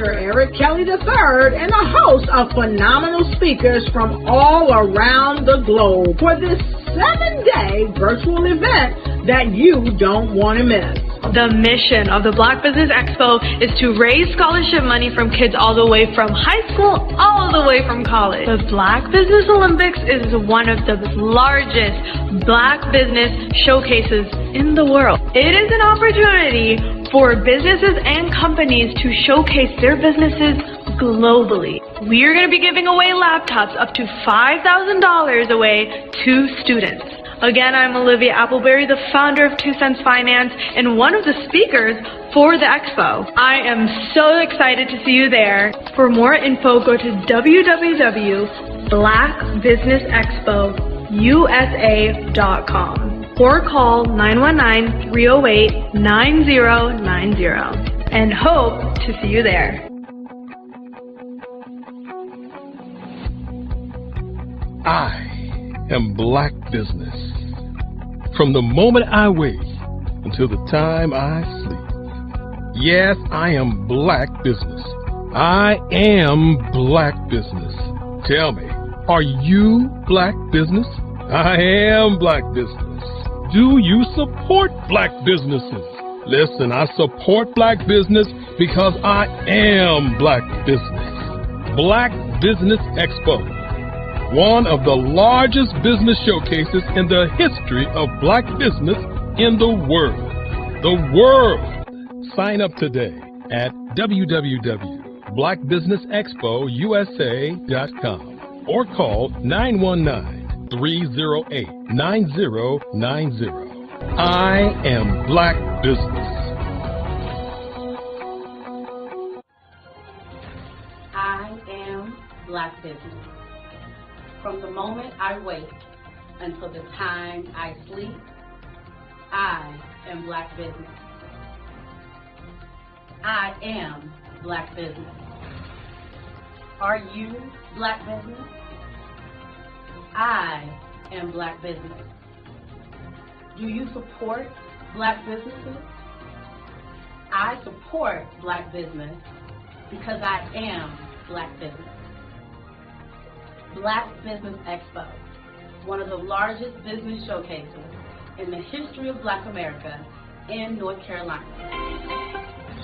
Dr. Eric Kelly III and a host of phenomenal speakers from all around the globe for this 7-day virtual event that you don't want to miss. The mission of the Black Business Expo is to raise scholarship money from kids all the way from high school all the way from college. The Black Business Olympics is one of the largest Black business showcases in the world. It is an opportunity for businesses and companies to showcase their businesses globally. We are going to be giving away laptops up to $5,000 away to students. Again, I'm Olivia Appleberry, the founder of 2 Cents Finance and one of the speakers for the expo. I am so excited to see you there. For more info, go to www.blackbusinessexpousa.com or call 919-308-9090 and hope to see you there. I am Black business. From the moment I wake until the time I sleep. Yes, I am Black business. I am Black business. Tell me, are you Black business? I am Black business. Do you support Black businesses? Listen, I support Black business because I am Black business. Black Business Expo. One of the largest business showcases in the history of Black business in the world. The world! Sign up today at www.blackbusinessexpousa.com or call 919-308-9090. I am Black business. I am Black business. From the moment I wake until the time I sleep, I am Black business. I am Black business. Are you Black business? I am Black business. Do you support Black businesses? I support Black business because I am Black business. Black Business Expo, one of the largest business showcases in the history of Black America in North Carolina.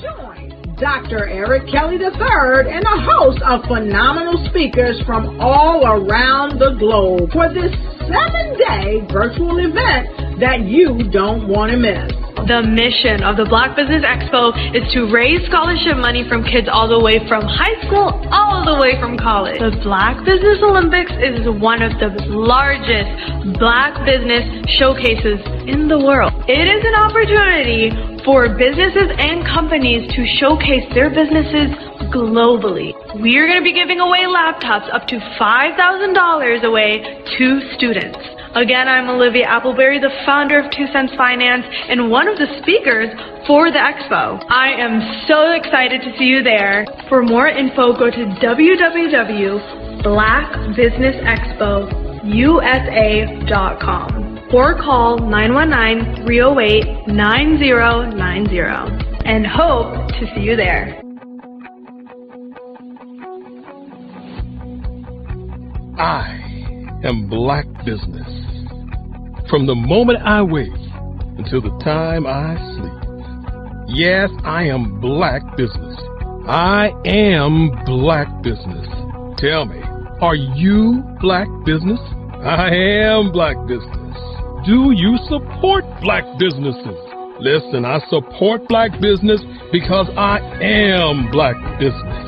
Join Dr. Eric Kelly III and a host of phenomenal speakers from all around the globe for this 7-day virtual event that you don't want to miss. The mission of the Black Business Expo is to raise scholarship money from kids all the way from high school all the way from college. The Black Business Olympics is one of the largest Black business showcases in the world. It is an opportunity for businesses and companies to showcase their businesses globally. We are going to be giving away laptops up to $5,000 away to students. Again, I'm Olivia Appleberry, the founder of 2 Cents Finance and one of the speakers for the expo. I am so excited to see you there. For more info, go to www.blackbusinessexpousa.com or call 919-308-9090 and hope to see you there. I am Black business. From the moment I wake until the time I sleep. Yes, I am Black business. I am Black business. Tell me, are you Black business? I am Black business. Do you support Black businesses? Listen, I support Black business because I am Black business.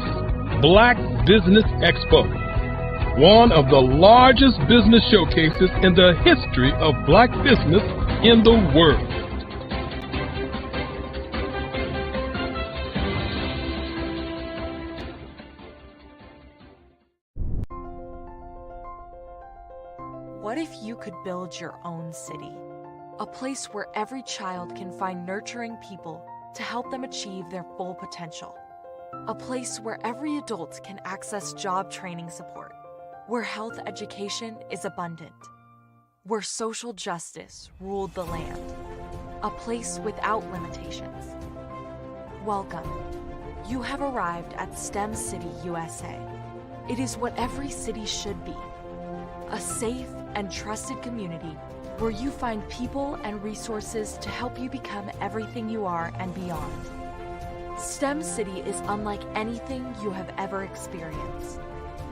Black Business Expo. One of the largest business showcases in the history of Black business in the world. What if you could build your own city? A place where every child can find nurturing people to help them achieve their full potential. A place where every adult can access job training support. Where health education is abundant, where social justice ruled the land, a place without limitations. Welcome You have arrived at STEM City, USA. It is what every city should be. A safe and trusted community where you find people and resources to help you become everything you are and beyond. STEM City is unlike anything you have ever experienced.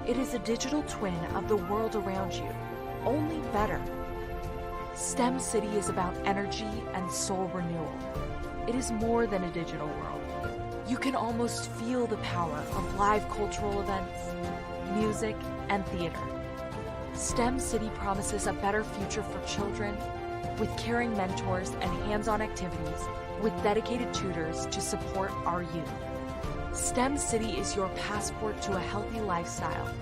It is a digital twin of the world around you, only better. STEM City is about energy and soul renewal. It is more than a digital world. You can almost feel the power of live cultural events, music, and theater. STEM City promises a better future for children with caring mentors and hands-on activities with dedicated tutors to support our youth. STEM City is your passport to a healthy lifestyle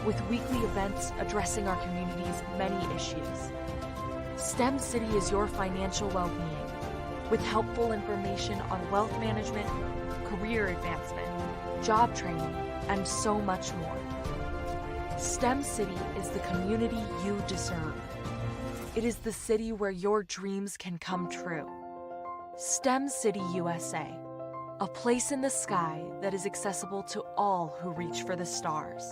with weekly events addressing our community's many issues. STEM City is your financial well-being with helpful information on wealth management, career advancement, job training, and so much more. STEM City is the community you deserve. It is the city where your dreams can come true. STEM City USA, a place in the sky that is accessible to all who reach for the stars.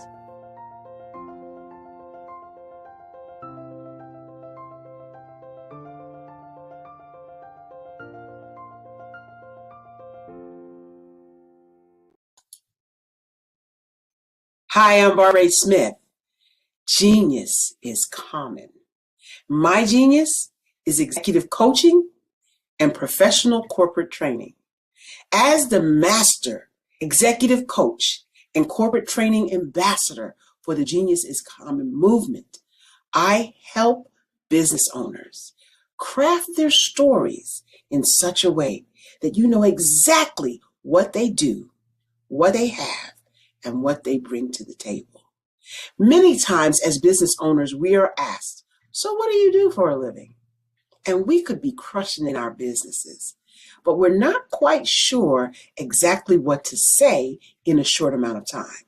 Hi, I'm Barbara Smith. Genius is common. My genius is executive coaching and professional corporate training. As the master executive coach and corporate training ambassador for the Genius is Common movement, I help business owners craft their stories in such a way that you know exactly what they do, what they have, and what they bring to the table. Many times as business owners, we are asked, so what do you do for a living? And we could be crushing in our businesses, but we're not quite sure exactly what to say in a short amount of time.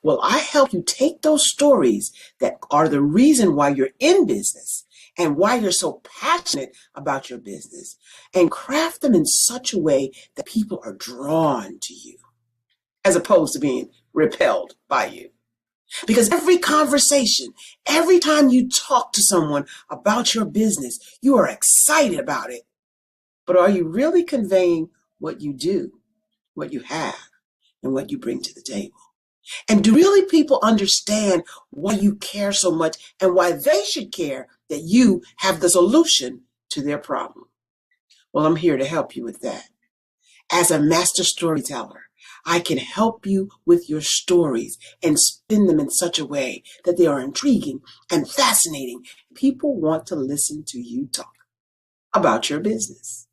Well, I help you take those stories that are the reason why you're in business and why you're so passionate about your business and craft them in such a way that people are drawn to you, as opposed to being repelled by you. Because every conversation, every time you talk to someone about your business, you are excited about it. But are you really conveying what you do, what you have, and what you bring to the table? And do really people understand why you care so much and why they should care that you have the solution to their problem? Well, I'm here to help you with that. As a master storyteller, I can help you with your stories and spin them in such a way that they are intriguing and fascinating. People want to listen to you talk about your business.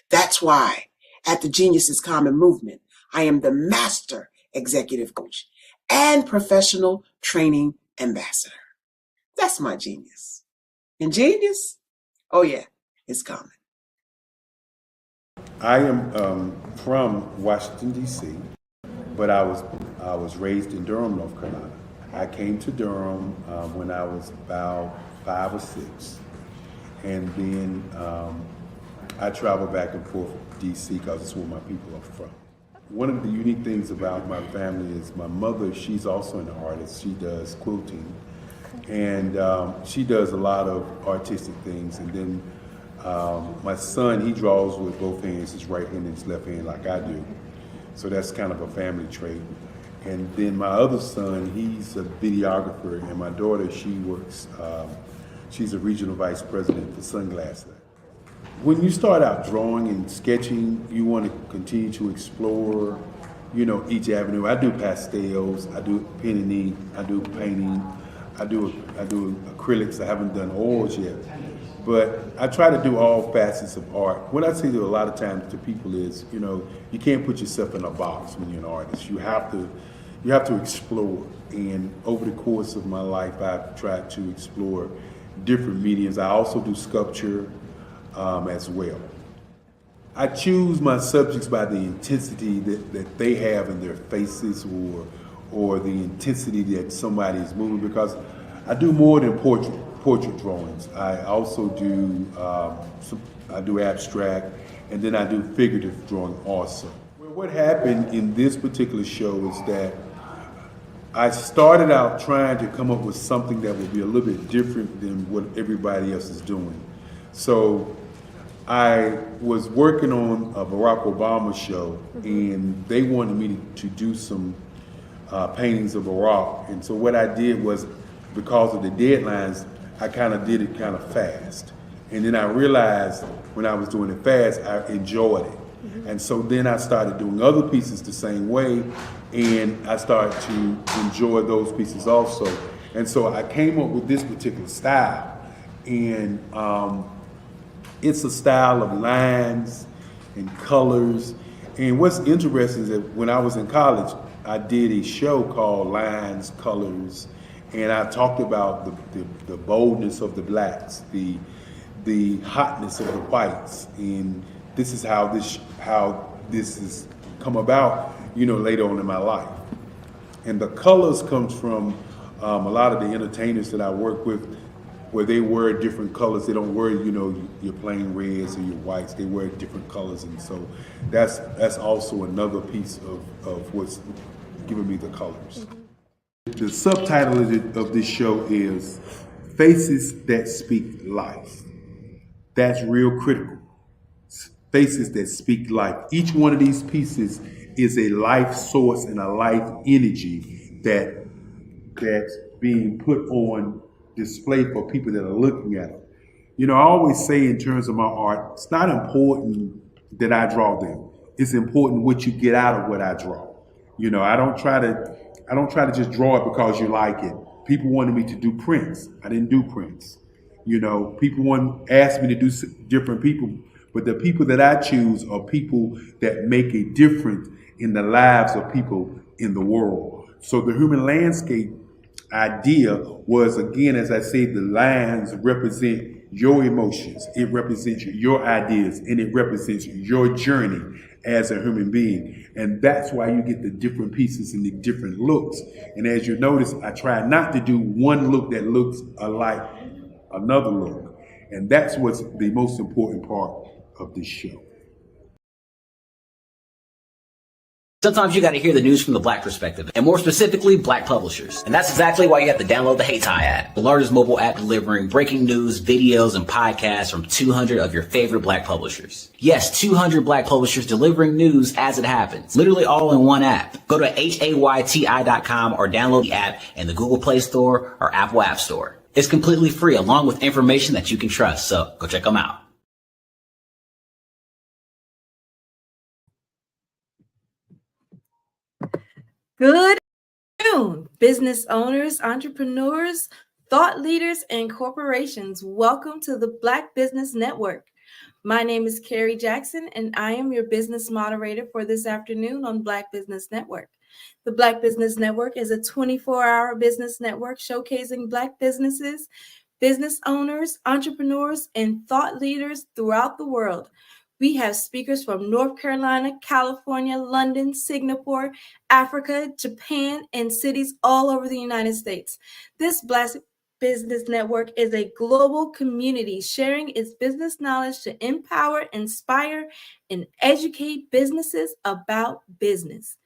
That's why at the Genius is Common movement, I am the master executive coach and professional training ambassador. That's my genius. And genius? Oh yeah, it's common. I am from Washington, D.C., but I was raised in Durham, North Carolina. I came to Durham when I was about 5 or 6, and then I traveled back and forth to D.C. because it's where my people are from. One of the unique things about my family is my mother, she's also an artist. She does quilting, and she does a lot of artistic things, and then my son, he draws with both hands, his right hand and his left hand like I do. So that's kind of a family trait. And then my other son, he's a videographer, and my daughter, she works, she's a regional vice president for Sunglass Lab. When you start out drawing and sketching, you want to continue to explore, you know, each avenue. I do pastels, I do pen and ink, I do painting, I do acrylics. I haven't done oils yet. But I try to do all facets of art. What I say to a lot of times to people is, you know, you can't put yourself in a box when you're an artist. You have to explore. And over the course of my life, I've tried to explore different mediums. I also do sculpture as well. I choose my subjects by the intensity that they have in their faces or the intensity that somebody is moving, because I do more than portrait drawings. I also do I do abstract, and then I do figurative drawing also. Well, what happened in this particular show is that I started out trying to come up with something that would be a little bit different than what everybody else is doing. So I was working on a Barack Obama show, and they wanted me to do some paintings of Barack. And so what I did was, because of the deadlines, I kind of did it kind of fast. And then I realized when I was doing it fast, I enjoyed it. And so then I started doing other pieces the same way, and I started to enjoy those pieces also. And so I came up with this particular style, and it's a style of lines and colors. And what's interesting is that when I was in college, I did a show called Lines, Colors, and I talked about the boldness of the blacks, the hotness of the whites, and this is how this has come about, later on in my life. And the colors comes from a lot of the entertainers that I work with, where they wear different colors. They don't wear, your plain reds or your whites. They wear different colors, and so that's also another piece of what's giving me the colors. The subtitle of this show is Faces That Speak Life. That's real critical. Faces that speak life. Each one of these pieces is a life source and a life energy that's being put on display for people that are looking at them. I always say in terms of my art, it's not important that I draw them. It's important what you get out of what I draw. I don't try to just draw it because you like it. People wanted me to do prints. I didn't do prints. People asked me to do different people, but the people that I choose are people that make a difference in the lives of people in the world. So the human landscape idea was, again, as I say, the lines represent your emotions, it represents your ideas, and it represents your journey as a human being. And that's why you get the different pieces and the different looks. And as you notice, I try not to do one look that looks alike another look. And that's what's the most important part of this show. Sometimes you got to hear the news from the black perspective, and more specifically, black publishers. And that's exactly why you have to download the Hey Tie app, the largest mobile app delivering breaking news, videos, and podcasts from 200 of your favorite black publishers. Yes, 200 black publishers delivering news as it happens, literally all in one app. Go to HAYTI.com or download the app in the Google Play Store or Apple App Store. It's completely free, along with information that you can trust, so go check them out. Good afternoon, business owners, entrepreneurs, thought leaders, and corporations. Welcome to the Black Business Network. My name is Carrie Jackson, and I am your business moderator for this afternoon on Black Business Network. The Black Business Network is a 24-hour business network showcasing Black businesses, business owners, entrepreneurs, and thought leaders throughout the world. We have speakers from North Carolina, California, London, Singapore, Africa, Japan, and cities all over the United States. This Black Business Network is a global community sharing its business knowledge to empower, inspire, and educate businesses about business.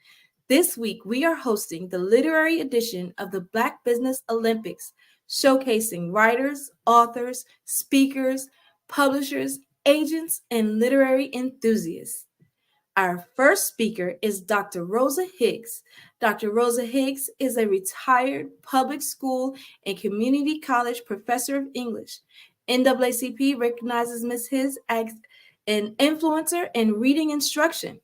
This week, we are hosting the literary edition of the Black Business Olympics, showcasing writers, authors, speakers, publishers, agents, and literary enthusiasts. Our first speaker is Dr. Rosa Higgs. Dr. Rosa Higgs is a retired public school and community college professor of English. NAACP recognizes Ms. Higgs as an influencer in reading instruction.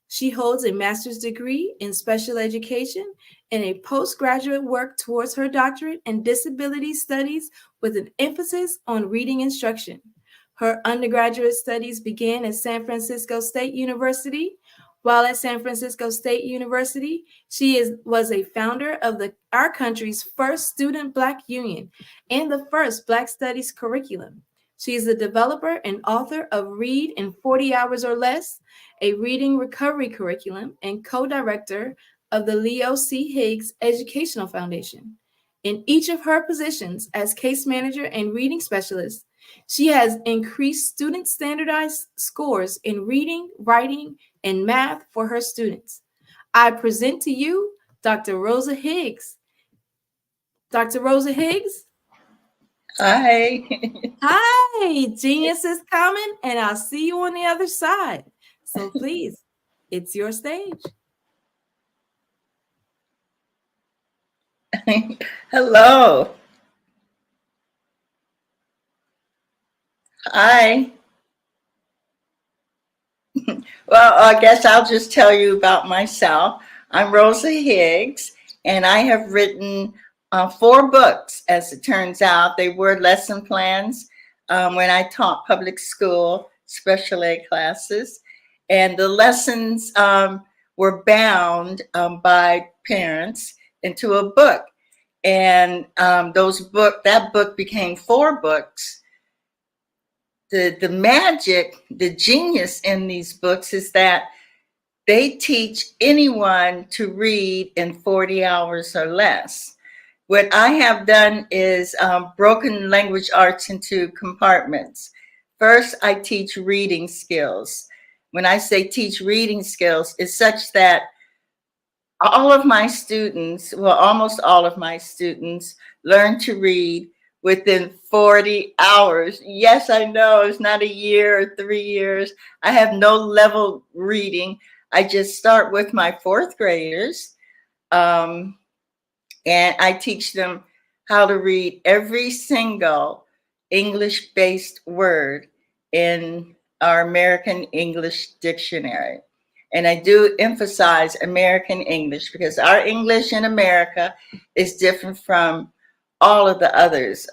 She holds a master's degree in special education and a postgraduate work towards her doctorate in disability studies with an emphasis on reading instruction. Her undergraduate studies began at San Francisco State University. While at San Francisco State University, she was a founder of our country's first student Black union and the first Black studies curriculum. She is the developer and author of Read in 40 Hours or Less, a reading recovery curriculum, and co-director of the Leo C. Higgs Educational Foundation. In each of her positions as case manager and reading specialist, She has increased student standardized scores in reading, writing, and math for her students. I present to you Dr. Rosa Higgs. Dr. Rosa Higgs? Hi. Hi, genius is coming, and I'll see you on the other side. So please, it's your stage. Hello. Hi. Well, I guess I'll just tell you about myself. I'm Rosa Higgs, and I have written 4 books, as it turns out. They were lesson plans when I taught public school special ed classes. And the lessons were bound by parents into a book. And that book became 4 books. The magic, the genius in these books is that they teach anyone to read in 40 hours or less. What I have done is broken language arts into compartments. First, I teach reading skills. When I say teach reading skills, it's such that all of my students, well, almost all of my students, learn to read within 40 hours. Yes, I know it's not a year or 3 years. I have no level reading. I just start with my 4th graders, and I teach them how to read every single English-based word in our American English dictionary. And I do emphasize American English because our English in America is different from all of the others.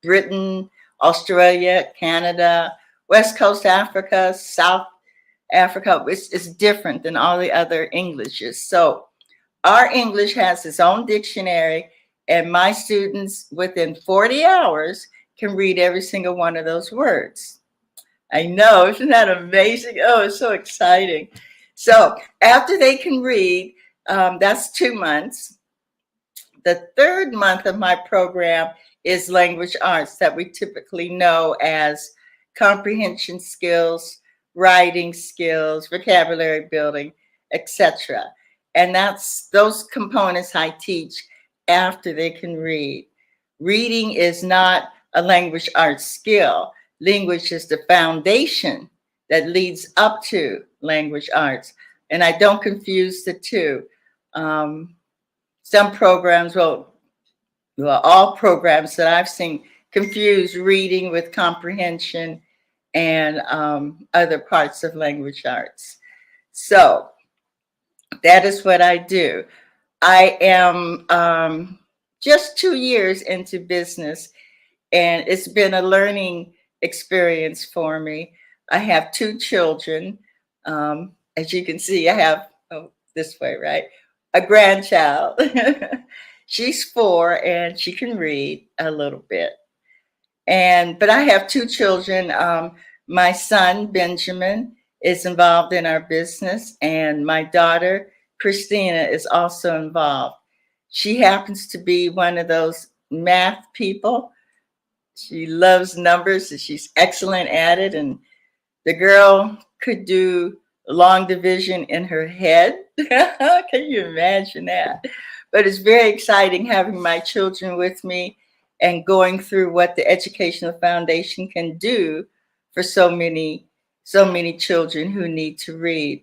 Britain, Australia, Canada, West Coast Africa, South Africa, it's different than all the other Englishes. So our English has its own dictionary, and my students within 40 hours can read every single one of those words. I know, isn't that amazing? Oh, it's so exciting. So after they can read, that's 2 months. The 3rd month of my program is language arts that we typically know as comprehension skills, writing skills, vocabulary building, etc. And that's those components I teach after they can read. Reading is not a language arts skill. Language is the foundation that leads up to language arts. And I don't confuse the two. Some programs, well, all programs that I've seen confuse reading with comprehension and other parts of language arts. So that is what I do. I am just 2 years into business, and it's been a learning experience for me. I have 2 children. As you can see, I have, this way, right? A grandchild. She's 4 and she can read a little bit. But I have 2 children. My son, Benjamin, is involved in our business, and my daughter, Christina, is also involved. She happens to be one of those math people. She loves numbers, and she's excellent at it. And the girl could do long division in her head. Can you imagine that? But it's very exciting having my children with me and going through what the Educational Foundation can do for so many children who need to read.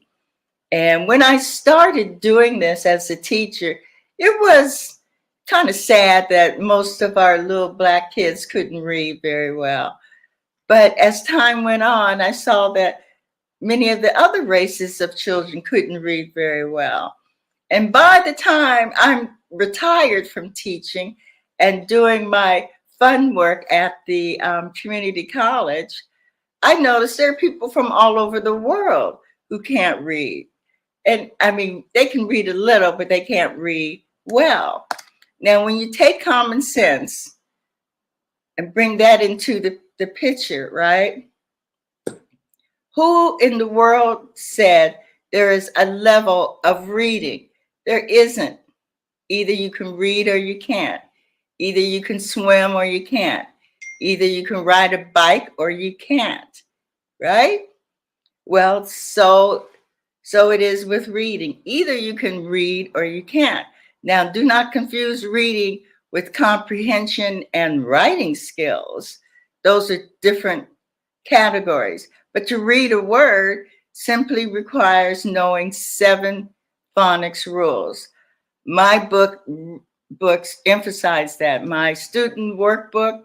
And when I started doing this as a teacher, it was kind of sad that most of our little Black kids couldn't read very well. But as time went on, I saw that many of the other races of children couldn't read very well. And by the time I'm retired from teaching and doing my fun work at the community college, I noticed there are people from all over the world who can't read. And I mean, they can read a little, but they can't read well. Now, when you take common sense and bring that into the picture, right? Who in the world said there is a level of reading? There isn't. Either you can read or you can't. Either you can swim or you can't. Either you can ride a bike or you can't, right? Well, so it is with reading. Either you can read or you can't. Now, do not confuse reading with comprehension and writing skills. Those are different categories. But to read a word simply requires knowing 7 phonics rules. My books emphasize that. My student workbook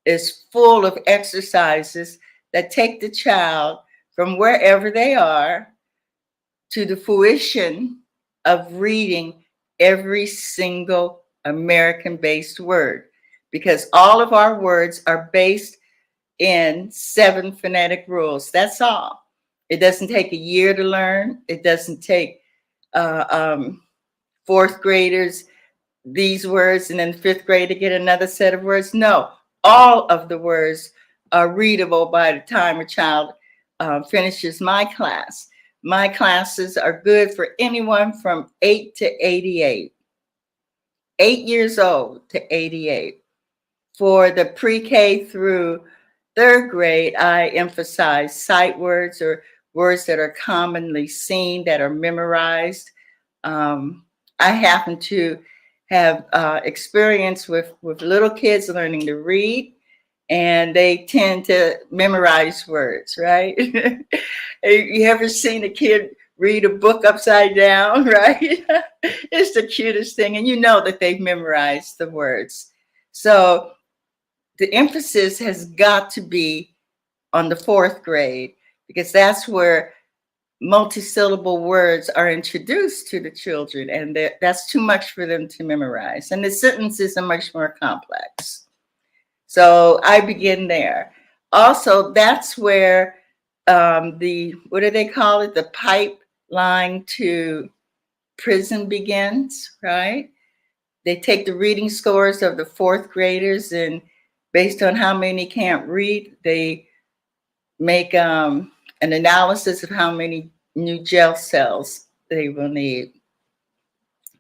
is full of exercises that take the child from wherever they are to the fruition of reading every single American-based word, because all of our words are based in 7 phonetic rules. That's all. It doesn't take a year to learn. It doesn't take 4th graders these words and then 5th grade to get another set of words. No, all of the words are readable by the time a child finishes my class. My classes are good for anyone from 8 to 88. 8 years old to 88. For the pre-K through 3rd grade, I emphasize sight words, or words that are commonly seen, that are memorized. I happen to have experience with little kids learning to read, and they tend to memorize words, right? You ever seen a kid read a book upside down, right? It's the cutest thing, and you know that they've memorized the words. So the emphasis has got to be on the 4th grade, because that's where multisyllable words are introduced to the children, and that's too much for them to memorize. And the sentences are much more complex. So I begin there. Also, that's where what do they call it? The pipeline to prison begins, right? They take the reading scores of the 4th graders, and based on how many can't read, they make an analysis of how many new gel cells they will need.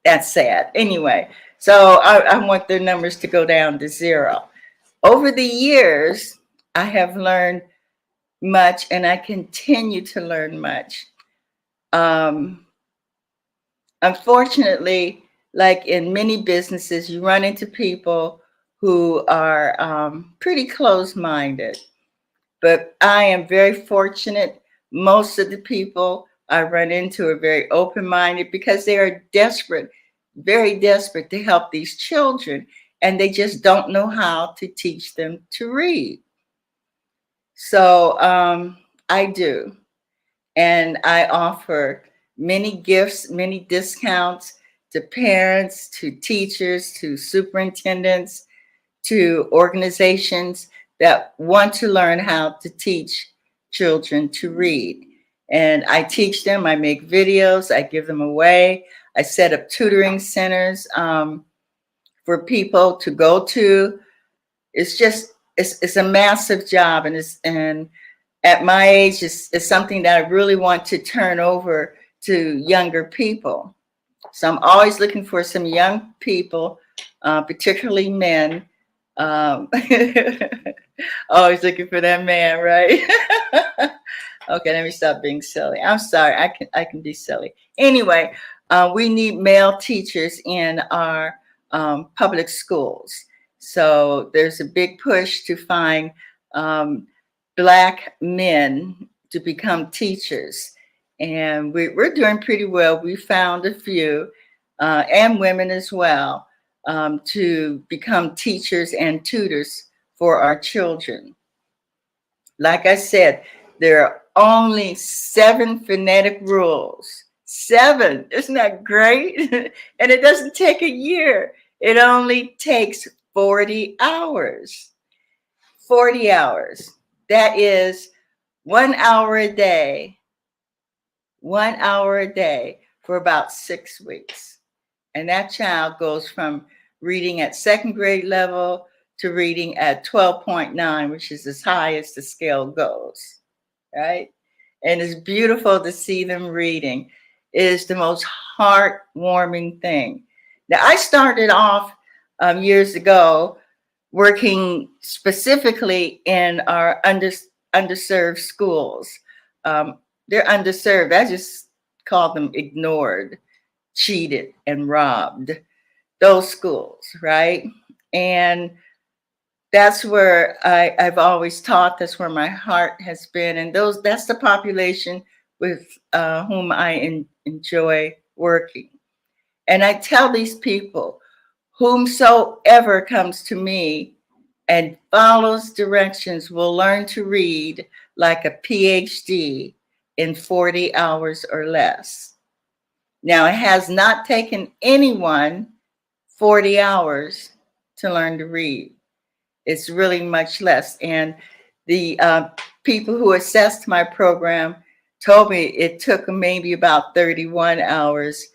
That's sad. Anyway, so I want their numbers to go down to 0. Over the years, I have learned much, and I continue to learn much. Unfortunately, like in many businesses, you run into people who are pretty closed-minded. But I am very fortunate. Most of the people I run into are very open-minded, because they are desperate, very desperate to help these children, and they just don't know how to teach them to read. So I do. And I offer many gifts, many discounts to parents, to teachers, to superintendents, to organizations that want to learn how to teach children to read. And I teach them, I make videos, I give them away. I set up tutoring centers for people to go to. It's just, it's a massive job. And at my age, it's something that I really want to turn over to younger people. So I'm always looking for some young people, particularly men. Always looking for that man, right? Okay, let me stop being silly. I'm sorry, I can be silly. Anyway, we need male teachers in our public schools. So there's a big push to find Black men to become teachers. And we're doing pretty well. We found a few, and women as well, to become teachers and tutors for our children. Like I said, there are only 7 phonetic rules. 7, isn't that great? And it doesn't take a year. It only takes 40 hours. 40 hours. That is 1 hour a day. 1 hour a day for about 6 weeks. And that child goes from reading at 2nd grade level to reading at 12.9, which is as high as the scale goes, right? And it's beautiful to see them reading. It is the most heartwarming thing. Now, I started off years ago working specifically in our underserved schools. They're underserved. I just call them ignored, cheated, and robbed. Those schools, right? And that's where I've always taught. That's where my heart has been. And that's the population with whom I enjoy working. And I tell these people, whomsoever comes to me and follows directions will learn to read like a PhD in 40 hours or less. Now, it has not taken anyone 40 hours to learn to read. It's really much less. And the people who assessed my program told me it took maybe about 31 hours.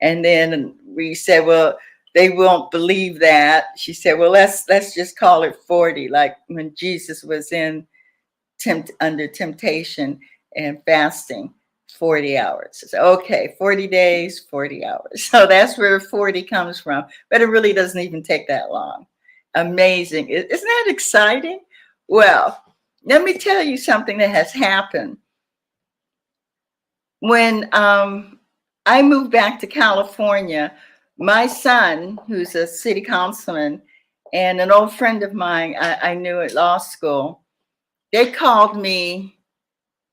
And then we said, well, they won't believe that. She said, well, let's just call it 40, like when Jesus was under temptation and fasting 40 hours. So, okay, 40 days, 40 hours. So that's where 40 comes from. But it really doesn't even take that long. Amazing. Isn't that exciting? Well, let me tell you something that has happened. When I moved back to California, my son, who's a city councilman, and an old friend of mine I knew at law school, they called me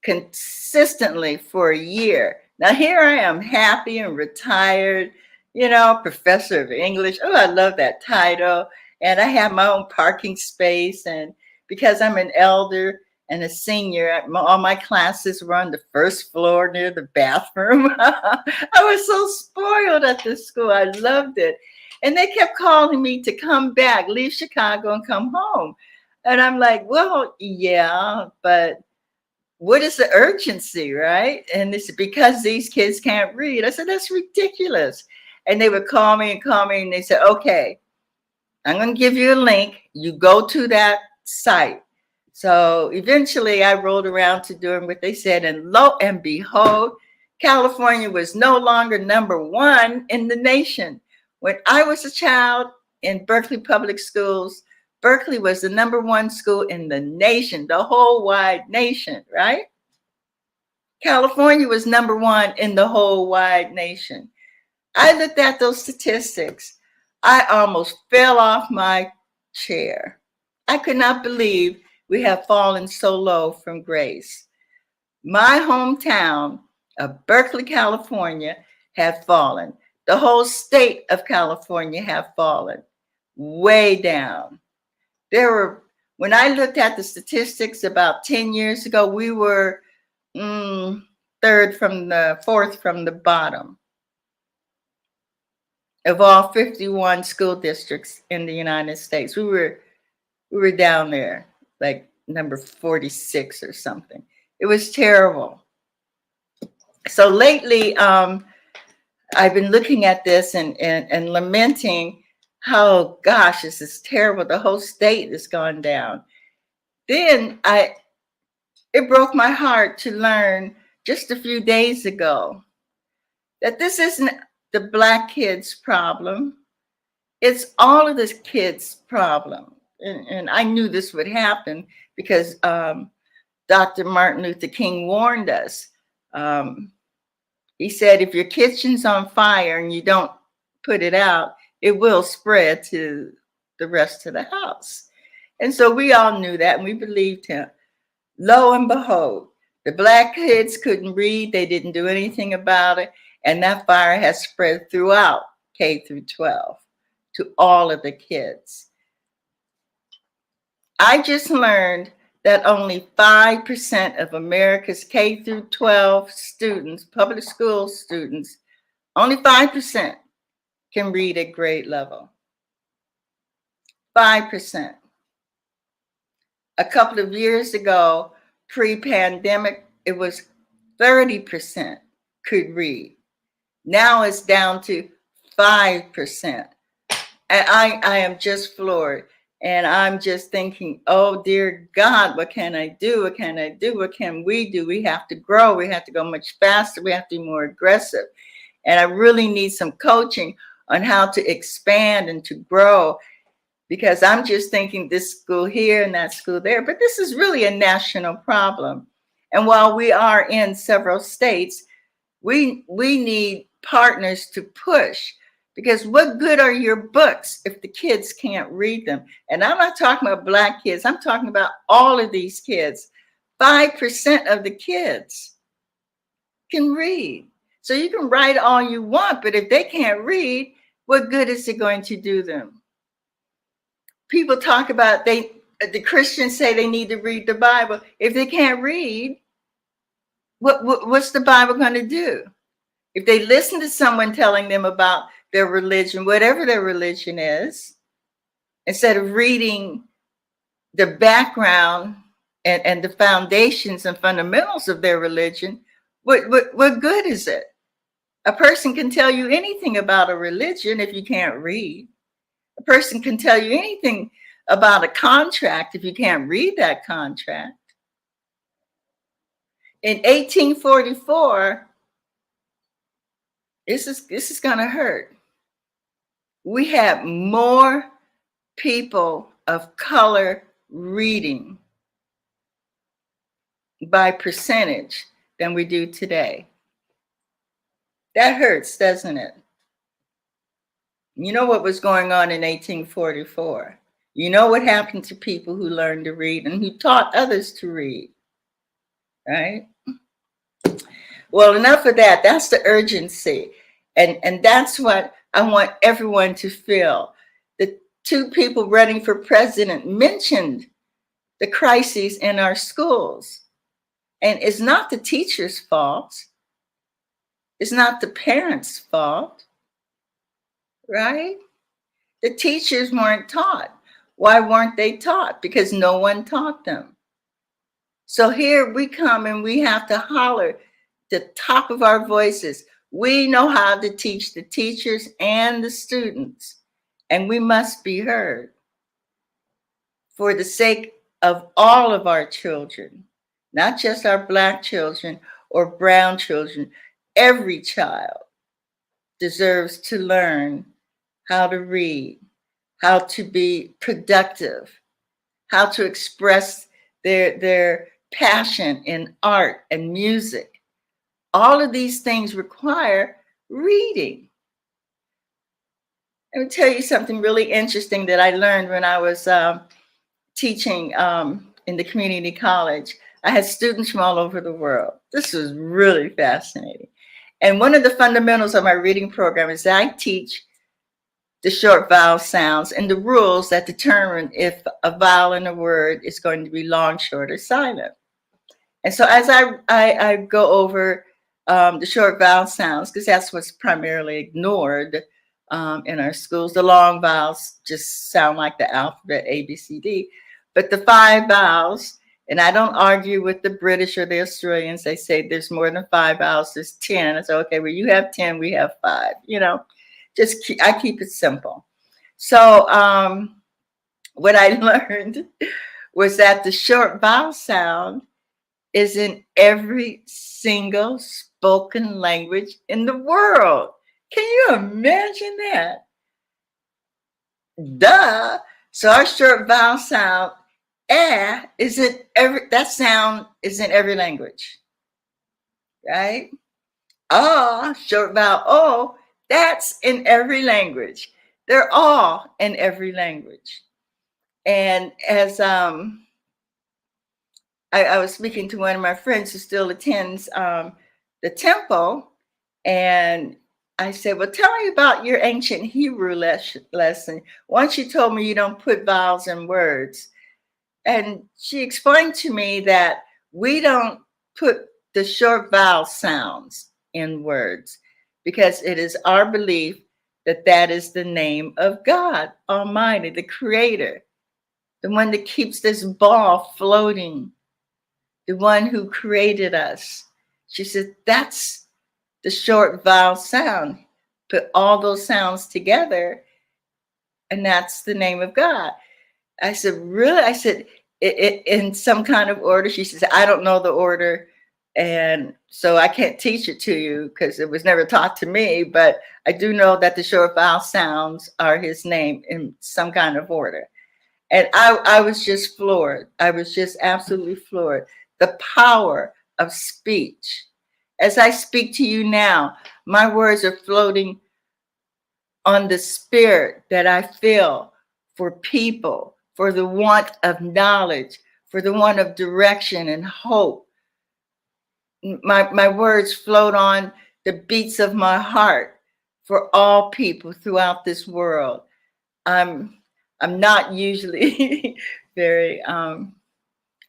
consistently for a year. Now here I am, happy and retired, professor of English. Oh, I love that title. And I have my own parking space. And because I'm an elder and a senior, all my classes were on the first floor near the bathroom. I was so spoiled at this school. I loved it. And they kept calling me to come back, leave Chicago and come home. And I'm like, well, yeah, but what is the urgency, right? And it's because these kids can't read. I said, that's ridiculous. And they would call me and they said, okay, I'm going to give you a link. You go to that site. So eventually I rolled around to doing what they said, and lo and behold, California was no longer number one in the nation. When I was a child in Berkeley Public Schools, Berkeley was the number one school in the nation, the whole wide nation, right? California was number one in the whole wide nation. I looked at those statistics. I almost fell off my chair. I could not believe we have fallen so low from grace. My hometown of Berkeley, California, had fallen. The whole state of California have fallen way down. When I looked at the statistics about 10 years ago, we were fourth from the bottom of all 51 school districts in the United States. We were down there, like number 46 or something. It was terrible. So lately, I've been looking at this and lamenting how, gosh, this is terrible. The whole state has gone down. Then it broke my heart to learn just a few days ago that this isn't the Black kids' problem. It's all of the kids' problem. And I knew this would happen because Dr. Martin Luther King warned us. He said, if your kitchen's on fire and you don't put it out, it will spread to the rest of the house. And so we all knew that and we believed him. Lo and behold, the Black kids couldn't read. They didn't do anything about it. And that fire has spread throughout K through 12 to all of the kids. I just learned that only 5% of America's K through 12 students, public school students, only 5% can read at grade level. 5%. A couple of years ago, pre-pandemic, it was 30% could read. Now it's down to 5%. And I am just floored. And I'm just thinking, oh, dear God, what can I do? What can I do? What can we do? We have to grow. We have to go much faster. We have to be more aggressive. And I really need some coaching on how to expand and to grow, because I'm just thinking this school here and that school there, but this is really a national problem. And while we are in several states, we need partners to push, because what good are your books if the kids can't read them? And I'm not talking about Black kids. I'm talking about all of these kids. 5% of the kids can read. So you can write all you want, but if they can't read, what good is it going to do them? People talk about the Christians say they need to read the Bible. If they can't read, what's the Bible going to do? If they listen to someone telling them about their religion, whatever their religion is, instead of reading the background and the foundations and fundamentals of their religion, what good is it? A person can tell you anything about a religion if you can't read. A person can tell you anything about a contract if you can't read that contract. In 1844, this is going to hurt. We had more people of color reading by percentage than we do today. That hurts, doesn't it? You know what was going on in 1844. You know what happened to people who learned to read and who taught others to read, right? Well, enough of that. That's the urgency. And that's what I want everyone to feel. The two people running for president mentioned the crises in our schools. And it's not the teacher's fault. It's not the parents' fault, right? The teachers weren't taught. Why weren't they taught? Because no one taught them. So here we come and we have to holler the top of our voices. We know how to teach the teachers and the students, and we must be heard for the sake of all of our children, not just our Black children or brown children. Every child deserves to learn how to read, how to be productive, how to express their passion in art and music. All of these things require reading. Let me tell you something really interesting that I learned when I was teaching in the community college. I had students from all over the world. This was really fascinating. And one of the fundamentals of my reading program is that I teach the short vowel sounds and the rules that determine if a vowel in a word is going to be long, short, or silent. And so as I go over the short vowel sounds, because that's what's primarily ignored in our schools. The long vowels just sound like the alphabet, A, B, C, D. But the 5 vowels, and I don't argue with the British or the Australians. They say there's more than 5 vowels, there's 10. I say, okay, well, you have 10, we have 5. You know, I keep it simple. So what I learned was that the short vowel sound is in every single spoken language in the world. Can you imagine that? Duh. So our short vowel sound, that sound is in every language, right? Short vowel O, that's in every language. They're all in every language. And as I was speaking to one of my friends who still attends the temple, and I said, well, tell me about your ancient Hebrew lesson. Once you told me you don't put vowels in words. And she explained to me that we don't put the short vowel sounds in words because it is our belief that that is the name of God Almighty, the Creator, the one that keeps this ball floating, the one who created us. She said, that's the short vowel sound. Put all those sounds together, and that's the name of God. I said, really? I said, it in some kind of order? She says, I don't know the order And so I can't teach it to you because it was never taught to me, but I do know that the short vowel sounds are his name in some kind of order. And I was just floored. I was just absolutely floored. The power of speech. As I speak to you now, my words are floating on the spirit that I feel for people, for the want of knowledge, for the want of direction and hope. My words float on the beats of my heart for all people throughout this world. I'm not usually very, I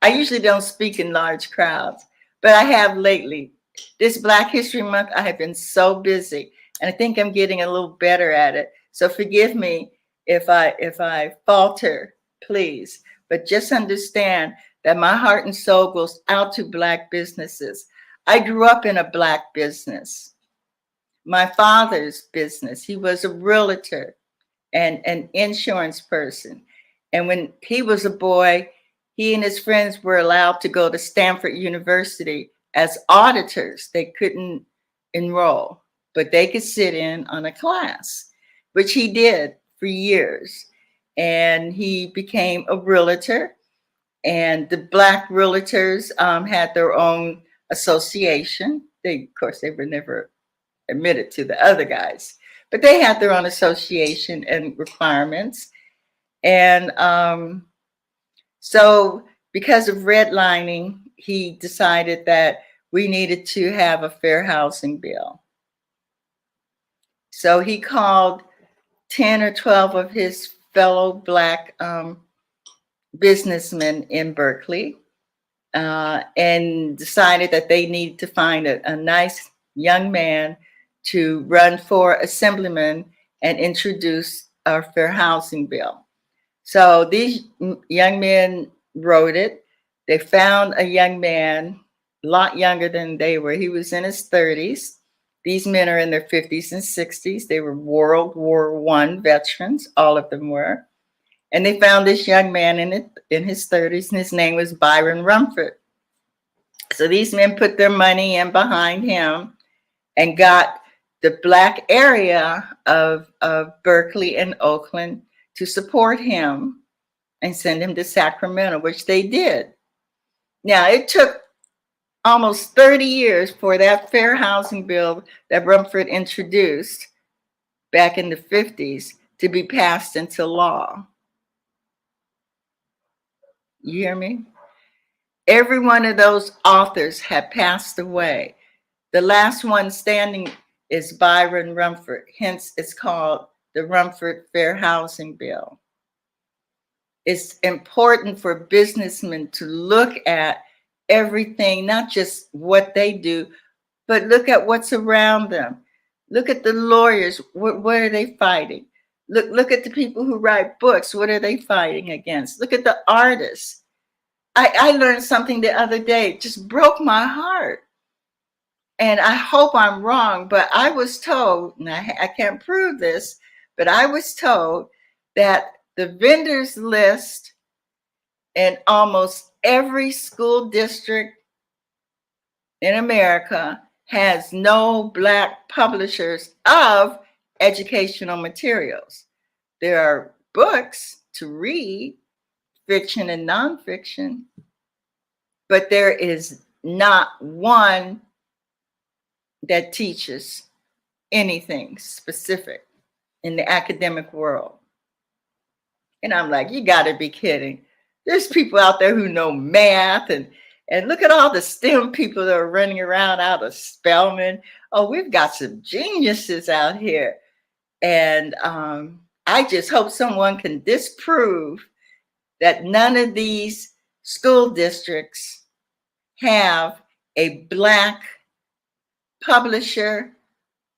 usually don't speak in large crowds, but I have lately. This Black History Month, I have been so busy, and I think I'm getting a little better at it. So forgive me if I falter, please. But just understand that my heart and soul goes out to Black businesses. I grew up in a Black business. My father's business, he was a realtor and an insurance person. And when he was a boy, he and his friends were allowed to go to Stanford University as auditors. They couldn't enroll, but they could sit in on a class, which he did for years. And he became a realtor. And the Black realtors had their own association. Of course, they were never admitted to the other guys, but they had their own association and requirements. And so because of redlining, he decided that we needed to have a fair housing bill. So he called 10 or 12 of his fellow Black businessmen in Berkeley and decided that they needed to find a nice young man to run for assemblyman and introduce our fair housing bill. So these young men wrote it. They found a young man a lot younger than they were. He was in his 30s. These men are in their 50s and 60s. They were World War I veterans, all of them were. And they found this young man in his 30s, and his name was Byron Rumford. So these men put their money in behind him and got the Black area of Berkeley and Oakland to support him and send him to Sacramento, which they did. Now, it took almost 30 years for that fair housing bill that Rumford introduced back in the 50s to be passed into law. You hear me? Every one of those authors had passed away. The last one standing is Byron Rumford. Hence, it's called the Rumford Fair Housing Bill. It's important for businessmen to look at everything, not just what they do, but look at what's around them. Look at the lawyers. What are they fighting? Look at the people who write books. What are they fighting against? Look at the artists. I learned something the other day. It just broke my heart. And I hope I'm wrong, but I was told, and I can't prove this, but I was told that the vendors list in almost every school district in America has no Black publishers of educational materials. There are books to read, fiction and nonfiction, but there is not one that teaches anything specific in the academic world. And I'm like, you gotta be kidding. There's people out there who know math and look at all the STEM people that are running around out of Spelman. Oh, we've got some geniuses out here. And I just hope someone can disprove that none of these school districts have a Black publisher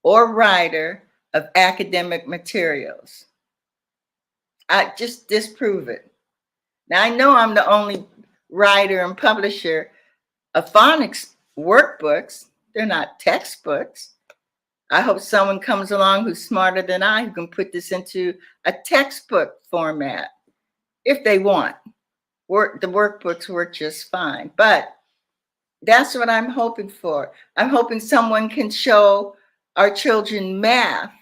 or writer of academic materials. I just disprove it. Now, I know I'm the only writer and publisher of phonics workbooks. They're not textbooks. I hope someone comes along who's smarter than I who can put this into a textbook format if they want. The workbooks work just fine. But That's what I'm hoping for. I'm hoping someone can show our children math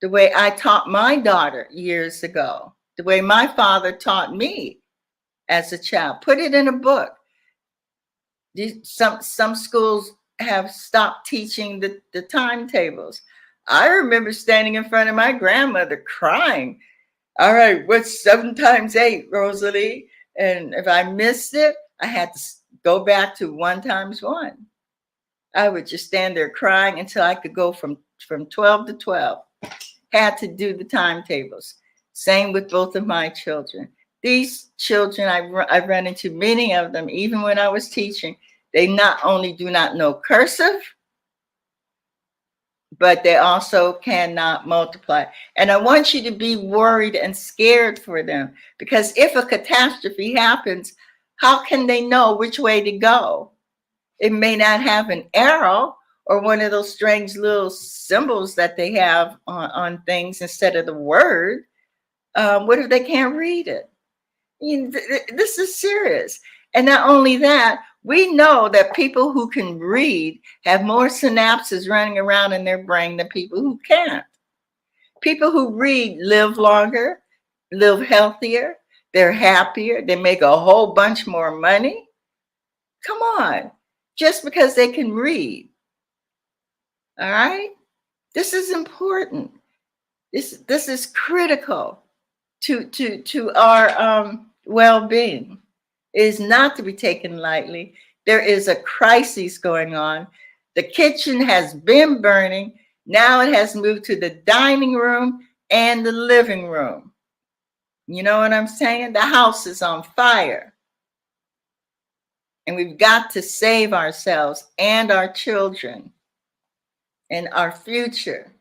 the way I taught my daughter years ago, the way my father taught me as a child. Put it in a book. Some schools have stopped teaching the timetables. I remember standing in front of my grandmother crying. All right, what's 7 times 8, Rosalie? And if I missed it, I had to go back to 1 times 1. I would just stand there crying until I could go from 12 to 12. Had to do the timetables. Same with both of my children. These children, I've run into many of them, even when I was teaching. They not only do not know cursive, but they also cannot multiply. And I want you to be worried and scared for them, because if a catastrophe happens, how can they know which way to go? It may not have an arrow or one of those strange little symbols that they have on things instead of the word. What if they can't read it? This is serious. And not only that, we know that people who can read have more synapses running around in their brain than people who can't. People who read live longer, live healthier, they're happier, they make a whole bunch more money. Come on, just because they can read. All right? This is important. This is critical to our well-being. It is not to be taken lightly. There is a crisis going on. The kitchen has been burning. Now it has moved to the dining room and the living room. You know what I'm saying? The house is on fire. And we've got to save ourselves and our children and our future.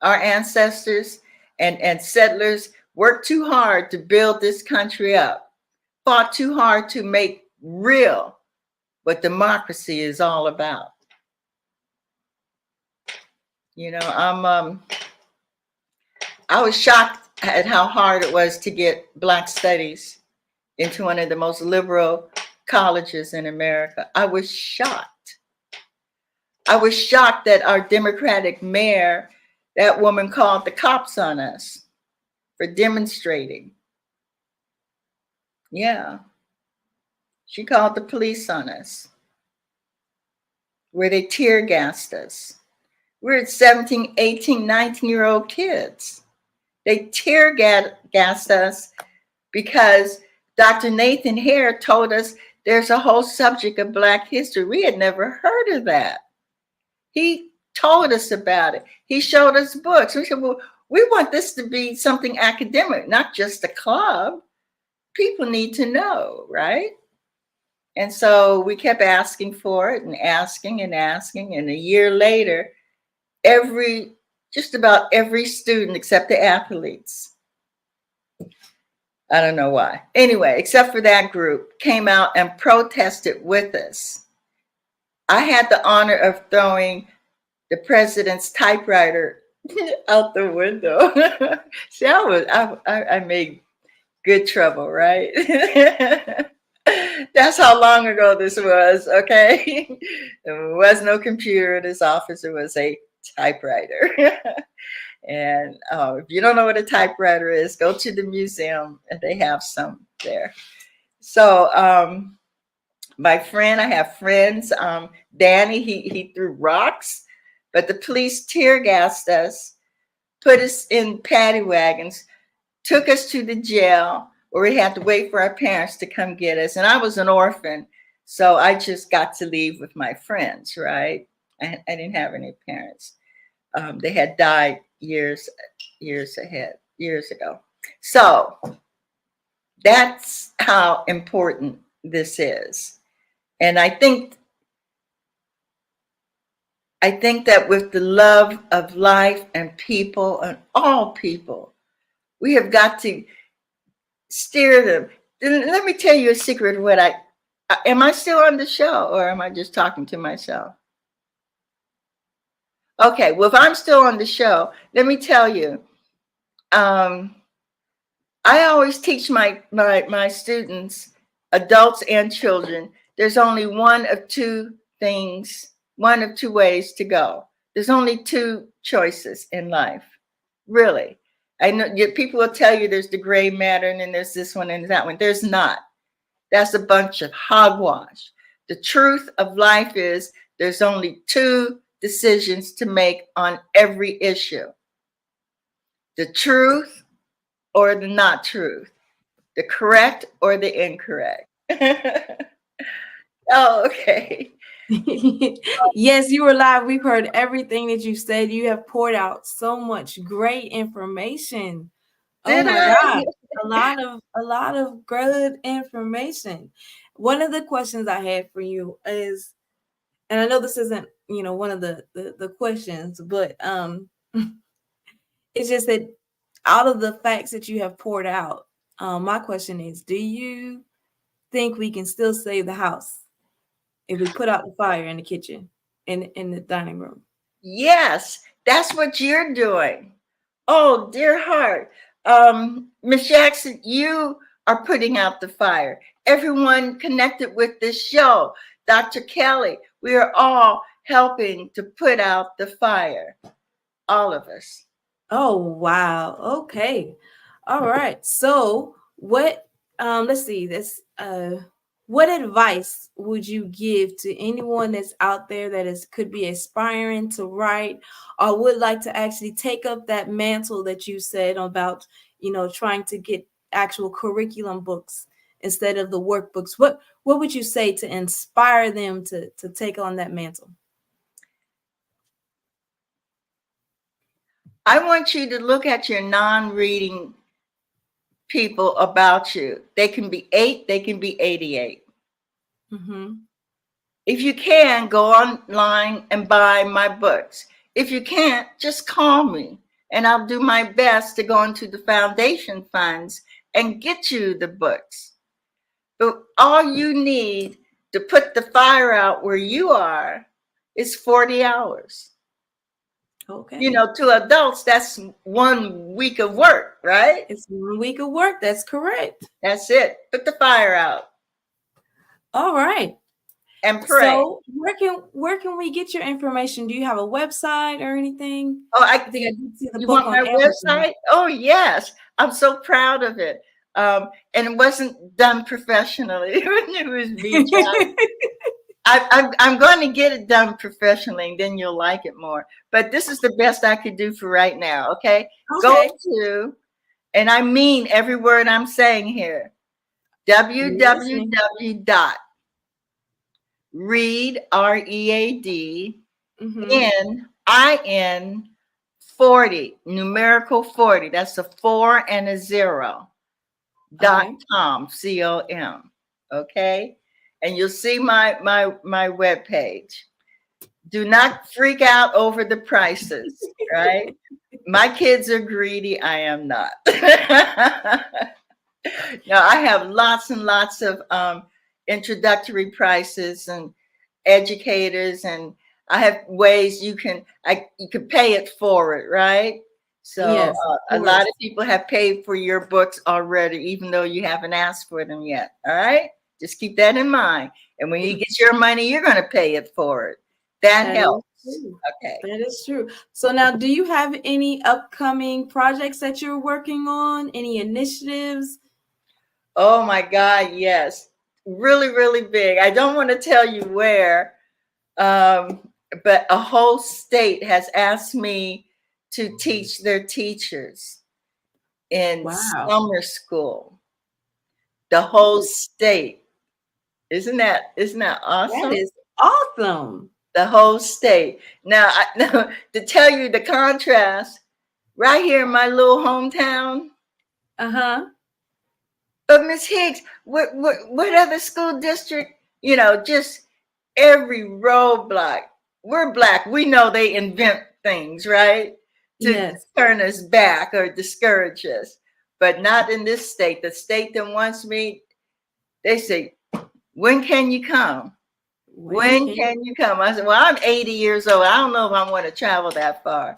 Our ancestors and settlers worked too hard to build this country up. Fought too hard to make real what democracy is all about. You know, I was shocked at how hard it was to get Black studies into one of the most liberal colleges in America. I was shocked. I was shocked that our Democratic mayor, that woman called the cops on us for demonstrating. Yeah. She called the police on us, where they tear gassed us. We're 17, 18, 19-year-old kids. They tear gassed us because Dr. Nathan Hare told us there's a whole subject of Black history. We had never heard of that. He told us about it. He showed us books. We said, well, we want this to be something academic, not just a club. People need to know, right? And so we kept asking for it and asking and asking. And a year later, just about every student except the athletes, I don't know why. Anyway, except for that group, came out and protested with us. I had the honor of throwing the president's typewriter out the window. See, I made good trouble, right? That's how long ago this was, okay? There was no computer in his office. It was a typewriter. And if you don't know what a typewriter is, go to the museum and they have some there. So my friend, I have friends, Danny, he threw rocks, but the police tear gassed us, put us in paddy wagons, took us to the jail where we had to wait for our parents to come get us. And I was an orphan, so I just got to leave with my friends, right? I didn't have any parents. They had died years ago. So that's how important this is. And I think that with the love of life and people and all people, we have got to steer them. Let me tell you a secret of what am I still on the show or am I just talking to myself? Okay, well, if I'm still on the show, let me tell you, I always teach my students, adults and children, there's only one of two ways to go. There's only two choices in life, really. I know people will tell you there's the gray matter and then there's this one and that one. There's not. That's a bunch of hogwash. The truth of life is there's only two decisions to make on every issue. The truth or the not truth. The correct or the incorrect. Oh, okay. Yes, you were live. We've heard everything that you said. You have poured out so much great information. Oh my God. A lot of good information. One of the questions I had for you is, and I know this isn't, one of the questions, but it's just that out of the facts that you have poured out, my question is, do you think we can still save the house if we put out the fire in the kitchen, in the dining room? Yes, that's what you're doing. Oh, dear heart. Miss Jackson, you are putting out the fire. Everyone connected with this show, Dr. Kelly, we are all helping to put out the fire. All of us. Oh, wow. Okay. All right. So what, let's see this, what advice would you give to anyone that's out there that could be aspiring to write or would like to actually take up that mantle that you said about, trying to get actual curriculum books instead of the workbooks? What would you say to inspire them to take on that mantle? I want you to look at your non-reading people about you. They can be 8, they can be 88. Mm-hmm. If you can, go online and buy my books. If you can't, just call me and I'll do my best to go into the foundation funds and get you the books. But all you need to put the fire out where you are is 40 hours. Okay. To adults, that's 1 week of work, right? It's 1 week of work. That's correct. That's it. Put the fire out. All right. And pray. So where can we get your information? Do you have a website or anything? Oh, I think I did see the you book want my on Amazon. website? Oh, yes. I'm so proud of it. And it wasn't done professionally. It was me. I'm going to get it done professionally, and then you'll like it more. But this is the best I could do for right now, okay? Go to, and I mean every word I'm saying here, www.read, R-E-A-D, N-I-N 40, numerical 40, that's a 4 and a 0, .com, C-O-M, okay? And you'll see my webpage. Do not freak out over the prices, right? My kids are greedy. I am not. Now, I have lots and lots of introductory prices and educators, and I have ways you can pay it forward, right? So yes, a lot of people have paid for your books already, even though you haven't asked for them yet. All right. Just keep that in mind. And when you get your money, you're going to pay it forward. That helps. Okay. That is true. So now, do you have any upcoming projects that you're working on? Any initiatives? Oh my God, yes. Really, really big. I don't want to tell you where, but a whole state has asked me to teach their teachers in summer school. The whole state. Isn't that awesome? That is awesome. The whole state. Now, to tell you the contrast, right here in my little hometown. But Miss Higgs, what other school district? Just every roadblock. We're Black. We know they invent things, right? To turn us back or discourage us. But not in this state. The state that wants me, they say, when can you come? When can you come? I said, well, I'm 80 years old. I don't know if I want to travel that far.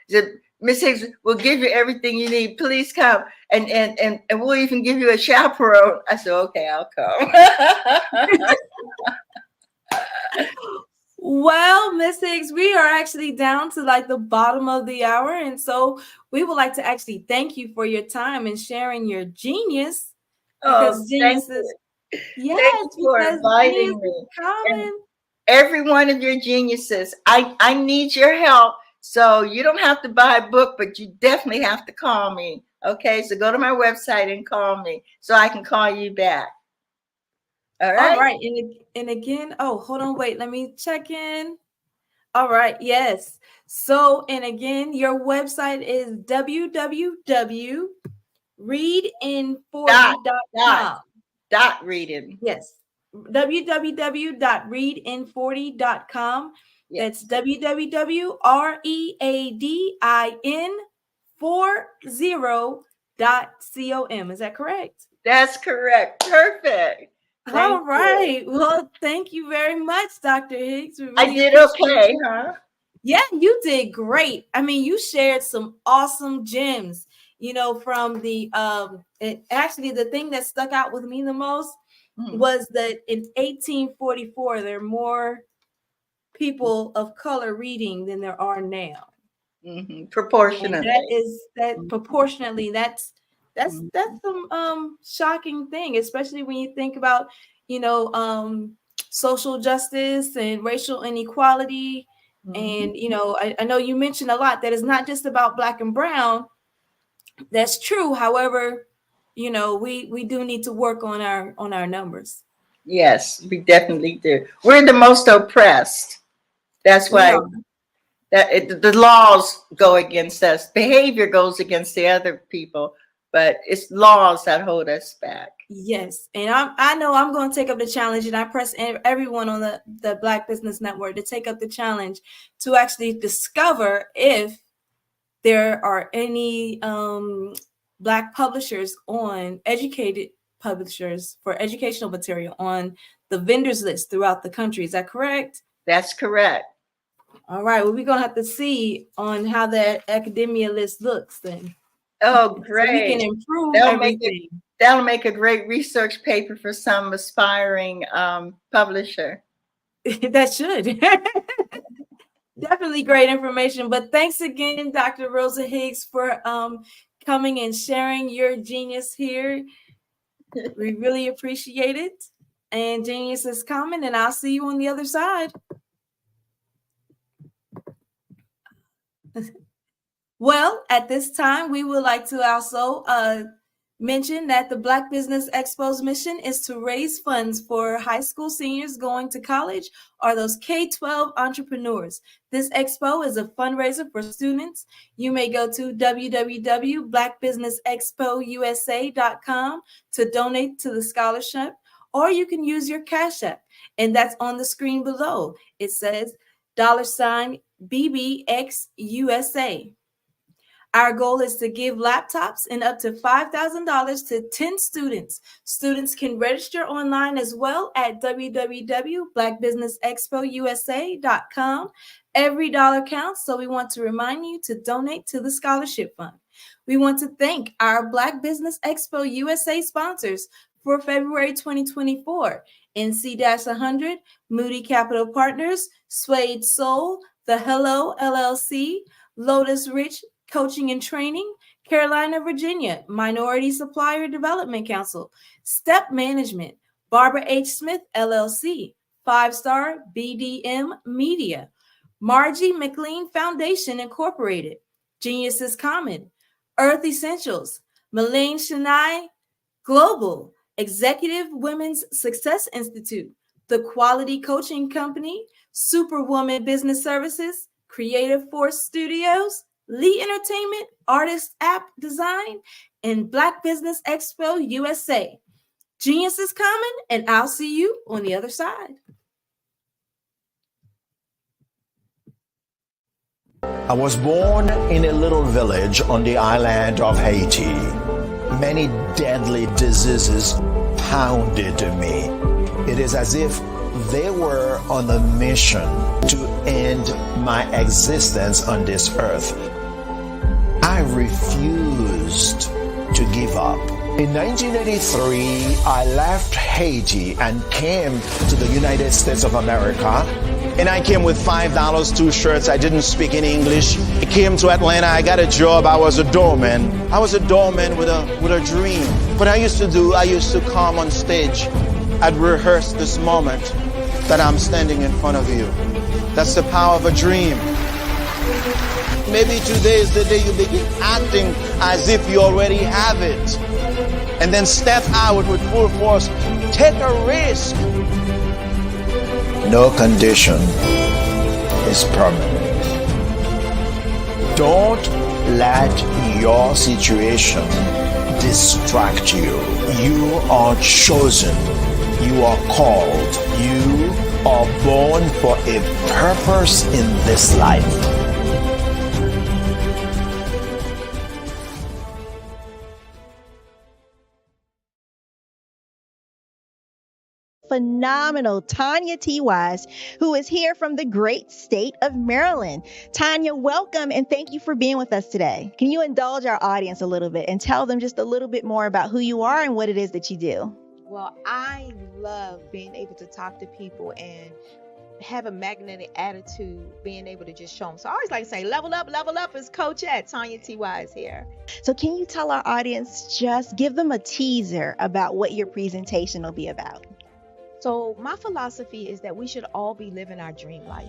Said, Miss Higgs will give you everything you need. Please come. And we'll even give you a chaperone. I said, okay, I'll come. Well, Miss Higgs, we are actually down to like the bottom of the hour. And so we would like to actually thank you for your time and sharing your genius. Because genius is, yes, for inviting me. And every one of your geniuses, I need your help. So you don't have to buy a book, but you definitely have to call me. Okay, so go to my website and call me so I can call you back. All right. All right. And again, oh, hold on, wait, let me check in. All right, yes. So, and again, your website is www.readin40.com. Dot reading. Yes. www.readin40.com. Yes. That's www.readin40.com. Is that correct? That's correct. Perfect. All right. Well, thank you very much, Dr. Higgs. Really I did okay, huh? Yeah, you did great. I mean, you shared some awesome gems, you know, from the actually the thing that stuck out with me the most was that in 1844 there are more people of color reading than there are now. Proportionately. And proportionately that's some shocking thing, especially when you think about, you know, social justice and racial inequality. And, you know, I know you mentioned a lot that it's not just about Black and brown. That's true. However, you know, we do need to work on our numbers. Yes, we definitely do. We're the most oppressed. That's why the laws go against us. Behavior goes against the other people, but it's laws that hold us back. Yes, and I know I'm going to take up the challenge, and I press everyone on the Black Business Network to take up the challenge to actually discover if there are any Black publishers educated publishers for educational material on the vendors list throughout the country. Is that correct? That's correct. All right. Well, we're going to have to see on how that academia list looks then. Oh, great. So we can improve everything. That'll make a great research paper for some aspiring publisher. That should. Definitely great information. But thanks again, Dr. Rosa Higgs, for coming and sharing your genius here. We really appreciate it. And genius is coming, and I'll see you on the other side. Well, at this time, we would like to also mention that the Black Business Expo's mission is to raise funds for high school seniors going to college or those K-12 entrepreneurs. This expo is a fundraiser for students. You may go to www.blackbusinessexpousa.com to donate to the scholarship, or you can use your Cash App, and that's on the screen below. It says $BBXUSA. Our goal is to give laptops and up to $5,000 to 10 students. Students can register online as well at www.blackbusinessexpousa.com. Every dollar counts, so we want to remind you to donate to the scholarship fund. We want to thank our Black Business Expo USA sponsors for February 2024. NC-100, Moody Capital Partners, Suede Soul, The Hello LLC, Lotus Rich Coaching and Training, Carolina, Virginia, Minority Supplier Development Council, Step Management, Barbara H. Smith, LLC, 5-Star BDM Media, Margie McLean Foundation, Incorporated, Genius is Common, Earth Essentials, Malane Shania Global, Executive Women's Success Institute, The Quality Coaching Company, Superwoman Business Services, Creative Force Studios, Lee Entertainment, Artist App Design, and Black Business Expo USA. Genius is coming, and I'll see you on the other side. I was born in a little village on the island of Haiti. Many deadly diseases pounded me. It is as if they were on a mission to end my existence on this earth. I refused to give up. In 1983, I left Haiti and came to the United States of America. And I came with $5, 2 shirts. I didn't speak in English. I came to Atlanta. I got a job. I was a doorman. I was a doorman with a dream. What I used to come on stage. I'd rehearse this moment that I'm standing in front of you. That's the power of a dream. Maybe today is the day you begin acting as if you already have it. And then step out with full force. Take a risk. No condition is permanent. Don't let your situation distract you. You are chosen. You are called. You are born for a purpose in this life. Phenomenal Tanya T. Wise, who is here from the great state of Maryland. Tanya, welcome and thank you for being with us today. Can you indulge our audience a little bit and tell them just a little bit more about who you are and what it is that you do? Well, I love being able to talk to people and have a magnetic attitude, being able to just show them. So I always like to say, level up is Coach at Tanya T. Wise here. So can you tell our audience, just give them a teaser about what your presentation will be about? So my philosophy is that we should all be living our dream life.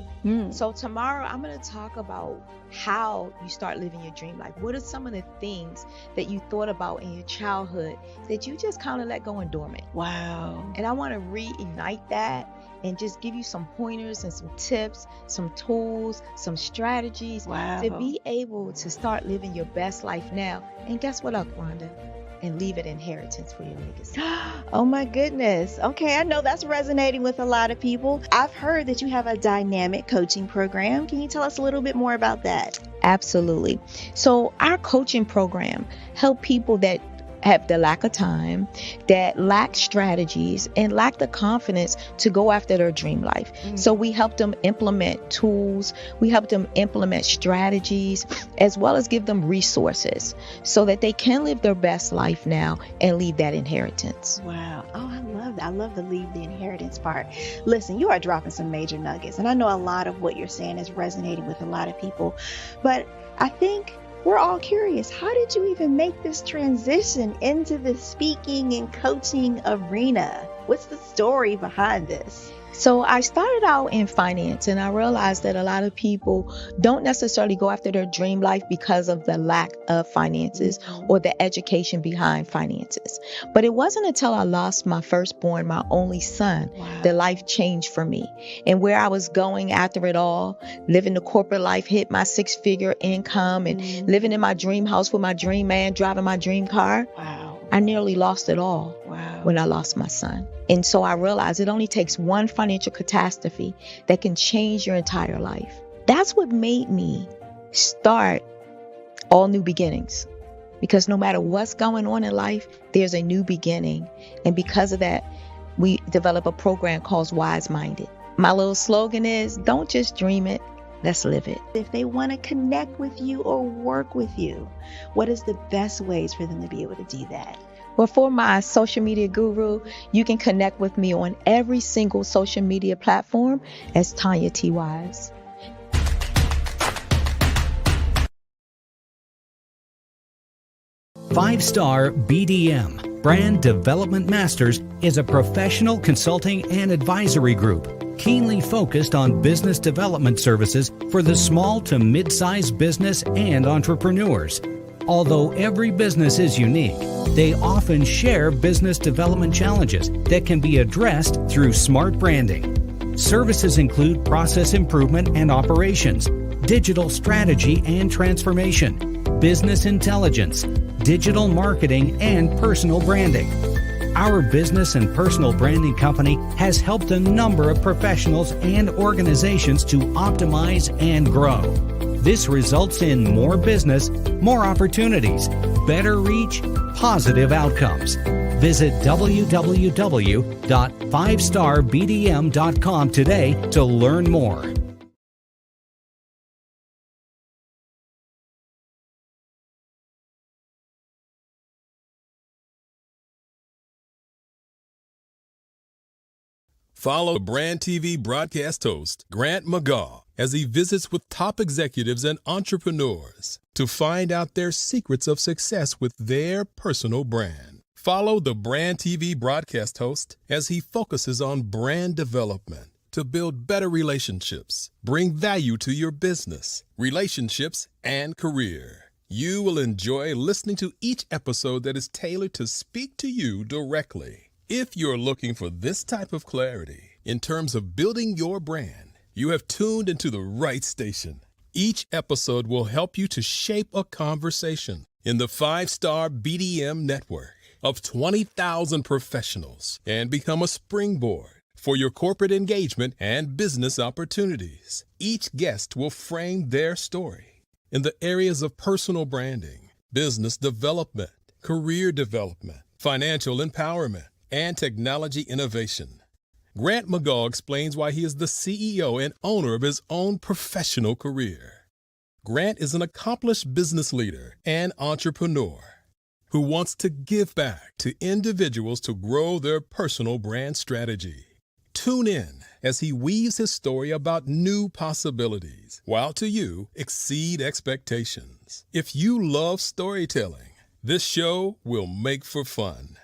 So tomorrow I'm going to talk about how you start living your dream life. What are some of the things that you thought about in your childhood that you just kind of let go and dormant? Wow. And I want to reignite that and just give you some pointers and some tips, some tools, some strategies to be able to start living your best life now. And guess what, Rhonda? And leave an inheritance for your legacy. Oh my goodness. Okay, I know that's resonating with a lot of people. I've heard that you have a dynamic coaching program. Can you tell us a little bit more about that? Absolutely. So our coaching program help people that have the lack of time, that lack strategies, and lack the confidence to go after their dream life. So we help them implement tools, we help them implement strategies, as well as give them resources so that they can live their best life now and leave that inheritance. Wow. Oh, I love that. I love the leave the inheritance part. Listen, you are dropping some major nuggets, and I know a lot of what you're saying is resonating with a lot of people, but I think we're all curious. How did you even make this transition into the speaking and coaching arena? What's the story behind this? So I started out in finance, and I realized that a lot of people don't necessarily go after their dream life because of the lack of finances or the education behind finances. But it wasn't until I lost my firstborn, my only son, that life changed for me. And where I was going after it all, living the corporate life, hit my 6-figure income and living in my dream house with my dream man, driving my dream car. I nearly lost it all when I lost my son. And so I realized it only takes one financial catastrophe that can change your entire life. That's what made me start All New Beginnings. Because no matter what's going on in life, there's a new beginning. And because of that, we develop a program called Wise Minded. My little slogan is, don't just dream it, let's live it. If they want to connect with you or work with you, what is the best ways for them to be able to do that? Well, for my social media guru, you can connect with me on every single social media platform as Tanya T. Wise. Five-Star BDM, Brand Development Masters, is a professional consulting and advisory group keenly focused on business development services for the small to mid-sized business and entrepreneurs. Although every business is unique, they often share business development challenges that can be addressed through smart branding. Services include process improvement and operations, digital strategy and transformation, business intelligence, digital marketing, and personal branding. Our business and personal branding company has helped a number of professionals and organizations to optimize and grow. This results in more business, more opportunities, better reach, positive outcomes. Visit www.fivestarbdm.com today to learn more. Follow Brand TV broadcast host Grant McGaw as he visits with top executives and entrepreneurs to find out their secrets of success with their personal brand. Follow the Brand TV broadcast host as he focuses on brand development to build better relationships, bring value to your business, relationships, and career. You will enjoy listening to each episode that is tailored to speak to you directly. If you're looking for this type of clarity in terms of building your brand, you have tuned into the right station. Each episode will help you to shape a conversation in the 5-star BDM network of 20,000 professionals and become a springboard for your corporate engagement and business opportunities. Each guest will frame their story in the areas of personal branding, business development, career development, financial empowerment, and technology innovation. Grant McGaw explains why he is the CEO and owner of his own professional career. Grant is an accomplished business leader and entrepreneur who wants to give back to individuals to grow their personal brand strategy. Tune in as he weaves his story about new possibilities, while to you exceed expectations. If you love storytelling, this show will make for fun.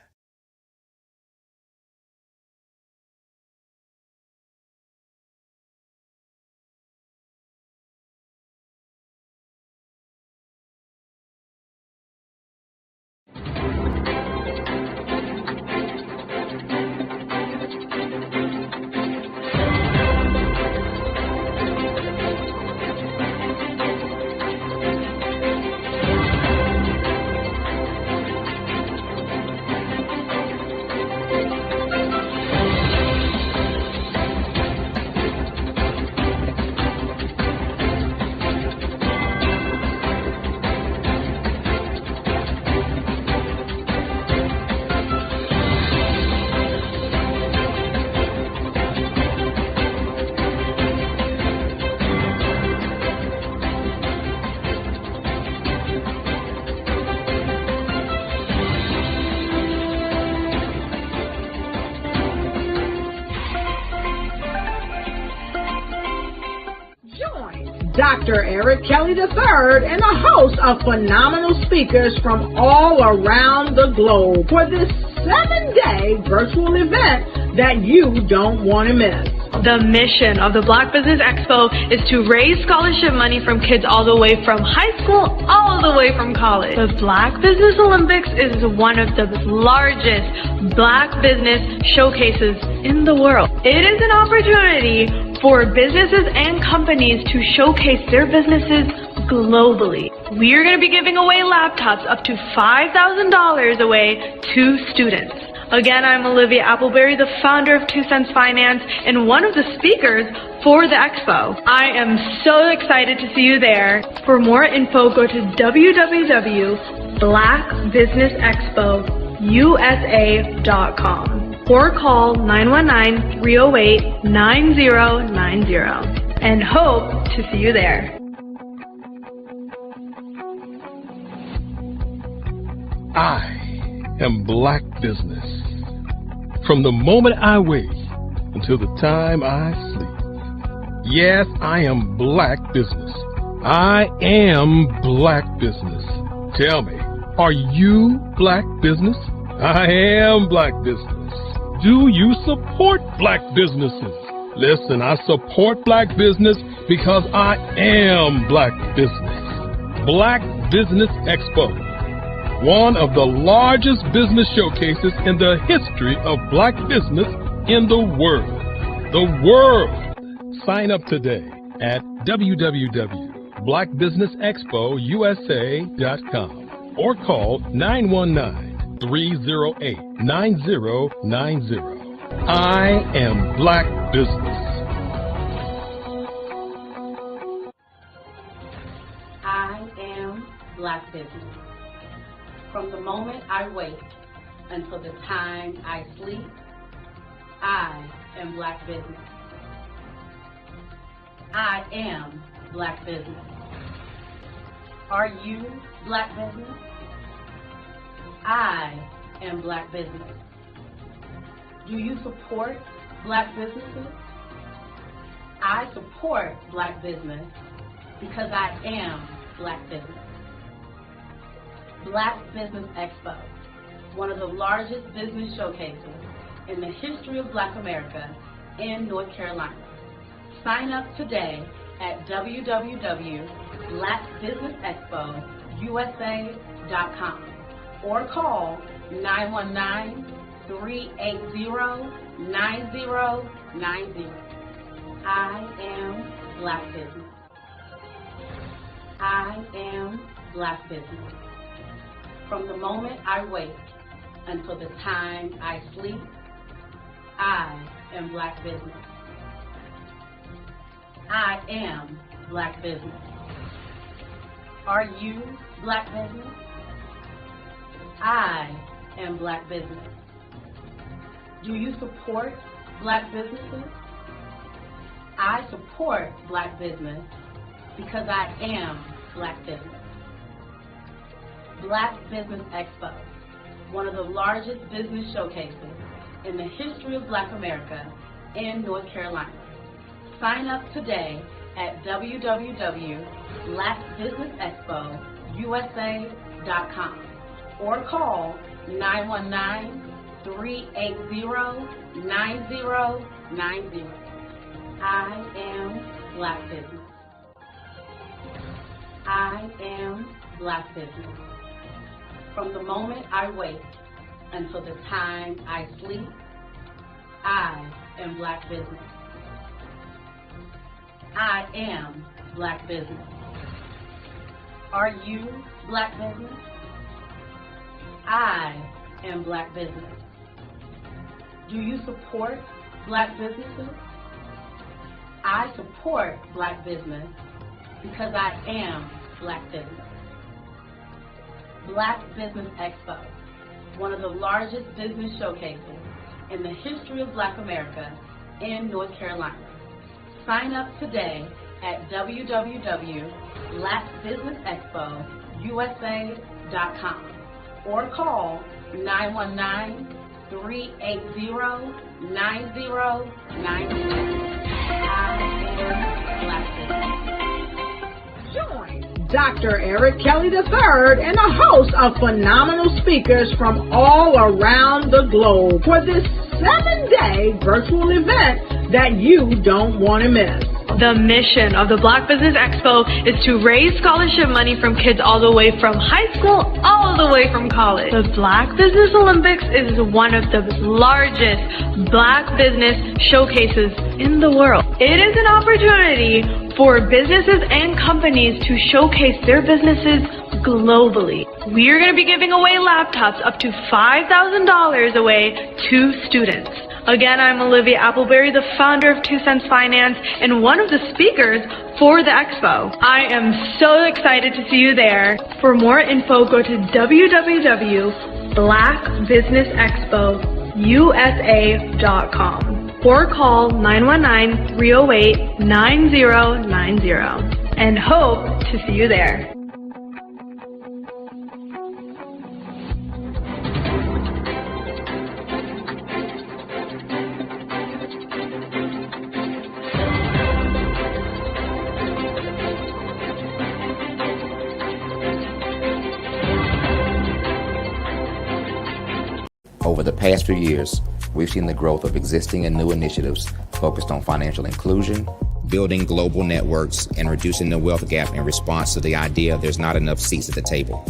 Dr. Eric Kelly III and a host of phenomenal speakers from all around the globe for this 7-day virtual event that you don't want to miss. The mission of the Black Business Expo is to raise scholarship money from kids all the way from high school all the way from college. The Black Business Olympics is one of the largest Black business showcases in the world. It is an opportunity for businesses and companies to showcase their businesses globally. We are going to be giving away laptops up to $5,000 away to students. Again, I'm Olivia Appleberry, the founder of 2 Cents Finance and one of the speakers for the expo. I am so excited to see you there. For more info, go to www.blackbusinessexpousa.com or call 919-308-9090 and hope to see you there. I am Black business. From the moment I wake until the time I sleep. Yes, I am Black business. I am Black business. Tell me, are you Black business? I am Black business. Do you support Black businesses? Listen, I support Black business because I am Black business. Black Business Expo, one of the largest business showcases in the history of Black business in the world. The world! Sign up today at www.blackbusinessexpousa.com or call 919-308-9090. I am Black business. I am Black business. From the moment I wake until the time I sleep, I am Black business. I am Black business. Are you Black business? I am Black business. Do you support Black businesses? I support Black business because I am Black business. Black Business Expo, one of the largest business showcases in the history of Black America in North Carolina. Sign up today at www.blackbusinessexpousa.com or call 919-380-9090. I am Black business. I am Black business. From the moment I wake until the time I sleep, I am Black business. I am Black business. Are you Black business? I am Black business. Do you support Black businesses? I support Black business because I am Black business. Black Business Expo, one of the largest business showcases in the history of Black America in North Carolina. Sign up today at www.blackbusinessexpousa.com or call 919-380-9090. I am Black business. I am Black business. From the moment I wake until the time I sleep, I am Black business. I am Black business. Are you Black business? I am Black business. Do you support Black businesses? I support Black business because I am Black business. Black Business Expo, one of the largest business showcases in the history of Black America in North Carolina. Sign up today at www.blackbusinessexpousa.com or call 919-380-9090. I am Black business. Join Dr. Eric Kelly III and a host of phenomenal speakers from all around the globe for this 7-day virtual event that you don't want to miss. The mission of the Black Business Expo is to raise scholarship money from kids all the way from high school, all the way from college. The Black Business Olympics is one of the largest Black business showcases in the world. It is an opportunity for businesses and companies to showcase their businesses globally. We are going to be giving away laptops up to $5,000 away to students. Again, I'm Olivia Appleberry, the founder of 2 Cents Finance and one of the speakers for the expo. I am so excited to see you there. For more info, go to www.blackbusinessexpousa.com or call 919-308-9090 and hope to see you there. Over the past few years, we've seen the growth of existing and new initiatives focused on financial inclusion, building global networks, and reducing the wealth gap in response to the idea there's not enough seats at the table.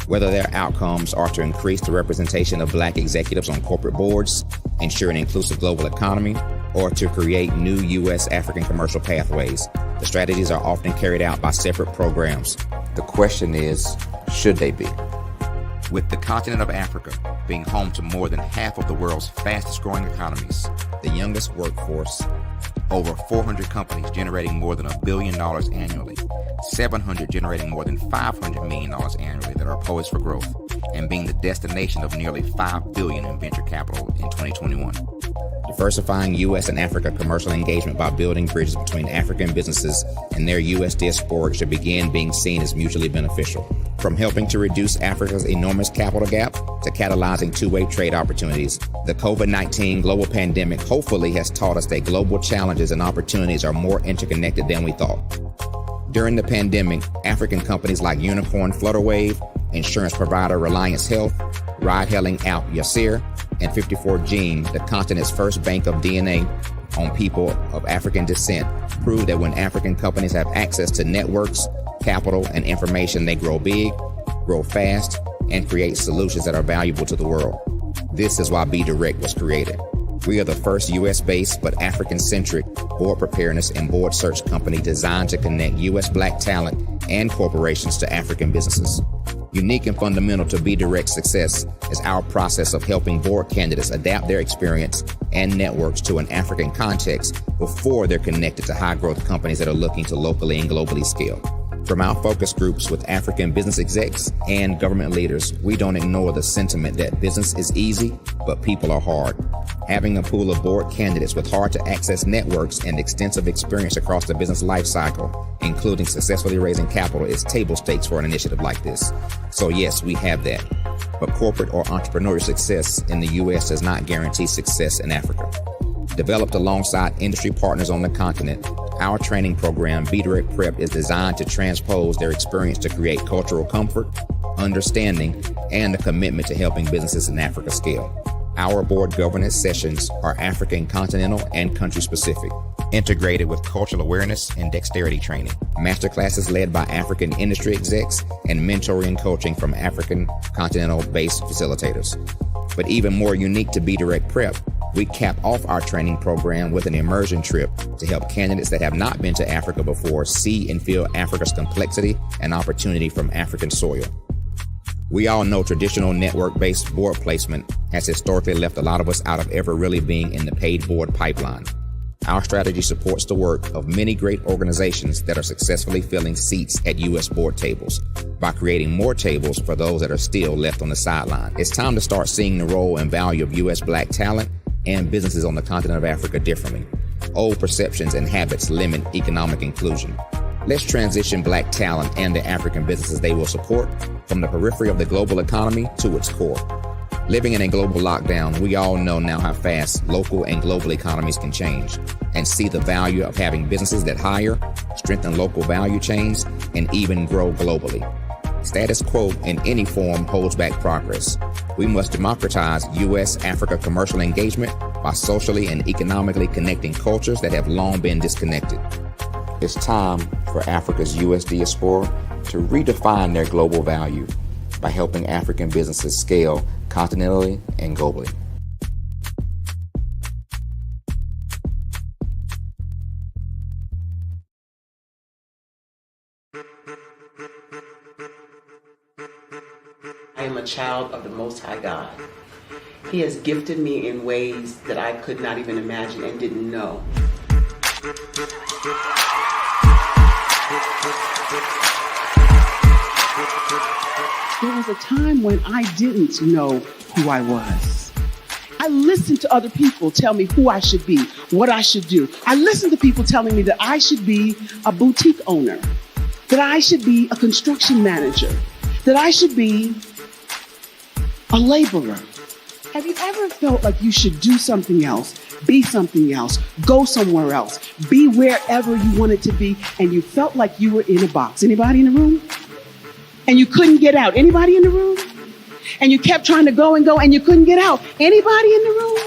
Whether their outcomes are to increase the representation of Black executives on corporate boards, ensure an inclusive global economy, or to create new U.S.-African commercial pathways, the strategies are often carried out by separate programs. The question is, should they be? With the continent of Africa being home to more than half of the world's fastest growing economies, the youngest workforce, over 400 companies generating more than $1 billion annually, 700 generating more than $500 million annually that are poised for growth, and being the destination of nearly $5 billion in venture capital in 2021. The diversifying U.S. and Africa commercial engagement by building bridges between African businesses and their U.S. diaspora should begin being seen as mutually beneficial. From helping to reduce Africa's enormous capital gap to catalyzing two-way trade opportunities, the COVID-19 global pandemic hopefully has taught us that global challenges and opportunities are more interconnected than we thought. During the pandemic, African companies like Unicorn Flutterwave, insurance provider Reliance Health, ride-hailing app Yasir, and 54Gene, the continent's first bank of DNA on people of African descent, prove that when African companies have access to networks, capital, and information, they grow big, grow fast, and create solutions that are valuable to the world. This is why Be Direct was created. We are the first U.S.-based but African-centric board preparedness and board search company designed to connect U.S. Black talent and corporations to African businesses. Unique and fundamental to Be Direct's success is our process of helping board candidates adapt their experience and networks to an African context before they're connected to high-growth companies that are looking to locally and globally scale. From our focus groups with African business execs and government leaders, we don't ignore the sentiment that business is easy, but people are hard. Having a pool of board candidates with hard-to-access networks and extensive experience across the business lifecycle, including successfully raising capital, is table stakes for an initiative like this. So yes, we have that. But corporate or entrepreneurial success in the U.S. does not guarantee success in Africa. Developed alongside industry partners on the continent, our training program, Be Direct Prep, is designed to transpose their experience to create cultural comfort, understanding, and a commitment to helping businesses in Africa scale. Our board governance sessions are African, continental, and country-specific, integrated with cultural awareness and dexterity training, masterclasses led by African industry execs, and mentoring and coaching from African continental-based facilitators. But even more unique to Be Direct Prep, we cap off our training program with an immersion trip to help candidates that have not been to Africa before see and feel Africa's complexity and opportunity from African soil. We all know traditional network-based board placement has historically left a lot of us out of ever really being in the paid board pipeline. Our strategy supports the work of many great organizations that are successfully filling seats at U.S. board tables by creating more tables for those that are still left on the sideline. It's time to start seeing the role and value of U.S. Black talent and businesses on the continent of Africa differently. Old perceptions and habits limit economic inclusion. Let's transition Black talent and the African businesses they will support from the periphery of the global economy to its core. Living in a global lockdown, we all know now how fast local and global economies can change, and see the value of having businesses that hire, strengthen local value chains, and even grow globally. Status quo in any form holds back progress. We must democratize U.S.-Africa commercial engagement by socially and economically connecting cultures that have long been disconnected. It's time for Africa's U.S. diaspora to redefine their global value by helping African businesses scale continentally and globally. I am a child of the Most High God. He has gifted me in ways that I could not even imagine and didn't know. There was a time when I didn't know who I was. I listened to other people tell me who I should be, what I should do. I listened to people telling me that I should be a boutique owner, that I should be a construction manager, that I should be a laborer. Have you ever felt like you should do something else, be something else, go somewhere else, be wherever you wanted to be, and you felt like you were in a box? Anybody in the room? And you couldn't get out? Anybody in the room? And you kept trying to go and you couldn't get out? Anybody in the room?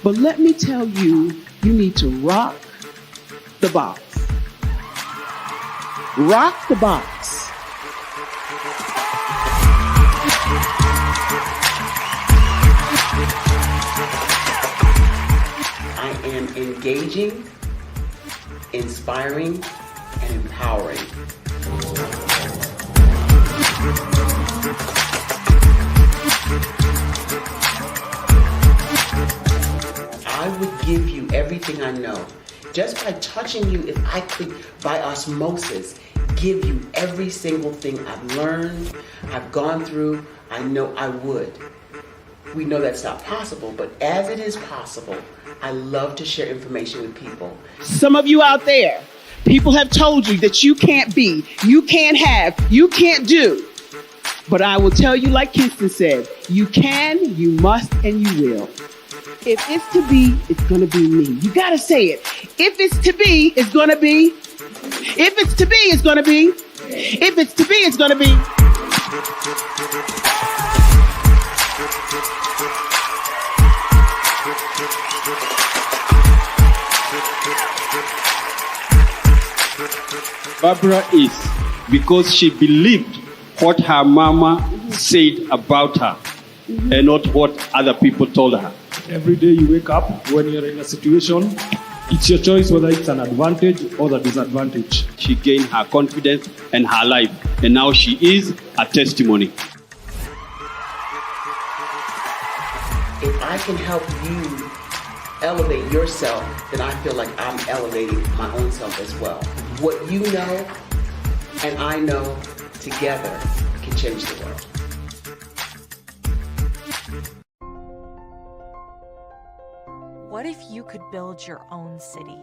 But let me tell you, you need to rock the box. Rock the box. I am engaging, inspiring, and empowering. I would give you everything I know. Just by touching you, if I could, by osmosis, give you every single thing I've learned, I've gone through, I know I would. We know that's not possible, but as it is possible, I love to share information with people. Some of you out there, people have told you that you can't be, you can't have, you can't do. But I will tell you, like Kinston said, you can, you must, and you will. If it's to be, it's going to be me. You got to say it. If it's to be, it's going to be. If it's to be, it's going to be. If it's to be, it's going to be. Barbara is because she believed what her mama said about her and not what other people told her. Every day you wake up, when you're in a situation, it's your choice whether it's an advantage or the disadvantage. She gained her confidence and her life, and now she is a testimony. If I can help you elevate yourself, then I feel like I'm elevating my own self as well. What you know and I know together can change the world. What if you could build your own city?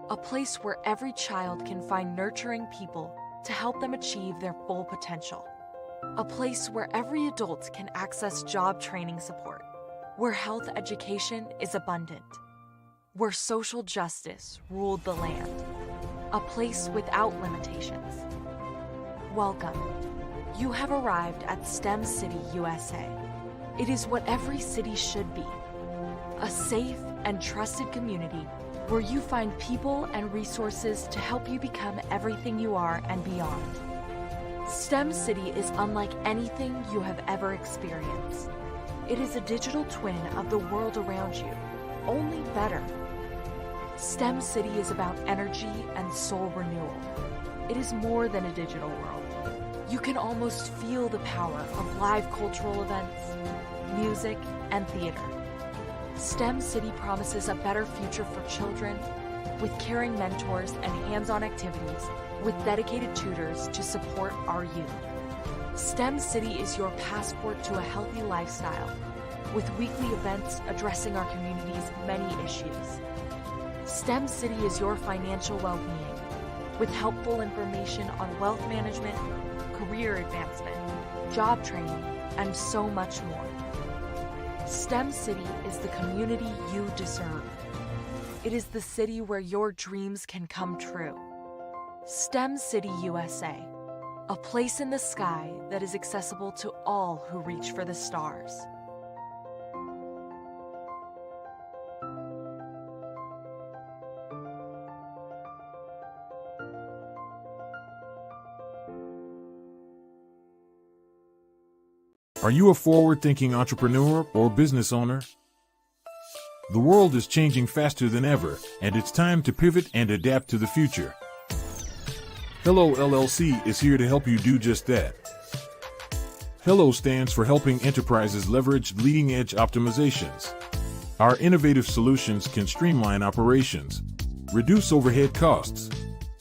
A place where every child can find nurturing people to help them achieve their full potential. A place where every adult can access job training support. Where health education is abundant. Where social justice ruled the land. A place without limitations. Welcome. You have arrived at STEM City, USA. It is what every city should be. A safe and trusted community where you find people and resources to help you become everything you are and beyond. STEM City is unlike anything you have ever experienced. It is a digital twin of the world around you, only better. STEM City is about energy and soul renewal. It is more than a digital world. You can almost feel the power of live cultural events, music, and theater. STEM City promises a better future for children with caring mentors and hands-on activities with dedicated tutors to support our youth. STEM City is your passport to a healthy lifestyle with weekly events addressing our community's many issues. STEM City is your financial well-being with helpful information on wealth management, career advancement, job training, and so much more. STEM City is the community you deserve. It is the city where your dreams can come true. STEM City USA, a place in the sky that is accessible to all who reach for the stars. Are you a forward-thinking entrepreneur or business owner? The world is changing faster than ever, and it's time to pivot and adapt to the future. Hello LLC is here to help you do just that. Hello stands for helping enterprises leverage leading-edge optimizations. Our innovative solutions can streamline operations, reduce overhead costs,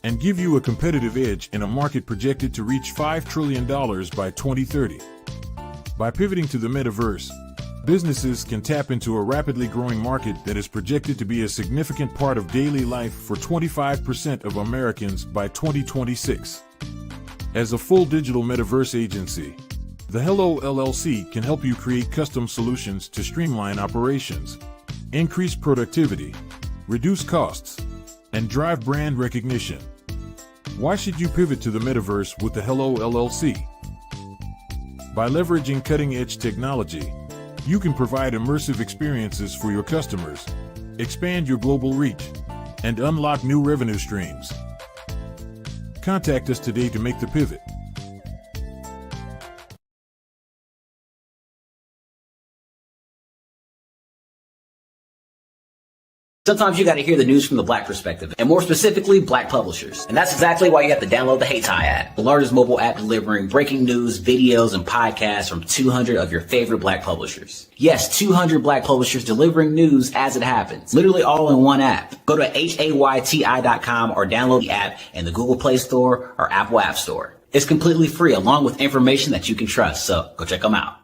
and give you a competitive edge in a market projected to reach $5 trillion by 2030. By pivoting to the metaverse, businesses can tap into a rapidly growing market that is projected to be a significant part of daily life for 25% of Americans by 2026. As a full digital metaverse agency, the Hello LLC can help you create custom solutions to streamline operations, increase productivity, reduce costs, and drive brand recognition. Why should you pivot to the metaverse with the Hello LLC? By leveraging cutting-edge technology, you can provide immersive experiences for your customers, expand your global reach, and unlock new revenue streams. Contact us today to make the pivot. Sometimes you got to hear the news from the Black perspective, and more specifically, Black publishers. And that's exactly why you have to download the Hey Tie app, the largest mobile app delivering breaking news, videos, and podcasts from 200 of your favorite Black publishers. Yes, 200 Black publishers delivering news as it happens, literally all in one app. Go to haytI.com or download the app in the Google Play Store or Apple App Store. It's completely free, along with information that you can trust, so go check them out.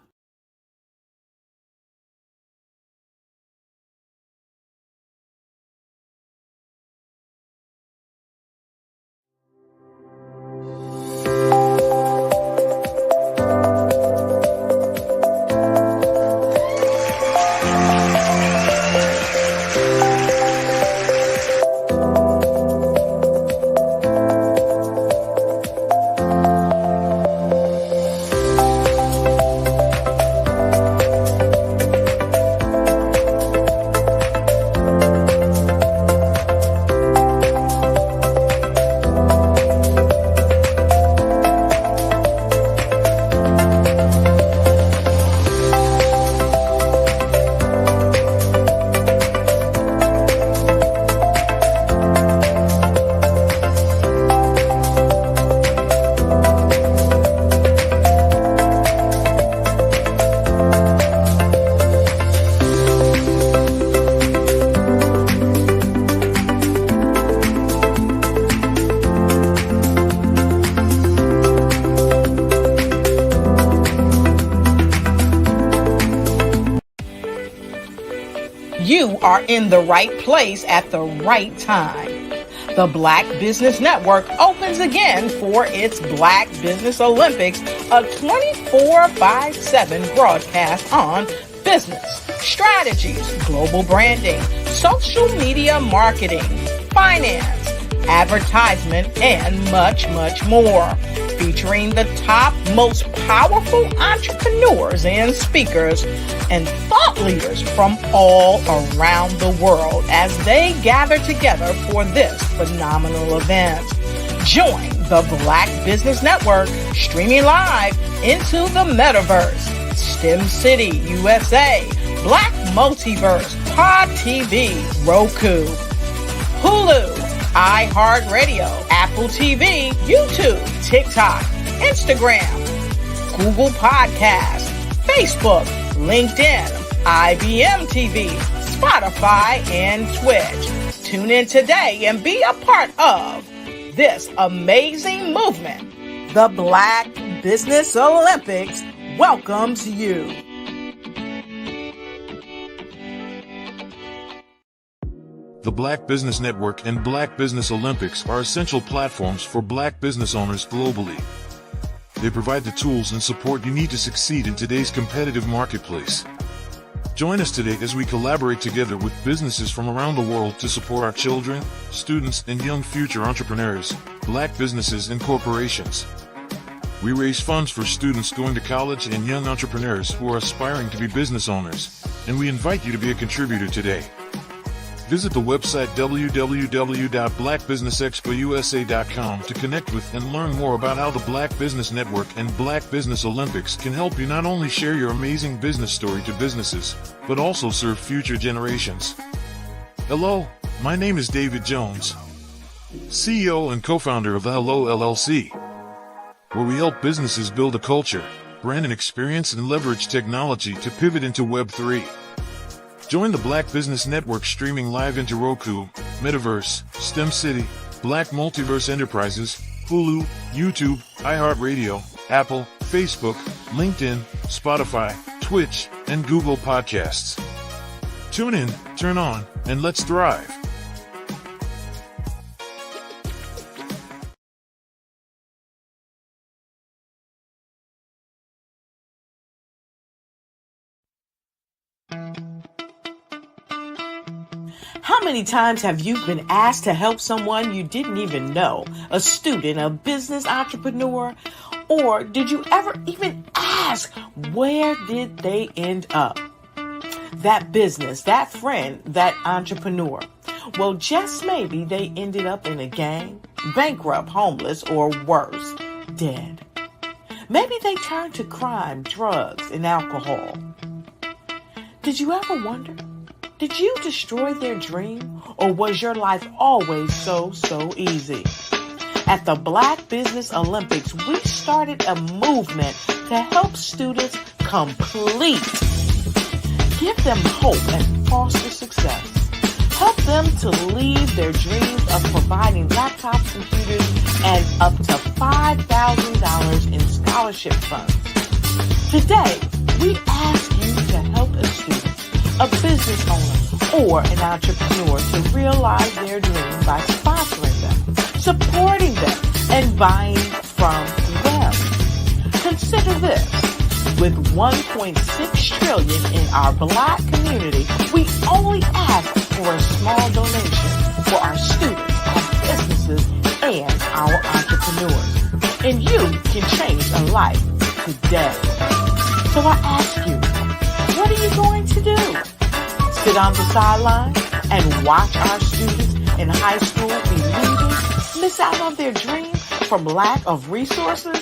you are in the right place at the right time. The Black Business Network opens again for its Black Business Olympics, a 24/7 broadcast on business, strategies, global branding, social media marketing, finance, advertisement, and much, much more. Featuring the top, most powerful entrepreneurs and speakers and thought leaders from all around the world as they gather together for this phenomenal event. Join the Black Business Network streaming live into the metaverse, STEM City, USA, Black Multiverse, Pod TV, Roku, Hulu, iHeartRadio, Apple TV, YouTube, TikTok, Instagram, Google Podcasts, Facebook, LinkedIn, IBM TV, Spotify, and Twitch. Tune in today and be a part of this amazing movement. The Black Business Olympics welcomes you. The Black Business Network and Black Business Olympics are essential platforms for Black business owners globally. They provide the tools and support you need to succeed in today's competitive marketplace. Join us today as we collaborate together with businesses from around the world to support our children, students, and young future entrepreneurs, Black businesses and corporations. We raise funds for students going to college and young entrepreneurs who are aspiring to be business owners, and we invite you to be a contributor today. Visit the website www.blackbusinessexpousa.com to connect with and learn more about how the Black Business Network and Black Business Olympics can help you not only share your amazing business story to businesses, but also serve future generations. Hello, my name is David Jones, CEO and co-founder of the Hello LLC, where we help businesses build a culture, brand an experience, and leverage technology to pivot into Web3. Join the Black Business Network streaming live into Roku, Metaverse, STEM City, Black Multiverse Enterprises, Hulu, YouTube, iHeartRadio, Apple, Facebook, LinkedIn, Spotify, Twitch, and Google Podcasts. Tune in, turn on, and let's thrive. How many times have you been asked to help someone you didn't even know, a student, a business entrepreneur, or did you ever even ask, where did they end up? That business, that friend, that entrepreneur. Well, just maybe they ended up in a gang, bankrupt, homeless, or worse, dead. Maybe they turned to crime, drugs, and alcohol. Did you ever wonder? Did you destroy their dream, or was your life always so easy? At the Black Business Olympics, we started a movement to help students complete. Give them hope and foster success. Help them to leave their dreams of providing laptops, computers, and up to $5,000 in scholarship funds. Today, we ask you to help a student, a business owner, or an entrepreneur to realize their dream by sponsoring them, supporting them, and buying from them. Consider this. With $1.6 trillion in our Black community, we only ask for a small donation for our students, our businesses, and our entrepreneurs. And you can change a life today. So I ask you, what are you going to do? Sit on the sideline and watch our students in high school be leaders, miss out on their dream from lack of resources?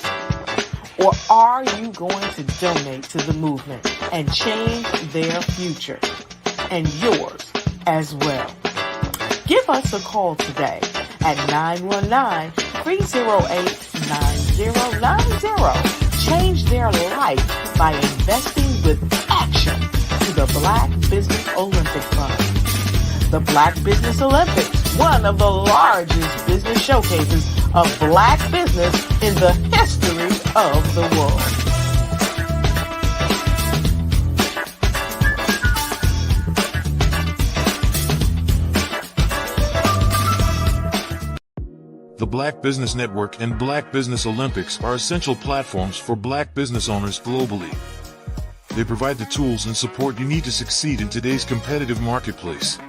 Or are you going to donate to the movement and change their future and yours as well? Give us a call today at 919-308-9090. Change their life by investing with action to the Black Business Olympic Fund. The Black Business Olympics, one of the largest business showcases of Black business in the history of the world. The Black Business Network and Black Business Olympics are essential platforms for Black business owners globally. They provide the tools and support you need to succeed in today's competitive marketplace.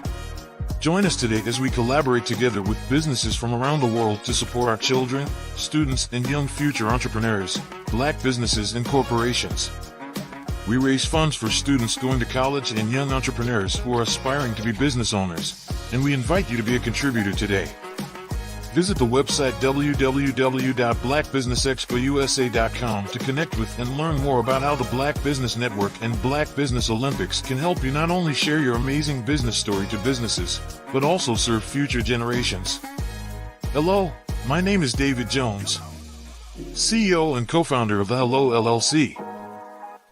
Join us today as we collaborate together with businesses from around the world to support our children, students, and young future entrepreneurs, Black businesses, and corporations. We raise funds for students going to college and young entrepreneurs who are aspiring to be business owners, and we invite you to be a contributor today. Visit the website www.blackbusinessexpousa.com to connect with and learn more about how the Black Business Network and Black Business Olympics can help you not only share your amazing business story to businesses, but also serve future generations. Hello, my name is David Jones, CEO and co-founder of the Hello LLC,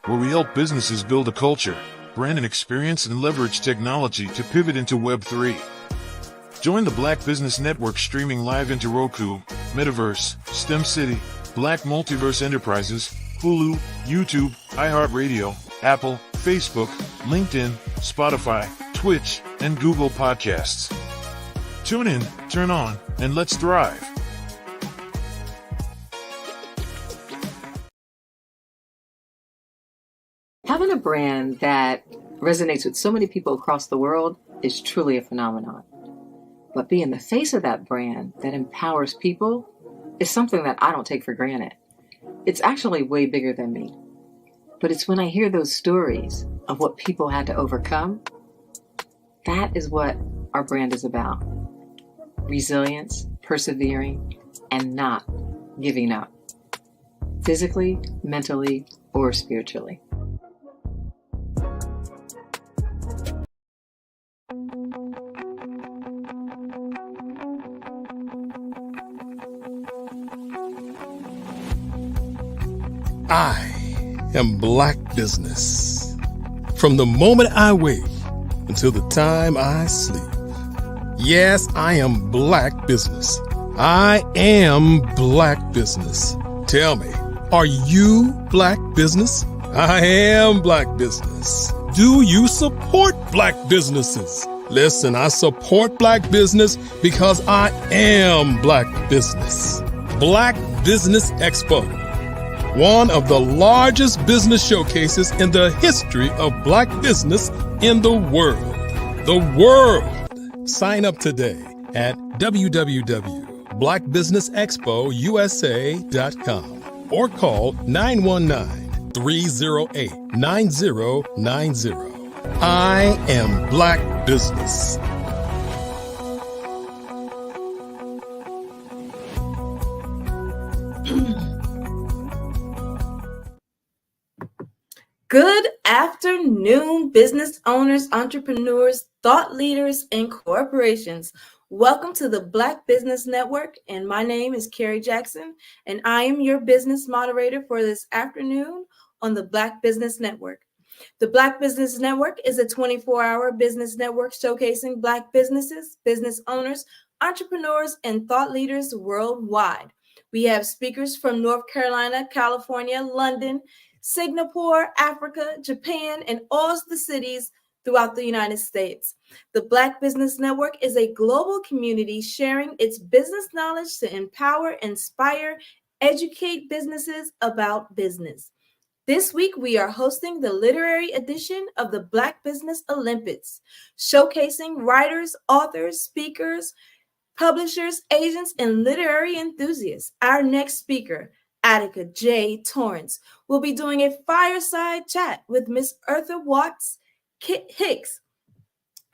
where we help businesses build a culture, brand and experience, and leverage technology to pivot into Web3. Join the Black Business Network streaming live into Roku, Metaverse, STEM City, Black Multiverse Enterprises, Hulu, YouTube, iHeartRadio, Apple, Facebook, LinkedIn, Spotify, Twitch, and Google Podcasts. Tune in, turn on, and let's thrive. Having a brand that resonates with so many people across the world is truly a phenomenon. But being the face of that brand that empowers people is something that I don't take for granted. It's actually way bigger than me. But it's when I hear those stories of what people had to overcome, that is what our brand is about. Resilience, persevering, and not giving up. Physically, mentally, or spiritually. I am Black business. From the moment I wake until the time I sleep. Yes, I am Black business. I am Black business. Tell me, are you Black business? I am Black business. Do you support Black businesses? Listen, I support Black business because I am Black business. Black Business Expo, one of the largest business showcases in the history of Black business in the world. The world! Sign up today at www.blackbusinessexpousa.com or call 919-308-9090. I am Black business. Good afternoon, business owners, entrepreneurs, thought leaders, and corporations. Welcome to the Black Business Network, and my name is Carrie Jackson, and I am your business moderator for this afternoon on the Black Business Network. The Black Business Network is a 24-hour business network showcasing Black businesses, business owners, entrepreneurs, and thought leaders worldwide. We have speakers from North Carolina, California, London, Singapore, Africa, Japan, and all the cities throughout the United States. The Black Business Network is a global community sharing its business knowledge to empower, inspire, educate businesses about business. This week, we are hosting the literary edition of the Black Business Olympics, showcasing writers, authors, speakers, publishers, agents, and literary enthusiasts. Our next speaker, Attica J. Torrance, will be doing a fireside chat with Miss Eartha Watts Hicks.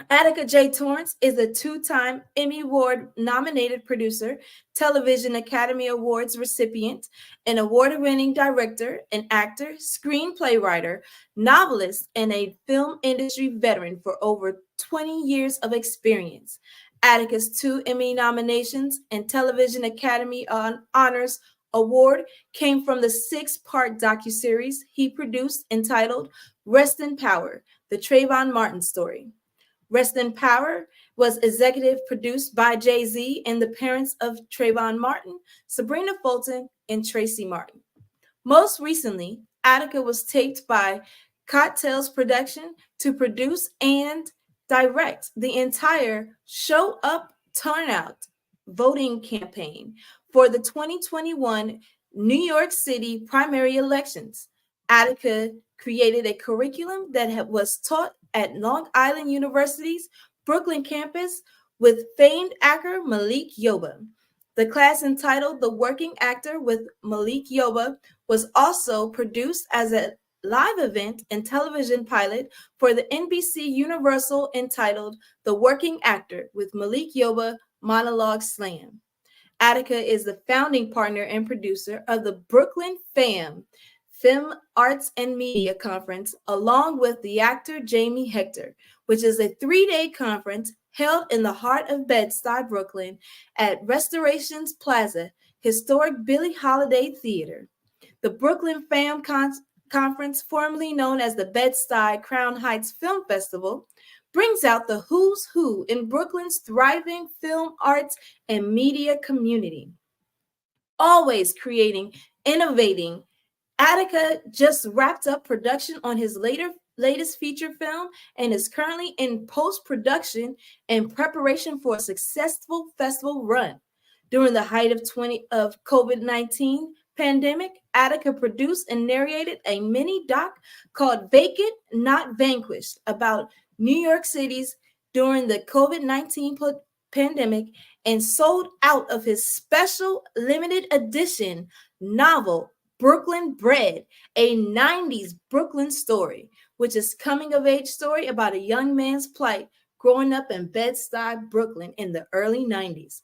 Attica J. Torrance is a two-time Emmy Award nominated producer, Television Academy Awards recipient, an award-winning director, an actor, screenplay writer, novelist, and a film industry veteran for over 20 years of experience. Attica's 2 Emmy nominations and Television Academy Honors Award came from the 6-part docuseries he produced entitled Rest in Power, the Trayvon Martin Story. Rest in Power was executive produced by Jay-Z and the parents of Trayvon Martin, Sabrina Fulton, and Tracy Martin. Most recently, Attica was taped by Cocktails Production to produce and direct the entire Show Up, Turn Out voting campaign for the 2021 New York City primary elections. Attica created a curriculum that was taught at Long Island University's Brooklyn campus with famed actor Malik Yoba. The class entitled The Working Actor with Malik Yoba was also produced as a live event and television pilot for the NBC Universal entitled The Working Actor with Malik Yoba Monologue Slam. Attica is the founding partner and producer of the Brooklyn FAM, Film Arts and Media Conference, along with the actor Jamie Hector, which is a 3-day conference held in the heart of Bed-Stuy, Brooklyn, at Restorations Plaza, historic Billie Holiday Theater. The Brooklyn FAM Conference, formerly known as the Bed-Stuy Crown Heights Film Festival, brings out the who's who in Brooklyn's thriving film arts and media community. Always creating, innovating, Attica just wrapped up production on his latest feature film and is currently in post-production in preparation for a successful festival run. During the height of COVID-19 pandemic, Attica produced and narrated a mini doc called Vacant, Not Vanquished about New York City's during the COVID-19 pandemic, and sold out of his special limited edition novel, Brooklyn Bred, a 90s Brooklyn story, which is coming-of-age story about a young man's plight growing up in Bed-Stuy, Brooklyn in the early 90s.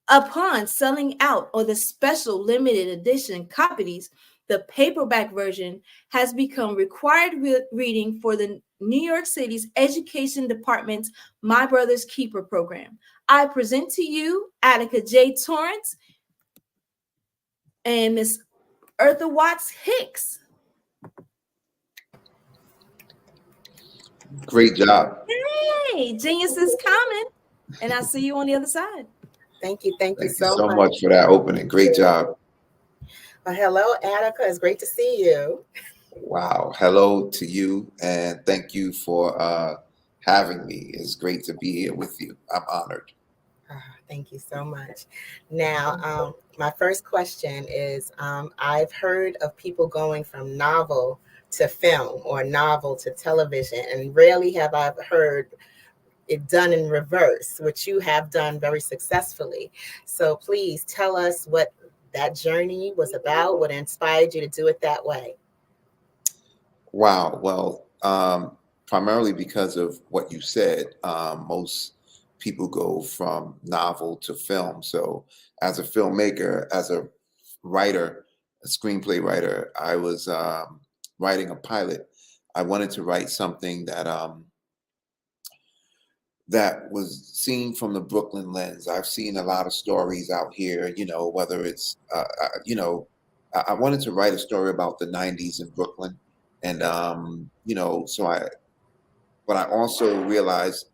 Upon selling out of the special limited edition copies, the paperback version has become required reading for the New York City's Education Department's My Brother's Keeper program. I present to you Attica J. Torrance and Miss Eartha Watts Hicks. Great job. Hey, genius is coming, and I'll see you on the other side. Thank you. Thank you so much for that opening. Great job. Well, hello, Attica. It's great to see you. Wow. Hello to you, and thank you for having me. It's great to be here with you. I'm honored. Thank you so much. Now, my first question is, I've heard of people going from novel to film or novel to television, and rarely have I heard it done in reverse, which you have done very successfully. So please tell us what that journey was about, what inspired you to do it that way. Wow. Well, primarily because of what you said, most people go from novel to film. So as a filmmaker, as a writer, a screenplay writer, I was writing a pilot. I wanted to write something that was seen from the Brooklyn lens. I've seen a lot of stories out here, whether it's, I wanted to write a story about the 90s in Brooklyn. And, but I also realized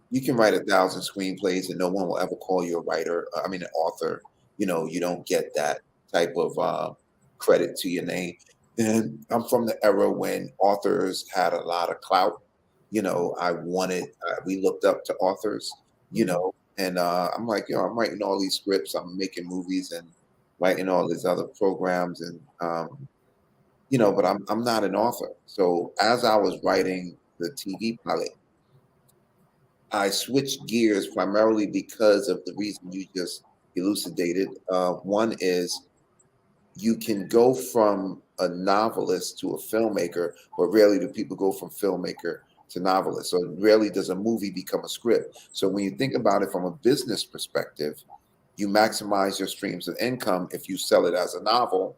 you can write 1,000 screenplays and no one will ever call you a writer. An author. You don't get that type of credit to your name. And I'm from the era when authors had a lot of clout. We looked up to authors, and I'm like, I'm writing all these scripts, I'm making movies and writing all these other programs. And, but I'm not an author. So as I was writing the TV pilot, I switched gears primarily because of the reason you just elucidated. One is you can go from a novelist to a filmmaker, but rarely do people go from filmmaker to novelist. So rarely does a movie become a script. So when you think about it from a business perspective, you maximize your streams of income if you sell it as a novel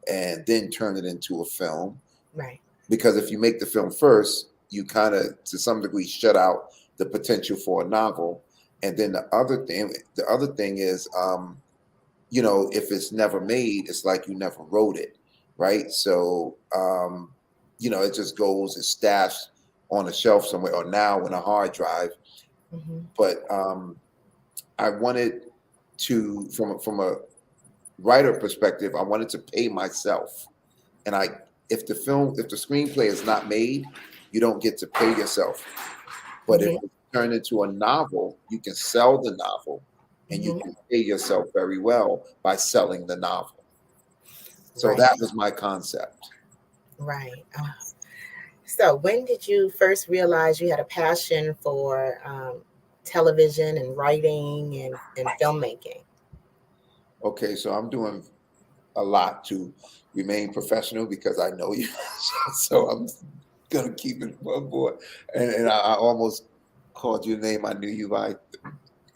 and then turn it into a film. Right. Because if you make the film first, you kind of, to some degree, shut out the potential for a novel. And then the other thing is, if it's never made, it's like you never wrote it, right? So, it just goes and stashed on a shelf somewhere, or now in a hard drive. Mm-hmm. But I wanted to, from a writer perspective, I wanted to pay myself. And if the screenplay is not made, you don't get to pay yourself. But if it's turned into a novel, you can sell the novel and you can pay yourself very well by selling the novel. So that was my concept. Right. So when did you first realize you had a passion for television and writing and filmmaking? Okay, so I'm doing a lot to remain professional because I know you. So I'm gonna keep it one board. And I almost called you a name I knew you by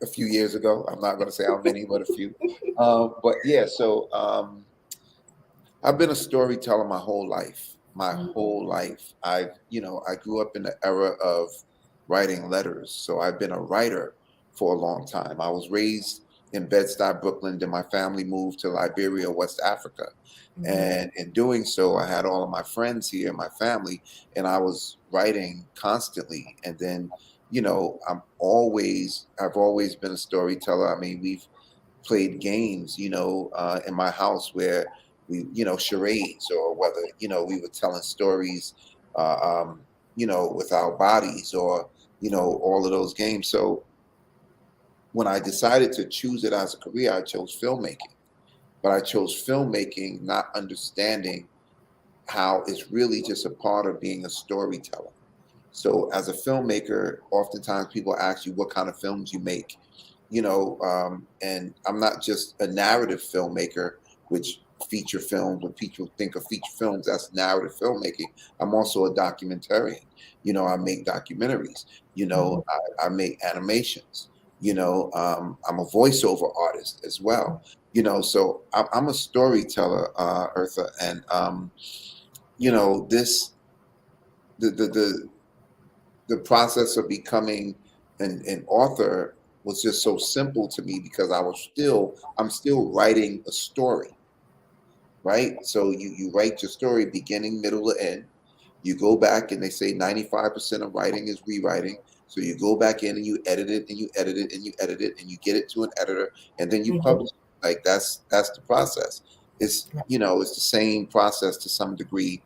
a few years ago. I'm not gonna say how many, but a few. But yeah, so I've been a storyteller my whole life. My whole life. I grew up in the era of writing letters. So I've been a writer for a long time. I was raised in Bed-Stuy, Brooklyn. Then my family moved to Liberia, West Africa. And in doing so, I had all of my friends here, my family, and I was writing constantly. And then, I've always been a storyteller. I mean, we've played games, in my house where we, charades, or whether, we were telling stories, with our bodies, or, all of those games. So when I decided to choose it as a career, I chose filmmaking. But I chose filmmaking not understanding how it's really just a part of being a storyteller. So as a filmmaker, oftentimes people ask you what kind of films you make, and I'm not just a narrative filmmaker, which feature films, when people think of feature films, that's narrative filmmaking. I'm also a documentarian. I make documentaries, I make animations, I'm a voiceover artist as well, so I'm a storyteller, Eartha, and this the process of becoming an author was just so simple to me because I'm still writing a story, right? So you write your story beginning, middle, and end. You go back, and they say 95% of writing is rewriting. So you go back in and you edit it and you edit it and you edit it and you get it to an editor, and then you publish it. Like that's the process. It's it's the same process to some degree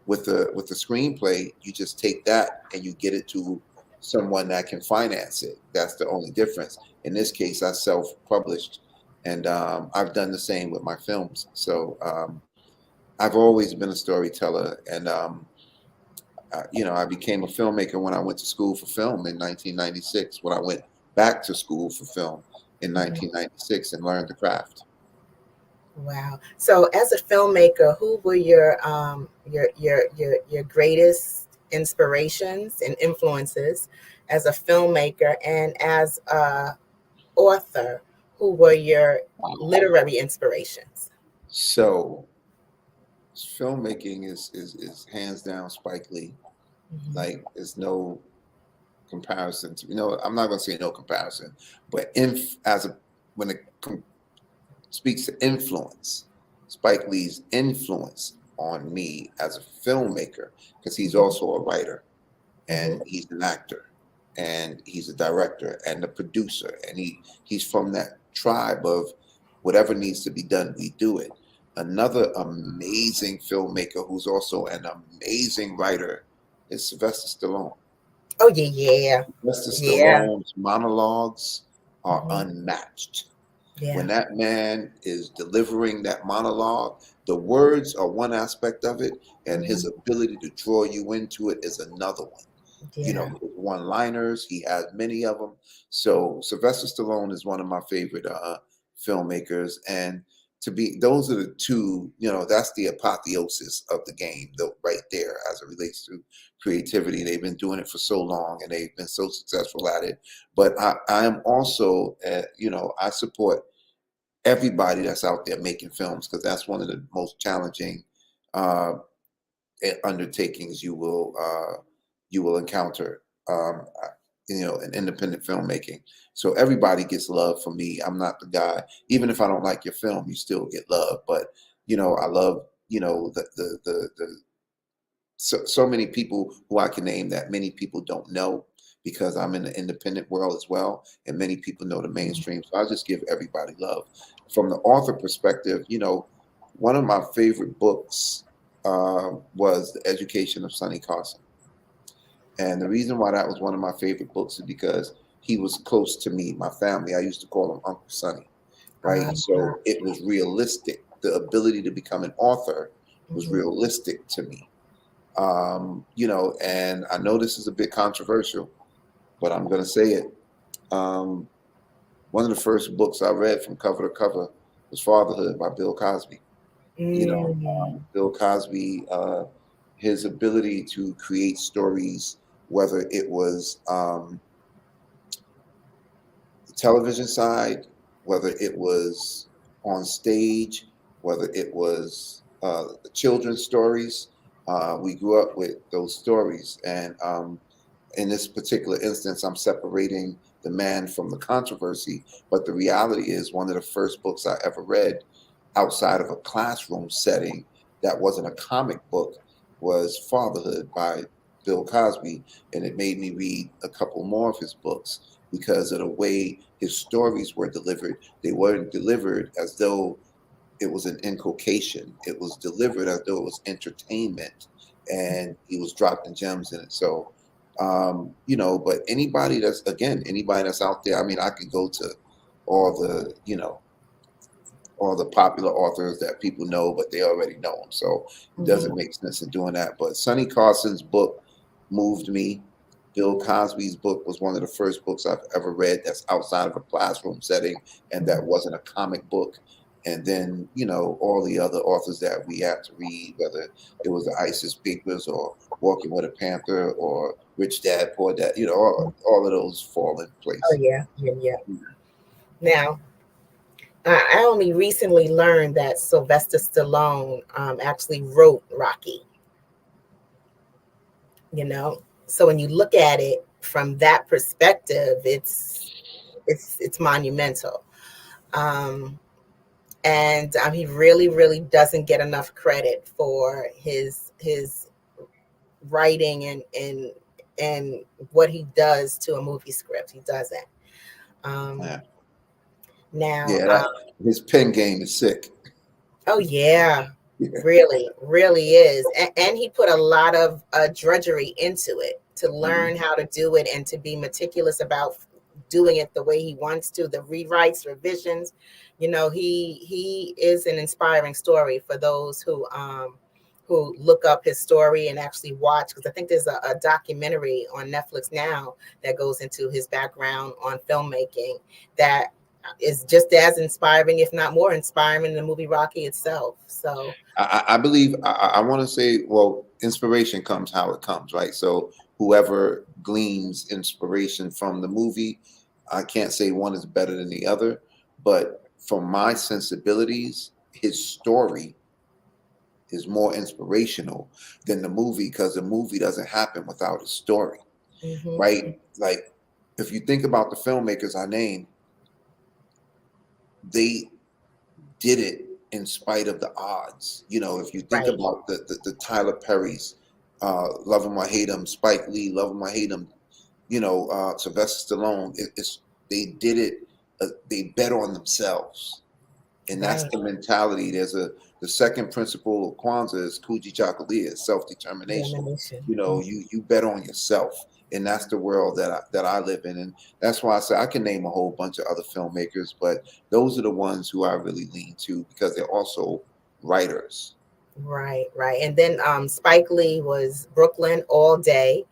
with the screenplay. You just take that and you get it to someone that can finance it. That's the only difference. In this case, I self-published, and I've done the same with my films. So I've always been a storyteller, and I became a filmmaker when I went to school for film in 1996. When I went back to school for film in 1996 and learned the craft. Wow. So as a filmmaker, who were your greatest inspirations and influences as a filmmaker, and as a author, who were your literary inspirations? So filmmaking is hands down Spike Lee. Like there's no comparison to, I'm not going to say no comparison, but when it speaks to influence, Spike Lee's influence on me as a filmmaker, because he's also a writer, and he's an actor, and he's a director and a producer, and he's from that tribe of whatever needs to be done, we do it. Another amazing filmmaker who's also an amazing writer is Sylvester Stallone. Oh yeah. Sylvester Stallone's monologues are unmatched. Yeah. When that man is delivering that monologue, the words are one aspect of it, and his ability to draw you into it is another one. Yeah. One-liners, he has many of them. So Sylvester Stallone is one of my favorite filmmakers, and those are the two, that's the apotheosis of the game, though, right there, as it relates to creativity. They've been doing it for so long, and they've been so successful at it. But I am also, I support everybody that's out there making films, because that's one of the most challenging undertakings you will encounter, in independent filmmaking. So everybody gets love from me. I'm not the guy. Even if I don't like your film, you still get love. But I love so many people who I can name that many people don't know, because I'm in the independent world as well, and many people know the mainstream. So I just give everybody love. From the author perspective, one of my favorite books was The Education of Sonny Carson. And the reason why that was one of my favorite books is because he was close to me, my family. I used to call him Uncle Sonny, right? So it was realistic. The ability to become an author was realistic to me. You know, and I know this is a bit controversial, but I'm going to say it. One of the first books I read from cover to cover was Fatherhood by Bill Cosby. You know, Bill Cosby, his ability to create stories, whether it was the television side, whether it was on stage, whether it was the children's stories. We grew up with those stories. And in this particular instance, I'm separating the man from the controversy. But the reality is, one of the first books I ever read outside of a classroom setting that wasn't a comic book was Fatherhood by Bill Cosby. And it made me read a couple more of his books because of the way his stories were delivered. They weren't delivered as though it was an inculcation. It was delivered as though it was entertainment, and he was dropping gems in it. So, you know, but anybody that's out there, I mean, I could go to all the, you know, all the popular authors that people know, but they already know them. So it doesn't make sense in doing that. But Sonny Carson's book moved me. Bill Cosby's book was one of the first books I've ever read that's outside of a classroom setting and that wasn't a comic book. And then, you know, all the other authors that we had to read, whether it was the ISIS Papers or Walking with a Panther or Rich Dad, Poor Dad, you know, all of those fall in place. Oh, yeah. Now, I only recently learned that Sylvester Stallone actually wrote Rocky. You know, so when you look at it from that perspective, it's monumental. And he really doesn't get enough credit for his writing and what he does to a movie script. He doesn't. Now, his pen game is sick. Oh yeah, really is, and he put a lot of drudgery into it to learn how to do it and to be meticulous about doing it the way he wants to. The rewrites, revisions, you know, he is an inspiring story for those who look up his story and actually watch, because I think there's a documentary on Netflix now that goes into his background on filmmaking that is just as inspiring, if not more inspiring, than the movie Rocky itself. So I believe, I want to say, well, inspiration comes how it comes, right? So whoever gleans inspiration from the movie, I can't say one is better than the other, but from my sensibilities, his story is more inspirational than the movie, because the movie doesn't happen without a story, right? Like, if you think about the filmmakers I named, they did it in spite of the odds. You know, if you think about the Tyler Perry's, Love Him or Hate Him, Spike Lee, Love Him or Hate Him, you know, Sylvester Stallone, they did it, they bet on themselves. And that's the mentality. There's the second principle of Kwanzaa is Kuji Chakulia, self-determination. You know, you bet on yourself. And that's the world that I live in. And that's why I say I can name a whole bunch of other filmmakers, but those are the ones who I really lean to because they're also writers. Right. And then Spike Lee was Brooklyn all day.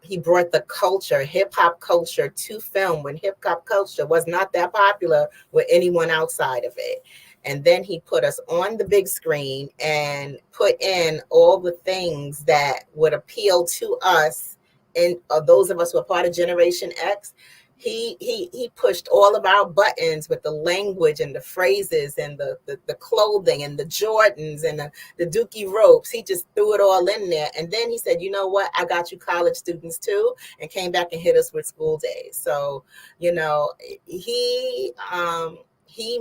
He brought the culture, hip hop culture, to film when hip hop culture was not that popular with anyone outside of it. And then he put us on the big screen and put in all the things that would appeal to us. And those of us who are part of Generation X, he pushed all of our buttons with the language and the phrases and the clothing and the Jordans and the Dookie ropes. He just threw it all in there. And then he said, you know what? I got you college students too, and came back and hit us with School Days. So, you know, he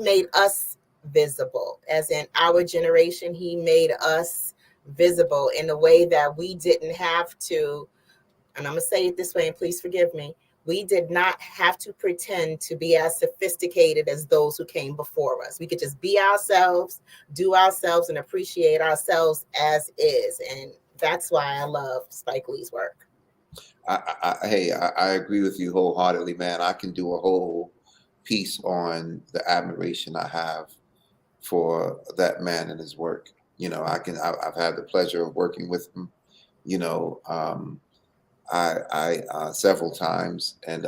made us visible, as in our generation. He made us visible in a way that we didn't have to. And I'm going to say it this way, and please forgive me. We did not have to pretend to be as sophisticated as those who came before us. We could just be ourselves, do ourselves, and appreciate ourselves as is. And that's why I love Spike Lee's work. I agree with you wholeheartedly, man. I can do a whole piece on the admiration I have for that man and his work. I've had the pleasure of working with him, you know, I several times, and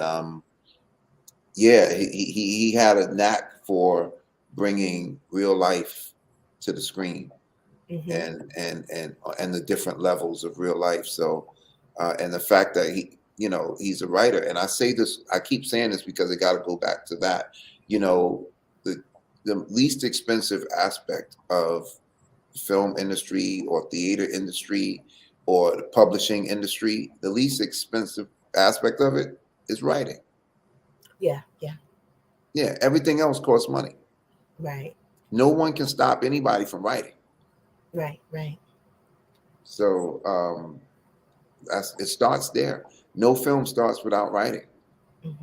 yeah, he had a knack for bringing real life to the screen, and the different levels of real life. So, and the fact that he's a writer, and I keep saying this because I got to go back to that. The least expensive aspect of the film industry or theater industry or the publishing industry, the least expensive aspect of it is writing. Yeah. Yeah, everything else costs money. Right. No one can stop anybody from writing. Right. So it starts there. No film starts without writing.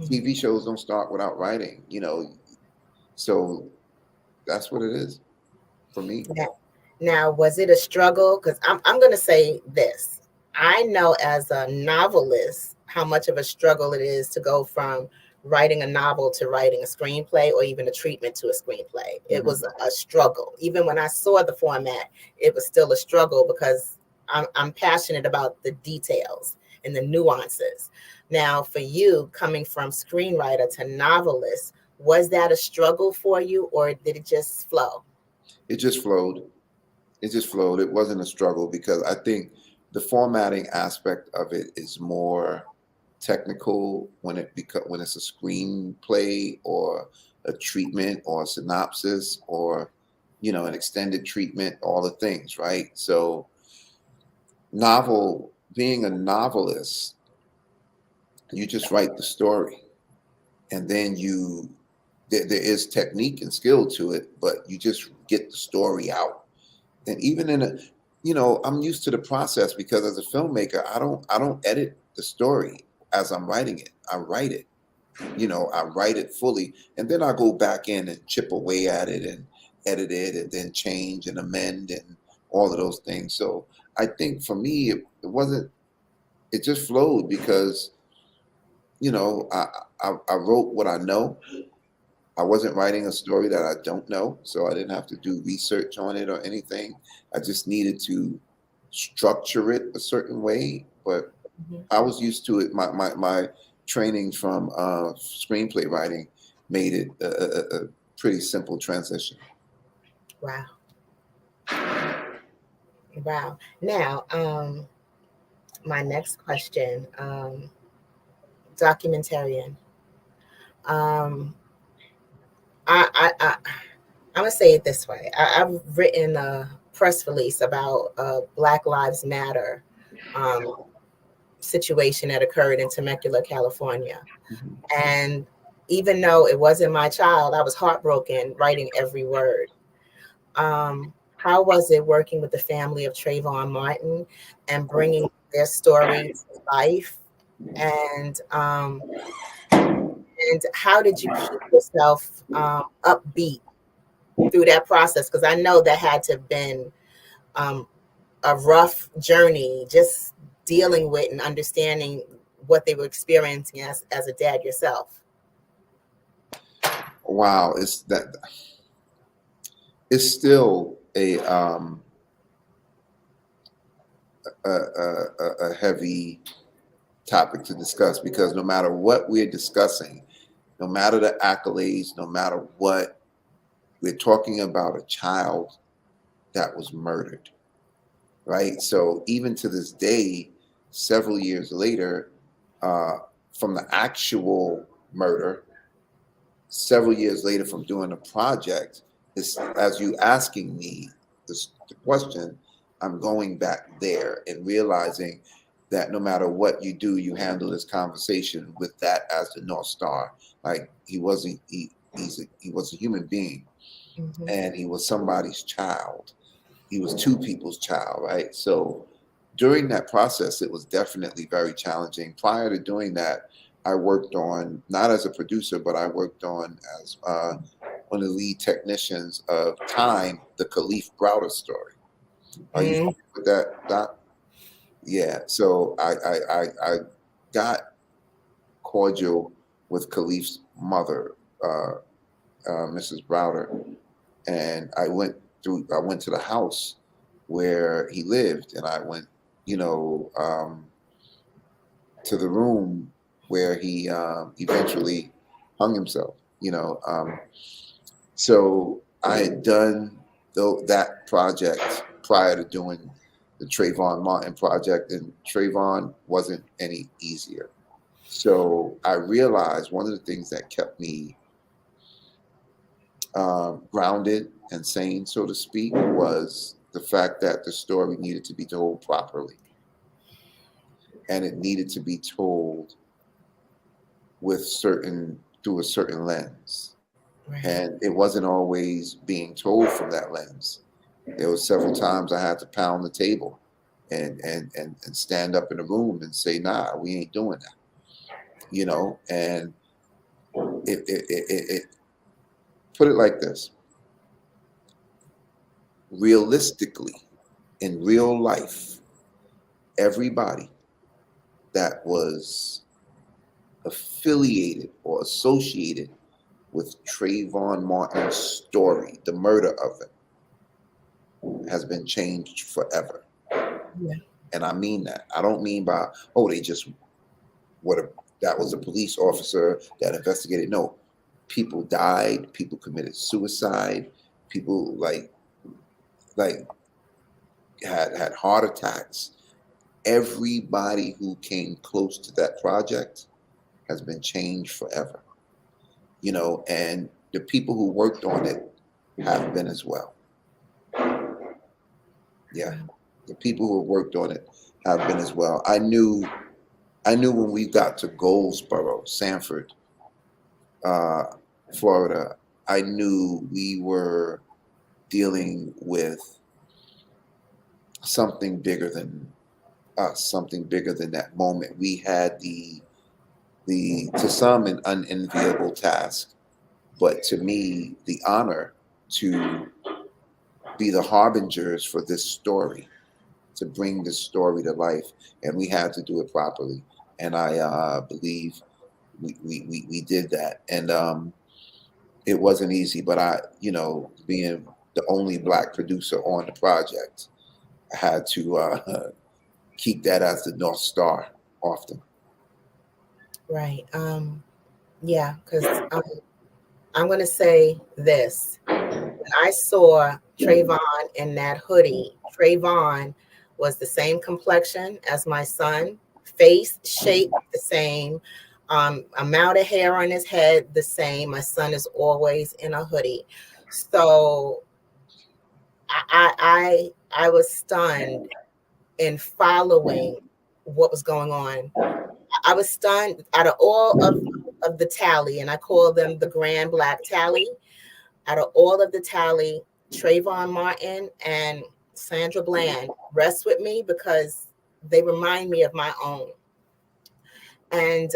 TV shows don't start without writing. So that's what it is for me. Now, was it a struggle? Because I'm going to say this. I know as a novelist how much of a struggle it is to go from writing a novel to writing a screenplay or even a treatment to a screenplay. It was a struggle. Even when I saw the format, it was still a struggle because I'm passionate about the details and the nuances. Now, for you, coming from screenwriter to novelist, was that a struggle for you, or did it just flow? It just flowed. It wasn't a struggle because I think the formatting aspect of it is more technical when it's a screenplay or a treatment or a synopsis or an extended treatment, all the things, right? So being a novelist, you just write the story, and then there is technique and skill to it, but you just get the story out. And even I'm used to the process because as a filmmaker, I don't edit the story as I'm writing it. I write it. I write it fully, and then I go back in and chip away at it and edit it and then change and amend and all of those things. So I think for me, it just flowed because, I wrote what I know. I wasn't writing a story that I don't know, so I didn't have to do research on it or anything. I just needed to structure it a certain way, but I was used to it. My training from screenplay writing made it a pretty simple transition. Wow. Now, my next question, documentarian. I'm gonna say it this way. I've written a press release about Black Lives Matter situation that occurred in Temecula, California. And even though it wasn't my child, I was heartbroken writing every word. How was it working with the family of Trayvon Martin and bringing their story to life? And how did you keep yourself upbeat through that process? Because I know that had to have been a rough journey, just dealing with and understanding what they were experiencing as a dad yourself. Wow, it's still a heavy topic to discuss because no matter what we're discussing, no matter the accolades, no matter what, we're talking about a child that was murdered, right? So even to this day, several years later, from the actual murder, several years later from doing a project, as you asking me the question, I'm going back there and realizing that no matter what you do, you handle this conversation with that as the North Star. Like he was a human being, and he was somebody's child. He was two people's child, right? So during that process, it was definitely very challenging. Prior to doing that, I worked on, not as a producer, but I worked on as one of the lead technicians of Time, the Khalif Browder story. Are you familiar with that, Doc? Yeah. So I got cordial with Khalif's mother, Mrs. Browder, and I went to the house where he lived, and I went, to the room where he eventually hung himself. So I had done that project prior to doing the Trayvon Martin project, and Trayvon wasn't any easier. So I realized one of the things that kept me grounded and sane, so to speak, was the fact that the story needed to be told properly. And it needed to be told through a certain lens. Right. And it wasn't always being told from that lens. There were several times I had to pound the table and stand up in the room and say, nah, we ain't doing that. And it put it like this. Realistically, in real life, everybody that was affiliated or associated with Trayvon Martin's story, the murder of him, has been changed forever. Yeah. And I mean that. I don't mean by, that was a police officer that investigated. No, people died, people committed suicide, people had heart attacks. Everybody who came close to that project has been changed forever. And the people who worked on it have been as well. Yeah. The people who worked on it have been as well. I knew when we got to Goldsboro, Sanford, Florida, I knew we were dealing with something bigger than us, something bigger than that moment. We had the to some an unenviable task, but to me, the honor to be the harbingers for this story, to bring this story to life, and we had to do it properly. And I believe we did that, and it wasn't easy. But being the only Black producer on the project, I had to keep that as the North Star often. Right. Yeah, because I'm going to say this. When I saw Trayvon in that hoodie, Trayvon was the same complexion as my son, face shape the same, amount of hair on his head the same. My son is always in a hoodie. So I was stunned in following what was going on. I was stunned out of all of the tally, and I call them the Grand Black Tally. Out of all of the tally, Trayvon Martin and Sandra Bland rest with me because they remind me of my own. And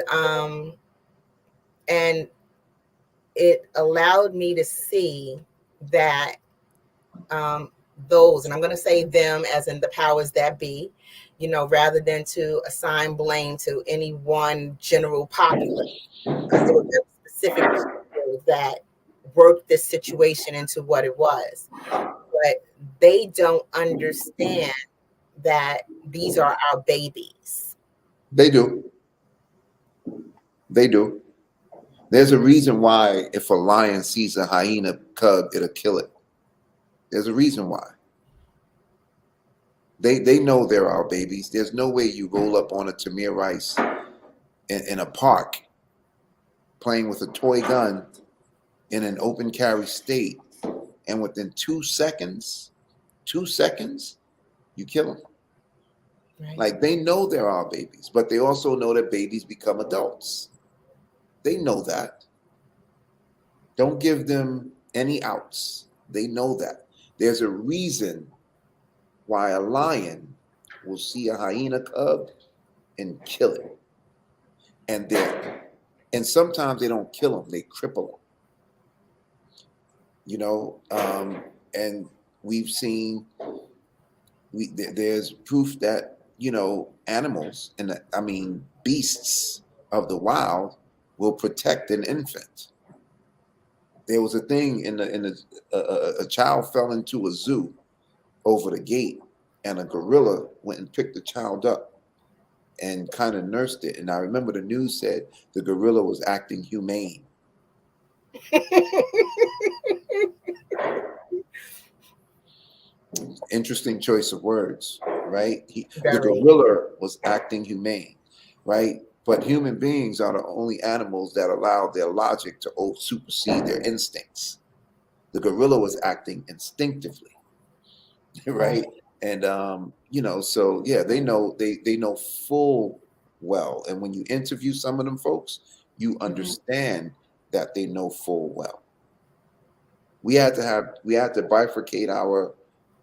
it allowed me to see that those, and I'm going to say them as in the powers that be, rather than to assign blame to any one general populace, because there were very specific people that worked this situation into what it was. But they don't understand that these are our babies. They do. They do. There's a reason why if a lion sees a hyena cub, it'll kill it. There's a reason why. They know they're our babies. There's no way you roll up on a Tamir Rice in a park playing with a toy gun in an open carry state, and within 2 seconds, you kill them. Right. Like, they know they're our babies, but they also know that babies become adults. They know that. Don't give them any outs. They know that. There's a reason why a lion will see a hyena cub and kill it. And sometimes they don't kill them, they cripple them. And we've seen, there's proof that animals and beasts of the wild will protect an infant. There was a thing a child fell into a zoo over the gate, and a gorilla went and picked the child up and kind of nursed it. And I remember the news said the gorilla was acting humane. Interesting choice of words, right? The gorilla was acting humane, right? But human beings are the only animals that allow their logic to supersede their instincts. The gorilla was acting instinctively, right? And so yeah, they know full well. And when you interview some of them folks, you understand that they know full well. We had to bifurcate our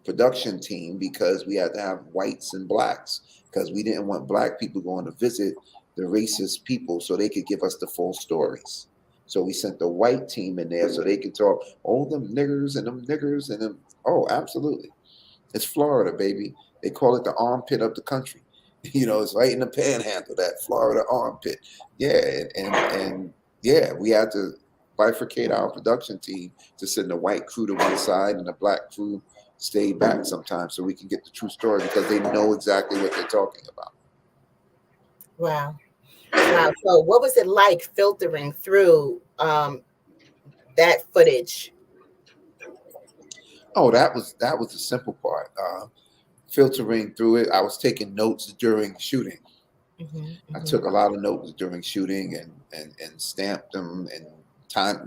production team because we had to have whites and blacks, because we didn't want black people going to visit the racist people so they could give us the full stories. So we sent the white team in there so they could talk, oh, them niggers and them. Oh, absolutely. It's Florida, baby. They call it the armpit of the country. It's right in the panhandle, that Florida armpit. Yeah, and yeah, we had to bifurcate our production team to send the white crew to one side and the black crew stay back sometimes so we can get the true story, because they know exactly what they're talking about. Wow. So what was it like filtering through that footage? Oh, that was the simple part. Filtering through it, I was taking notes during shooting. I took a lot of notes during shooting and stamped them, and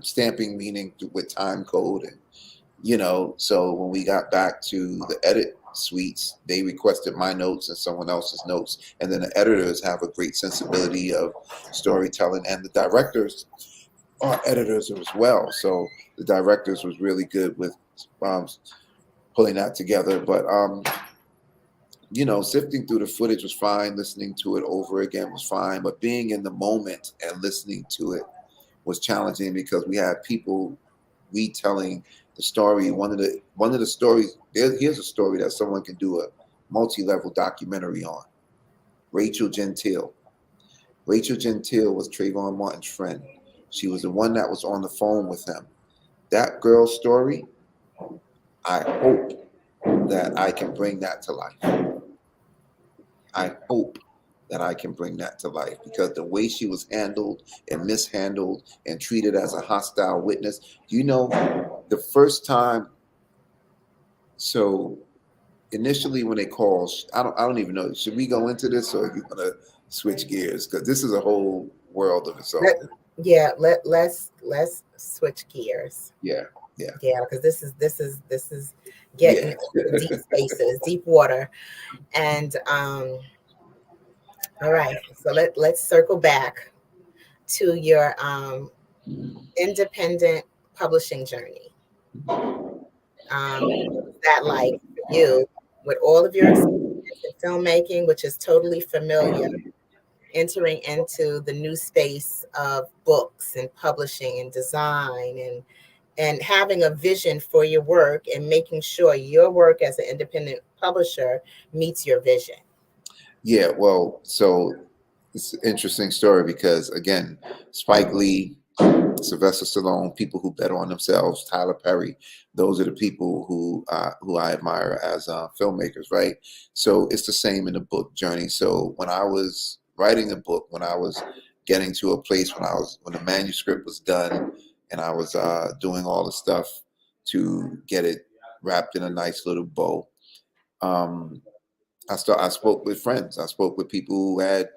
stamping meaning with time code. And so when we got back to the edit suites, they requested my notes and someone else's notes. And then the editors have a great sensibility of storytelling, and the directors are editors as well. So the directors was really good with pulling that together. But sifting through the footage was fine. Listening to it over again was fine. But being in the moment and listening to it was challenging, because we had people retelling the story. One of the stories, here's a story that someone can do a multi-level documentary on. Rachel Gentile. Rachel Gentile was Trayvon Martin's friend. She was the one that was on the phone with him. That girl's story, I hope that I can bring that to life. I hope that I can bring that to life, because the way she was handled and mishandled and treated as a hostile witness, the first time. So initially when they call, I don't even know, should we go into this, or are you gonna switch gears? Because this is a whole world of its own. Let's switch gears. Yeah, because this is getting into deep spaces, deep water. And all right, so let's circle back to your independent publishing journey. That like for you, with all of your experience in filmmaking, which is totally familiar, entering into the new space of books and publishing and design, and having a vision for your work and making sure your work as an independent publisher meets your vision. Yeah, well, so it's an interesting story, because again, Spike Lee, Sylvester Stallone, people who bet on themselves, Tyler Perry, those are the people who I admire as filmmakers, right? So it's the same in the book journey. So when I was writing the book, when I was getting to a place when the manuscript was done, and I was doing all the stuff to get it wrapped in a nice little bow, I spoke with friends. I spoke with people who had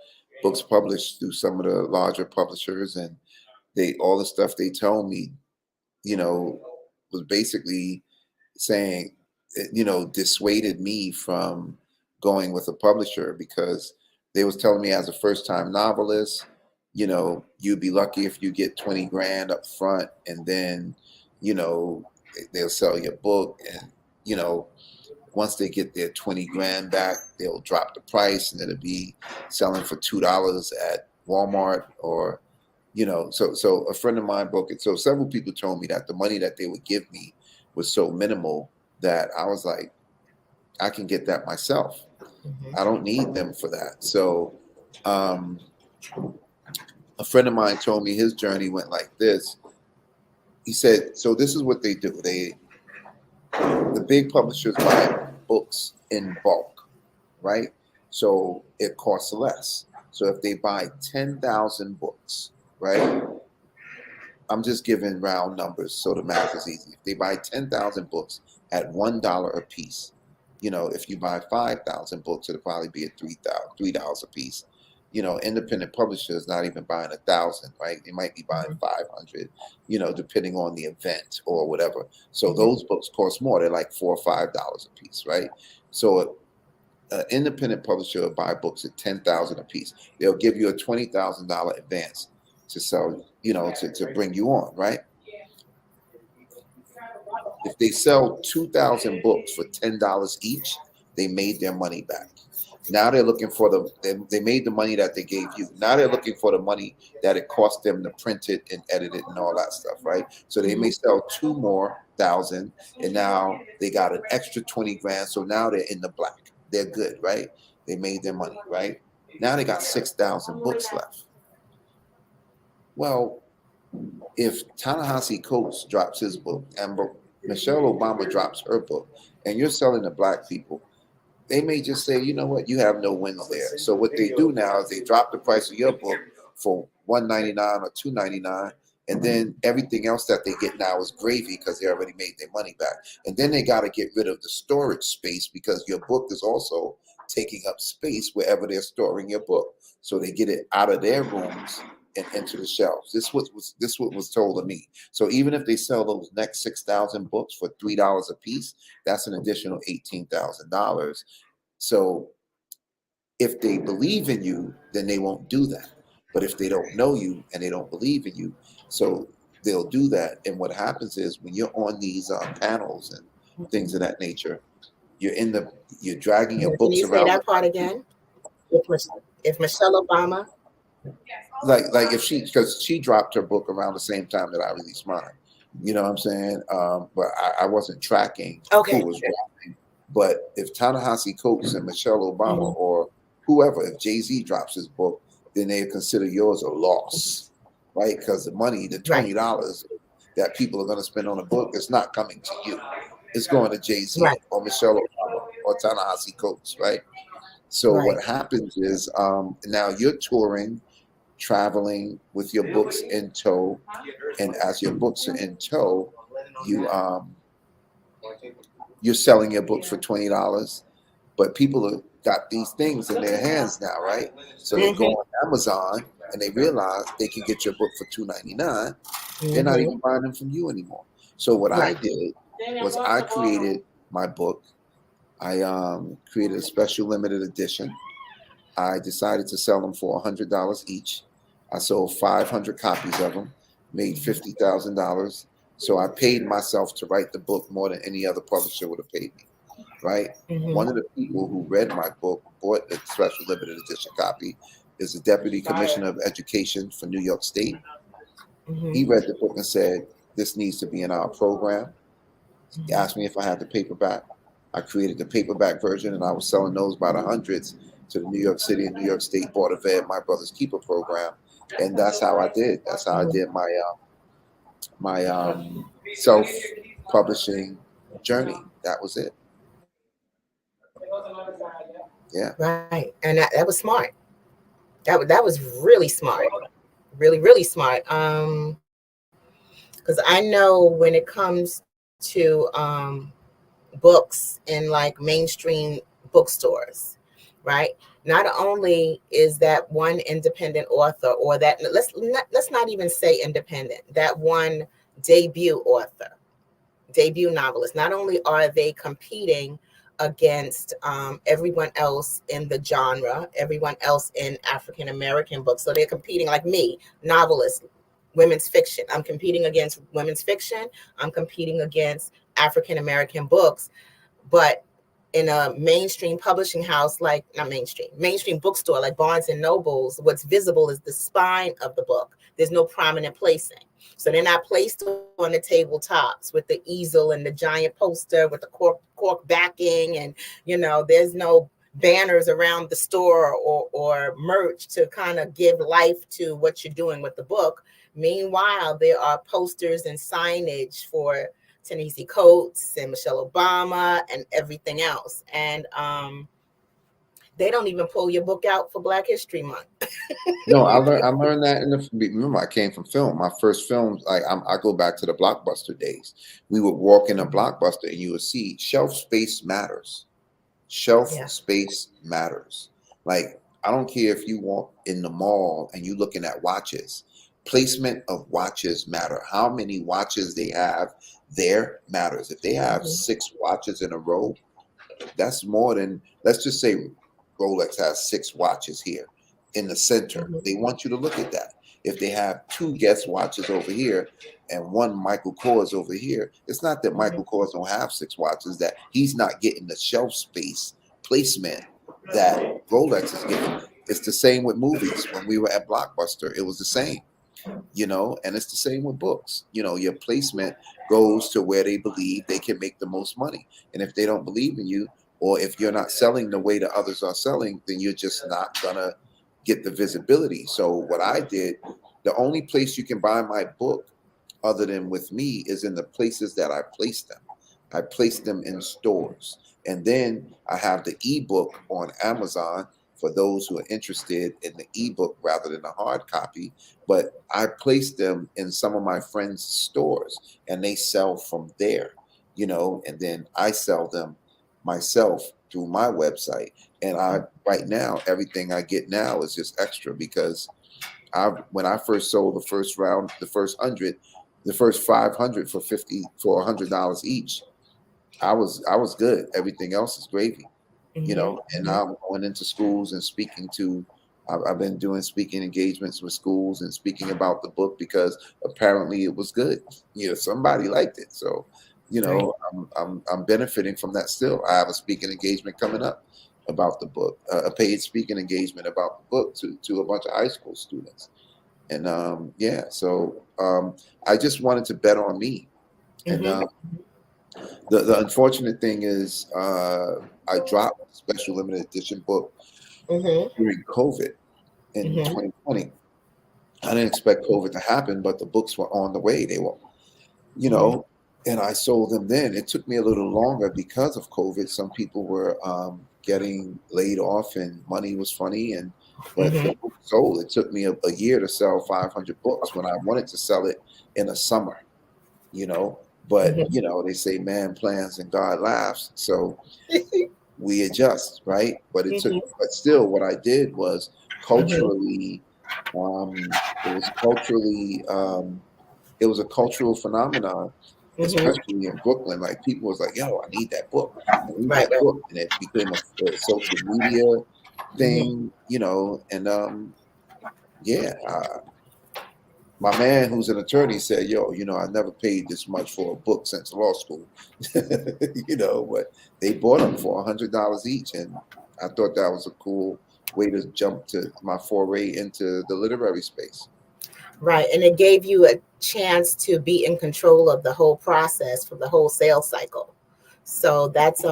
books published through some of the larger publishers, and all the stuff they told me, was basically saying, dissuaded me from going with a publisher, because they was telling me, as a first-time novelist, you'd be lucky if you get 20 grand up front, and then, they'll sell your book, and, once they get their 20 grand back, they'll drop the price, and it'll be selling for $2 at Walmart, or, so a friend of mine broke it. So several people told me that the money that they would give me was so minimal that I was like, I can get that myself. I don't need them for that. So a friend of mine told me his journey went like this. He said, so this is what they do. The big publishers buy books in bulk, right? So it costs less. So if they buy 10,000 books, right? I'm just giving round numbers so the math is easy. If they buy 10,000 books at $1 a piece, if you buy 5,000 books, it'll probably be at $3 a piece. Independent publishers not even buying 1,000, right? They might be buying 500, depending on the event or whatever. So those books cost more. They're like $4 or $5 a piece, right? So an independent publisher will buy books at 10,000 a piece. They'll give you a $20,000 advance to sell, to bring you on, right? If they sell 2,000 books for $10 each, they made their money back. Now they're looking for they made the money that they gave you. Now they're looking for the money that it cost them to print it and edit it and all that stuff, right? So they may sell 2,000 and now they got an extra 20 grand. So now they're in the black. They're good, right? They made their money, right? Now they got 6,000 books left. Well, if Ta-Nehisi Coates drops his book and Michelle Obama drops her book and you're selling to black people, they may just say, you know what, you have no wins there. So what they do now is they drop the price of your book for $1.99 or $2.99, and then everything else that they get now is gravy because they already made their money back. And then they got to get rid of the storage space because your book is also taking up space wherever they're storing your book. So they get it out of their rooms and into the shelves. This was told to me. So even if they sell those next 6,000 books for $3 a piece, that's an additional $18,000. So if they believe in you, then they won't do that. But if they don't know you and they don't believe in you, so they'll do that. And what happens is when you're on these panels and things of that nature, you're dragging your books around. Can you say that part again? If Michelle Obama, like if because she dropped her book around the same time that I released mine, you know what I'm saying? But I wasn't tracking who was dropping. But if Ta-Nehisi Coates and Michelle Obama or whoever, if Jay-Z drops his book, then they consider yours a loss, right? Because the money, the $20 that people are going to spend on a book, is not coming to you. It's going to Jay-Z or Michelle Obama or Ta-Nehisi Coates, right? So what happens is now you're touring, traveling with your books in tow, and as your books are in tow, you're selling your book for $20, but people have got these things in their hands now, right? So they go on Amazon and they realize they can get your book for $2.99. They're not even buying them from you anymore. So what I did was I created my book. I created a special limited edition. I decided to sell them for $100 each. I sold 500 copies of them, made $50,000. So I paid myself to write the book more than any other publisher would have paid me, right? One of the people who read my book, bought the special limited edition copy, is the Deputy Commissioner of Education for New York State. He read the book and said, this needs to be in our program. He asked me if I had the paperback. I created the paperback version, and I was selling those by the hundreds to the New York City and New York State Board of Ed, My Brother's Keeper program. And that's how I did. That's how I did my self-publishing journey. That was it. Yeah. Right. And that was smart. That was really smart. Really, really smart. Because I know when it comes to books in like mainstream bookstores, right? Not only is that one independent author, or that let's not even say independent, that one debut author, debut novelist, not only are they competing against everyone else in the genre, everyone else in African American books, so they're competing like me, novelist, women's fiction. I'm competing against women's fiction. I'm competing against African American books, but in a mainstream publishing house, like not mainstream bookstore like Barnes and Nobles, what's visible is the spine of the book. There's no prominent placing. So they're not placed on the tabletops with the easel and the giant poster with the cork backing. And, there's no banners around the store or merch to kind of give life to what you're doing with the book. Meanwhile, there are posters and signage for Ta-Nehisi Coates and Michelle Obama and everything else. And they don't even pull your book out for Black History Month. No, I learned that remember, I came from film. My first films, I go back to the Blockbuster days. We would walk in a Blockbuster and you would see shelf space matters. Shelf space matters. Like, I don't care if you walk in the mall and you're looking at watches. Placement of watches matter. How many watches they have there matters. If they have 6 watches in a row, that's more than, let's just say Rolex has 6 watches here in the center. They want you to look at that. If they have 2 Guess watches over here and 1 Michael Kors over here, it's not that Michael Kors don't have 6 watches, that he's not getting the shelf space placement that Rolex is getting. It's the same with movies. When we were at Blockbuster, it was the same, you know, and it's the same with books. You know, your placement goes to where they believe they can make the most money. And if they don't believe in you, or if you're not selling the way the others are selling, then you're just not gonna get the visibility. So what I did, the only place you can buy my book other than with me is in the places that I place them. I place them in stores. And then I have the ebook on Amazon for those who are interested in the ebook rather than the hard copy. But I place them in some of my friends' stores and they sell from there, you know, and then I sell them myself through my website. And right now, everything I get now is just extra because when I first sold the first round, the first 100, the first 500 for $100 each, I was good. Everything else is gravy, you know. And now I'm going into schools and speaking to. I've been doing speaking engagements with schools and speaking about the book because apparently it was good. You know, somebody liked it, so you know, I'm benefiting from that still. I have a speaking engagement coming up about the book, a paid speaking engagement about the book to a bunch of high school students. And yeah, so I just wanted to bet on me. And the unfortunate thing is I dropped a special limited edition book during COVID in 2020. I didn't expect COVID to happen, but the books were on the way. They were, you know, and I sold them then. It took me a little longer because of COVID. Some people were getting laid off and money was funny. But the book sold. It took me a year to sell 500 books when I wanted to sell it in a summer, you know. But, you know, they say man plans and God laughs. So we adjust, right? But it took, but still what I did was culturally, it was a cultural phenomenon, especially in Brooklyn. Like people was like, yo, I need that book. I need that book. And it became a social media thing, you know, and yeah, my man who's an attorney said, yo, you know, I never paid this much for a book since law school, you know, but they bought them for $100 each. And I thought that was a cool way to jump to my foray into the literary space. Right. And it gave you a chance to be in control of the whole process for the whole sales cycle. So that's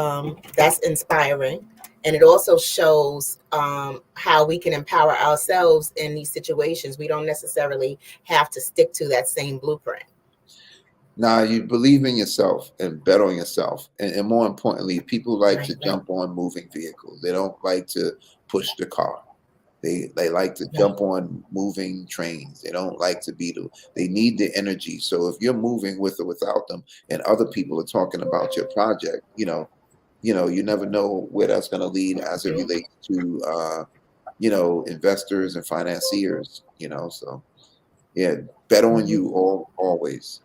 inspiring. And it also shows how we can empower ourselves in these situations. We don't necessarily have to stick to that same blueprint. Now, you believe in yourself and bet on yourself. And more importantly, people like to jump on moving vehicles. They don't like to push the car. They like to jump on moving trains. They don't like to they need the energy. So if you're moving with or without them and other people are talking about your project, you know, you never know where that's going to lead as it relates to, you know, investors and financiers, you know, so yeah, bet on you always.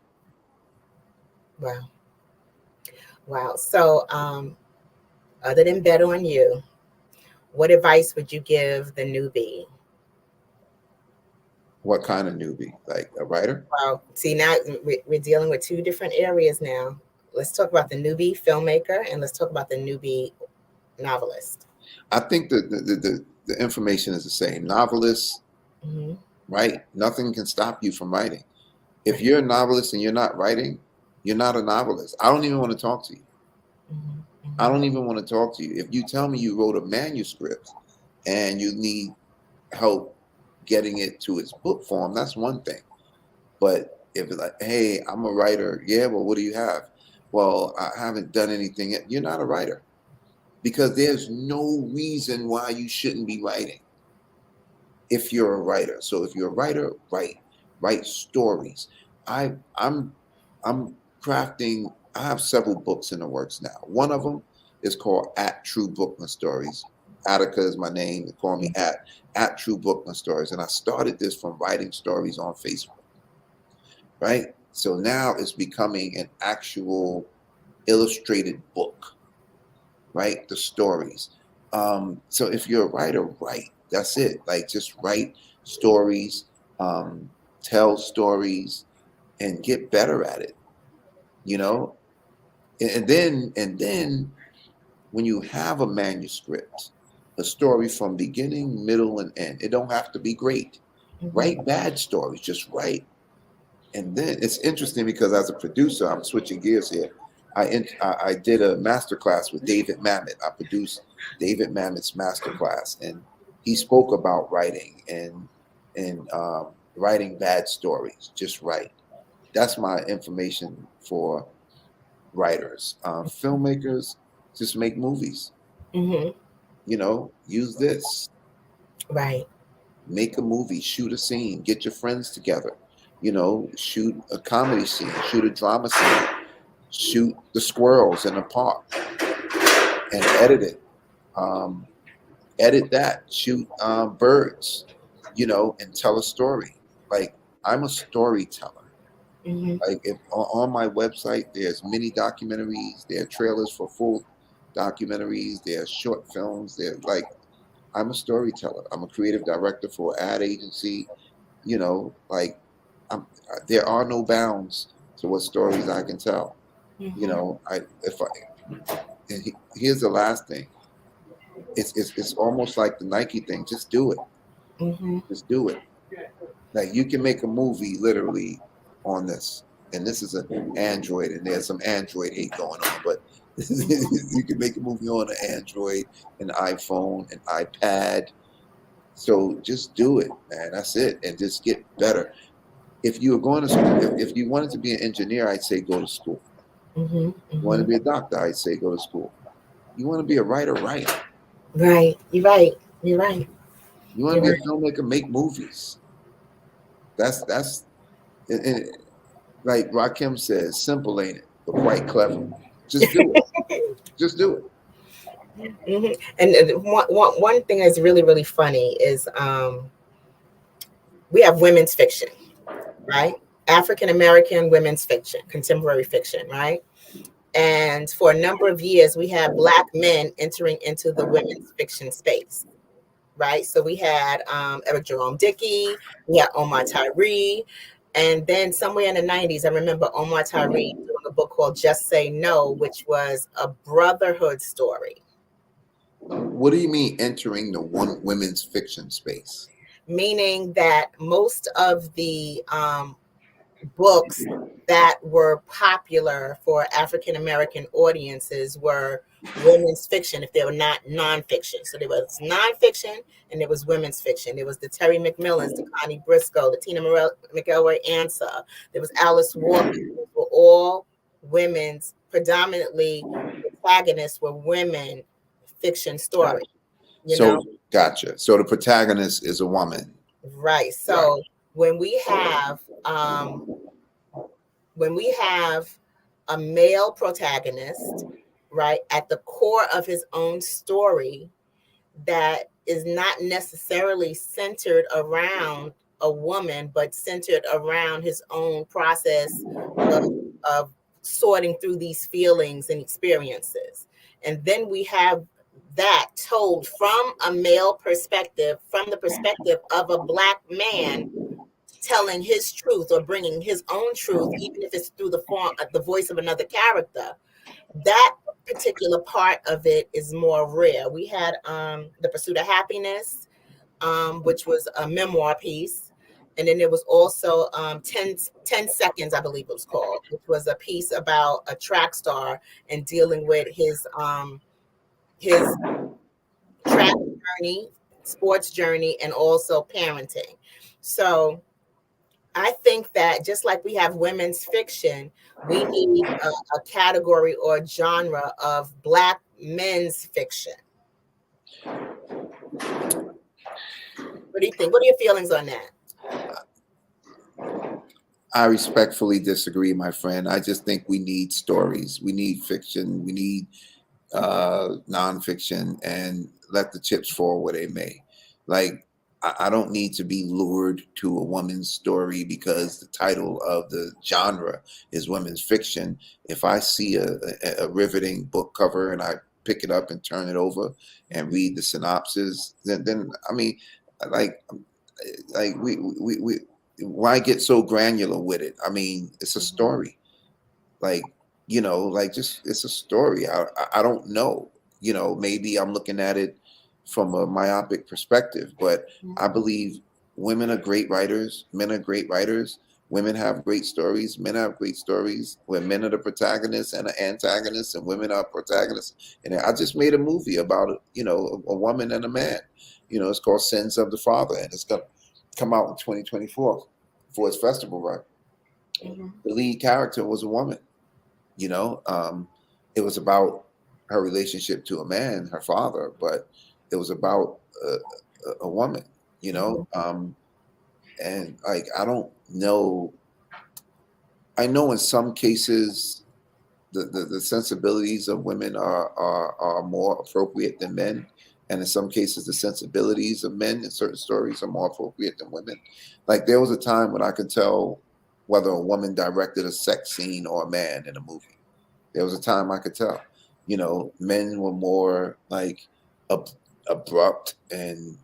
Wow. Wow. So other than bet on you, what advice would you give the newbie? What kind of newbie? Like a writer? Well, see, now we're dealing with 2 different areas now. Let's talk about the newbie filmmaker and let's talk about the newbie novelist. I think the information is the same. Novelists, right? Nothing can stop you from writing. If you're a novelist and you're not writing, you're not a novelist. I don't even want to talk to you. I don't even want to talk to you. If you tell me you wrote a manuscript and you need help getting it to its book form, that's one thing. But if it's like, hey, I'm a writer, yeah, well, what do you have? Well, I haven't done anything yet. You're not a writer, because there's no reason why you shouldn't be writing if you're a writer. So if you're a writer, write stories. I'm crafting. I have several books in the works now. One of them is called At True Brooklyn Stories. Attica is my name. They call me at True Brooklyn Stories, and I started this from writing stories on Facebook. Right. So now it's becoming an actual illustrated book. Right. The stories. So if you're a writer, write. That's it. Like, just write stories, tell stories, and get better at it. You know, and then when you have a manuscript, a story from beginning, middle, and end, it don't have to be great. Write bad stories. Just write. And then it's interesting because as a producer, I'm switching gears here. I did a master class with David Mamet. I produced David Mamet's master class, and he spoke about writing and writing bad stories. Just write. That's my information for writers. Filmmakers, just make movies. Mm-hmm. You know, use this. Right. Make a movie, shoot a scene, get your friends together. You know, shoot a comedy scene, shoot a drama scene, shoot the squirrels in the park, and edit it. Edit that. Shoot birds. You know, and tell a story. Like, I'm a storyteller. Mm-hmm. Like, if on my website, there's mini documentaries, there are trailers for full documentaries, there are short films. They're like, I'm a storyteller. I'm a creative director for an ad agency. You know, like, there are no bounds to what stories I can tell. Mm-hmm. You know, here's the last thing. It's almost like the Nike thing. Just do it. Mm-hmm. Just do it. Like, you can make a movie literally on this, and this is an Android, and there's some Android hate going on, but you can make a movie on an Android, an iPhone, an iPad. So just do it, man. That's it, and just get better. If you were going to school, if you wanted to be an engineer, I'd say go to school. Mm-hmm. Mm-hmm. You want to be a doctor, I'd say go to school. You want to be a writer, write. Right. You're right. You're right. You want to be a filmmaker, make movies. That's and like Rakim says, simple ain't it, but quite clever. Just do it. Just do it. Mm-hmm. And one thing that's really, really funny is we have women's fiction, right? African American women's fiction, contemporary fiction, right? And for a number of years, we had Black men entering into the women's fiction space, right? So we had Eric Jerome Dickey, we had Omar Tyree, and then somewhere in the 90s, I remember Omar Tyree doing a book called Just Say No, which was a brotherhood story. What do you mean entering the women's fiction space? Meaning that most of the books that were popular for African American audiences were women's fiction, if they were not nonfiction. So there was nonfiction and there was women's fiction. There was the Terry McMillans, the Connie Briscoe, the Tina McElroy Ansa. There was Alice Walker. These were all women's, predominantly protagonists were women fiction stories. You know? Gotcha. So the protagonist is a woman. Right. So when we have a male protagonist, right, at the core of his own story that is not necessarily centered around a woman, but centered around his own process of sorting through these feelings and experiences. And then we have that told from a male perspective, from the perspective of a Black man telling his truth or bringing his own truth, even if it's through the form of the voice of another character. That particular part of it is more rare. We had The Pursuit of Happiness, which was a memoir piece. And then there was also 10 Seconds, I believe it was called, which was a piece about a track star and dealing with his track journey, sports journey, and also parenting. So I think that just like we have women's fiction, we need a category or genre of Black men's fiction. What do you think? What are your feelings on that? I respectfully disagree, my friend. I just think we need stories. We need fiction. We need nonfiction, and let the chips fall where they may. Like, I don't need to be lured to a woman's story because the title of the genre is women's fiction. If I see a riveting book cover and I pick it up and turn it over and read the synopsis, then I mean, like we why get so granular with it? I mean, it's a story. Like, like, just, it's a story. I don't know. Maybe I'm looking at it from a myopic perspective, but I believe women are great writers, men are great writers, women have great stories, men have great stories, where men are the protagonists and the antagonists, and women are protagonists. And I just made a movie about a woman and a man. It's called Sins of the Father, and it's gonna come out in 2024 for its festival run. The lead character was a woman. It was about her relationship to a man, her father, but it was about a woman. And like, I don't know. I know in some cases the sensibilities of women are more appropriate than men, and in some cases the sensibilities of men in certain stories are more appropriate than women. Like, there was a time when I could tell whether a woman directed a sex scene or a man in a movie. There was a time I could tell. Men were more like abrupt and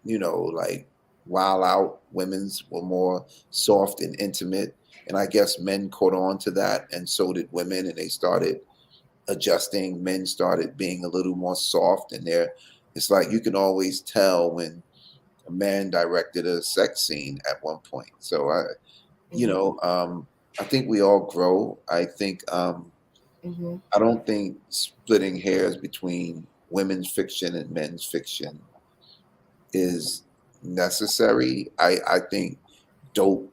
like wild out. Women's were more soft and intimate. And I guess men caught on to that, and so did women, and they started adjusting. Men started being a little more soft, and it's like you can always tell when a man directed a sex scene at one point. So I think we all grow. I think I don't think splitting hairs between women's fiction and men's fiction is necessary. I think dope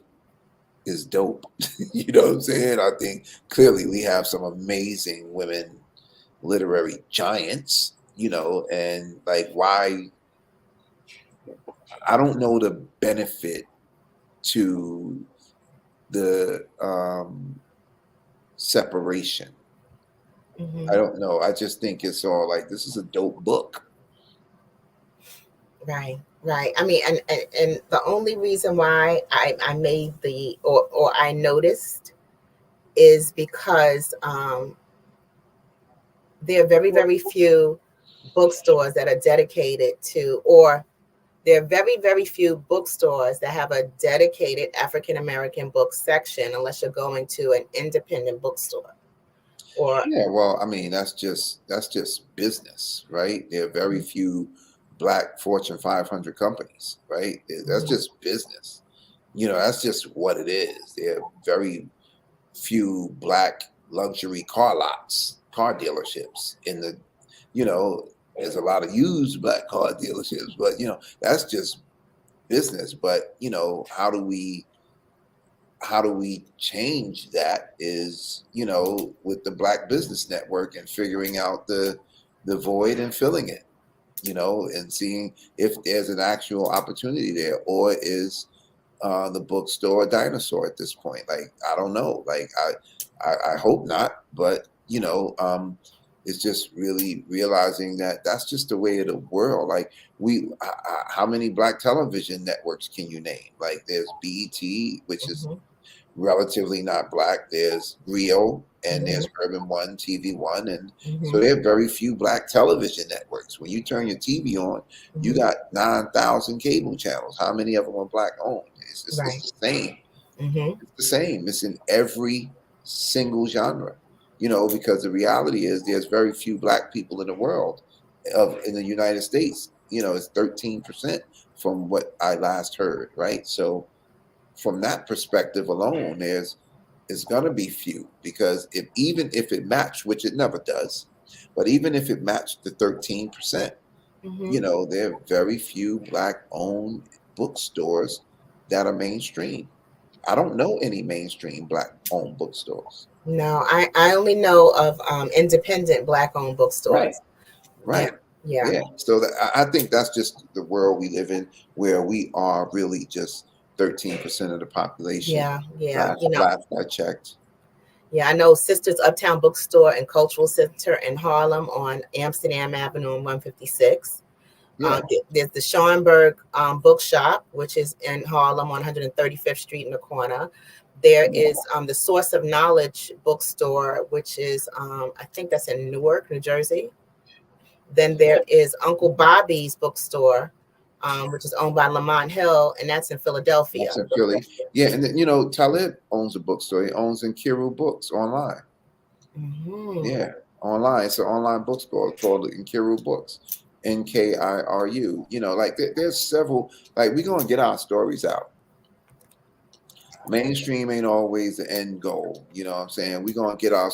is dope. You know what I'm saying? I think clearly we have some amazing women literary giants, and like, why? I don't know the benefit to the separation. I don't know. I just think it's all like, this is a dope book. Right. I mean, and the only reason why I made or I noticed is because there are very, very few bookstores that are dedicated to, or there are very, very few bookstores that have a dedicated African American book section, unless you're going to an independent bookstore. Yeah, well, I mean, that's just business, right? There are very few Black Fortune 500 companies, right? That's just business. That's just what it is. There are very few Black luxury car dealerships there's a lot of used Black car dealerships, but that's just business. But how do we change that is with the Black Business Network, and figuring out the void and filling it, and seeing if there's an actual opportunity there, or is the bookstore a dinosaur at this point? Like, I don't know. Like, I hope not, but it's just really realizing that that's just the way of the world. Like, how many Black television networks can you name? Like, there's BET, which is relatively not Black. There's Rio, and there's Urban One, TV One, and so there are very few Black television networks. When you turn your TV on, you got 9,000 cable channels. How many of them are Black owned? It's the same. It's the same. It's in every single genre. Because the reality is there's very few Black people in the world, in the United States. It's 13% from what I last heard, right? So from that perspective alone, it's going to be few, because even if it matched, which it never does, but even if it matched the 13%, you know, there are very few Black-owned bookstores that are mainstream. I don't know any mainstream Black-owned bookstores. No, I only know of independent Black-owned bookstores. Right. Yeah. So I think that's just the world we live in, where we are really just 13% of the population. Yeah. You know. Last I checked. Yeah, I know Sisters Uptown Bookstore and Cultural Center in Harlem on Amsterdam Avenue and 156. Yeah. There's the Schomburg Bookshop, which is in Harlem on 135th Street in the corner. There is the Source of Knowledge Bookstore, which is, I think that's in Newark, New Jersey. Then there is Uncle Bobby's Bookstore, which is owned by Lamont Hill, and that's in Philadelphia. That's in Philly. Yeah, and then, you know, Talib owns a bookstore. He owns Nkiru Books online. Yeah, online. It's an online bookstore called Nkiru Books. Nkiru. You know, like there's several. Like, we're gonna get our stories out. Mainstream ain't always the end goal. You know what I'm saying? We're gonna get our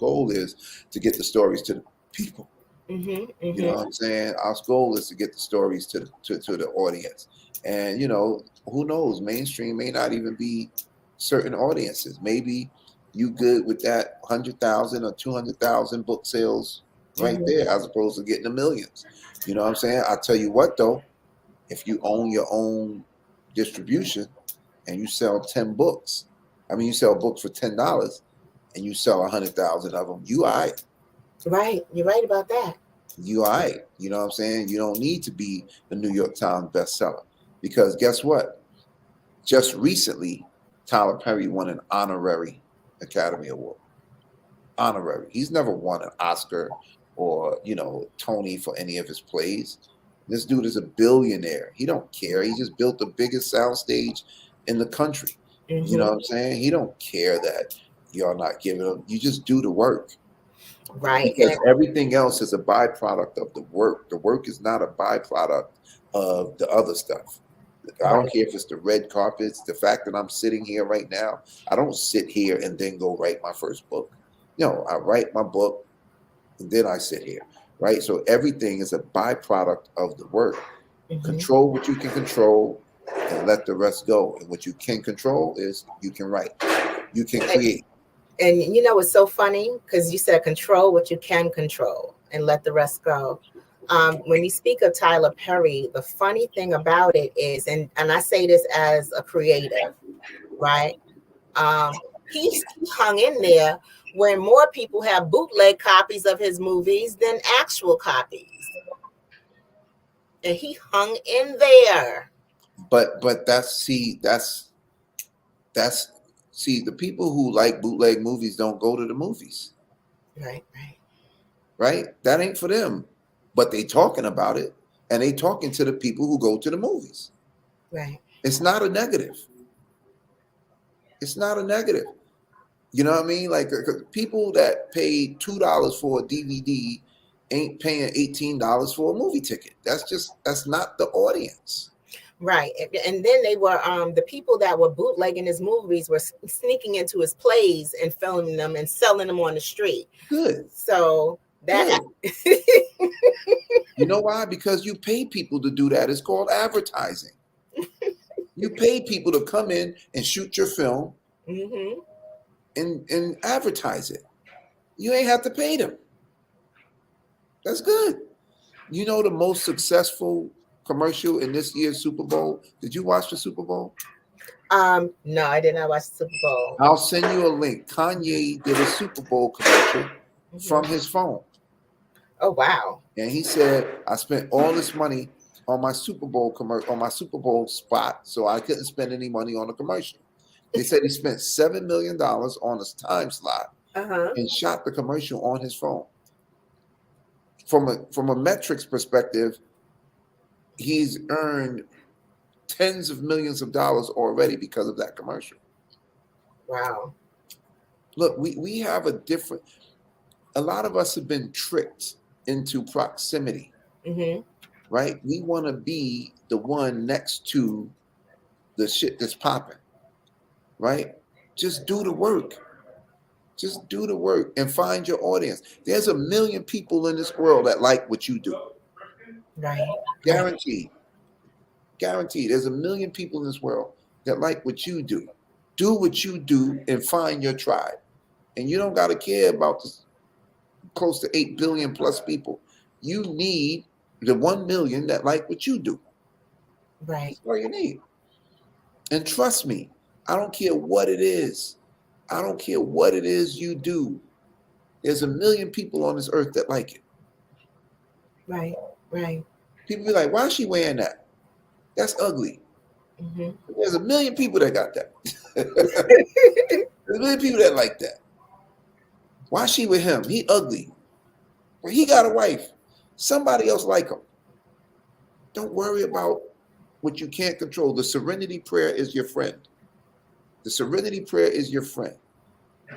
goal is to get the stories to the people. You know what I'm saying? Our goal is to get the stories to the audience. And, you know, who knows? Mainstream may not even be certain audiences. Maybe you good with that 100,000 or 200,000 book sales right there, as opposed to getting the millions. You know what I'm saying? I'll tell you what, though, if you own your own distribution and you sell 10 books, you sell books for $10 and you sell 100,000 of them, you all right. Right. You're right about that. You all right. You know what I'm saying? You don't need to be the New York Times bestseller, because guess what? Just recently, Tyler Perry won an honorary Academy Award. Honorary. He's never won an Oscar or, you know, Tony for any of his plays. This dude is a billionaire. He don't care. He just built the biggest soundstage in the country. You know what I'm saying? He don't care that y'all not giving him. You just do the work. Right. Because everything else is a byproduct of the work. The work is not a byproduct of the other stuff. I don't care if it's the red carpets, the fact that I'm sitting here right now. I don't sit here and then go write my first book. No, I write my book and then I sit here, right? So everything is a byproduct of the work. Control what you can control and let the rest go. And what you can control is you can write, you can create. And you know, it's so funny because you said control what you can control and let the rest go. When you speak of Tyler Perry, the funny thing about it is, and I say this as a creative, right? He hung in there when more people have bootleg copies of his movies than actual copies. And he hung in there. But the people who like bootleg movies don't go to the movies. Right? That ain't for them. But they talking about it, and they talking to the people who go to the movies. Right. It's not a negative. It's not a negative. You know what I mean? Like, people that paid $2 for a DVD ain't paying $18 for a movie ticket. That's not the audience. Right. And then they were the people that were bootlegging his movies were sneaking into his plays and filming them and selling them on the street. Good. So that you know why? Because you pay people to do that. It's called advertising. You pay people to come in and shoot your film and advertise it. You ain't have to pay them. That's good. You know the most successful commercial in this year's Super Bowl? Did you watch the Super Bowl? No, I did not watch the Super Bowl. I'll send you a link. Kanye did a Super Bowl commercial from his phone. Oh, wow. And he said, I spent all this money on my Super Bowl on my Super Bowl spot, so I couldn't spend any money on a commercial. They said he spent $7 million on his time slot and shot the commercial on his phone. From a metrics perspective, he's earned tens of millions of dollars already because of that commercial. Wow. Look, we have a lot of us have been tricked into proximity, right? We want to be the one next to the shit that's popping, right? Just do the work. Just do the work and find your audience. There's a million people in this world that like what you do. Right. Guaranteed. Guaranteed. There's a million people in this world that like what you do. Do what you do and find your tribe. And you don't got to care about this close to 8 billion plus people. You need the 1 million that like what you do. Right. That's all you need. And trust me, I don't care what it is. I don't care what it is you do. There's a million people on this earth that like it. Right. Right. People be like, why is she wearing that? That's ugly. Mm-hmm. There's a million people that got that. There's a million people that like that. Why she with him? He ugly. Well, he got a wife. Somebody else like him. Don't worry about what you can't control. The serenity prayer is your friend. The serenity prayer is your friend.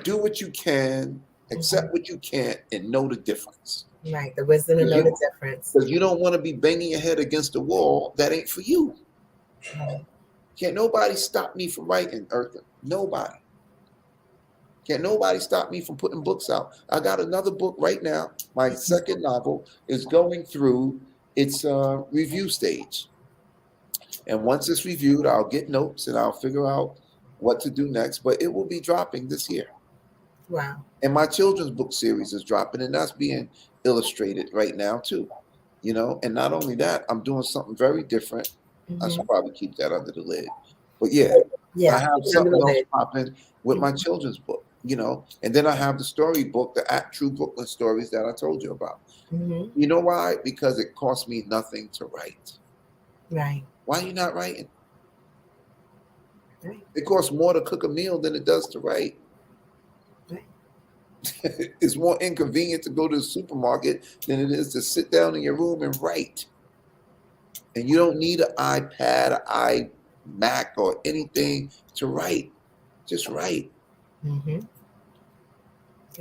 Do what you can, accept what you can't, and know the difference. Right. The wisdom to know the difference. Because you don't want to be banging your head against the wall. That ain't for you. Can't nobody stop me from writing, Eartha. Nobody. Can't nobody stop me from putting books out. I got another book right now. My second novel is going through its review stage. And once it's reviewed, I'll get notes and I'll figure out what to do next. But it will be dropping this year. Wow. And my children's book series is dropping, and that's being illustrated right now too. You know, and not only that, I'm doing something very different. I should probably keep that under the lid. But yeah, I have something else popping with my children's book, you know, and then I have the storybook, the True Brooklyn Stories that I told you about. You know why? Because it cost me nothing to write. Right. Why are you not writing? Right. It costs more to cook a meal than it does to write. Right. It's more inconvenient to go to the supermarket than it is to sit down in your room and write. And you don't need an iPad, an iMac, or anything to write. Just write. You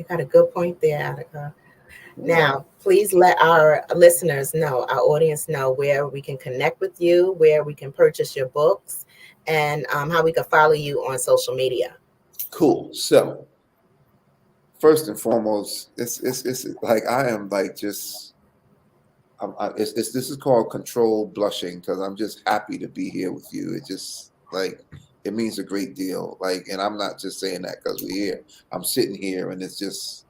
got a good point there, Attica. Now, please let our listeners know, our audience know where we can connect with you, where we can purchase your books, and how we can follow you on social media. Cool. So, first and foremost, it's like I am like just. This is called controlled blushing because I'm just happy to be here with you. It just like it means a great deal. Like, and I'm not just saying that because we're here. I'm sitting here, and it just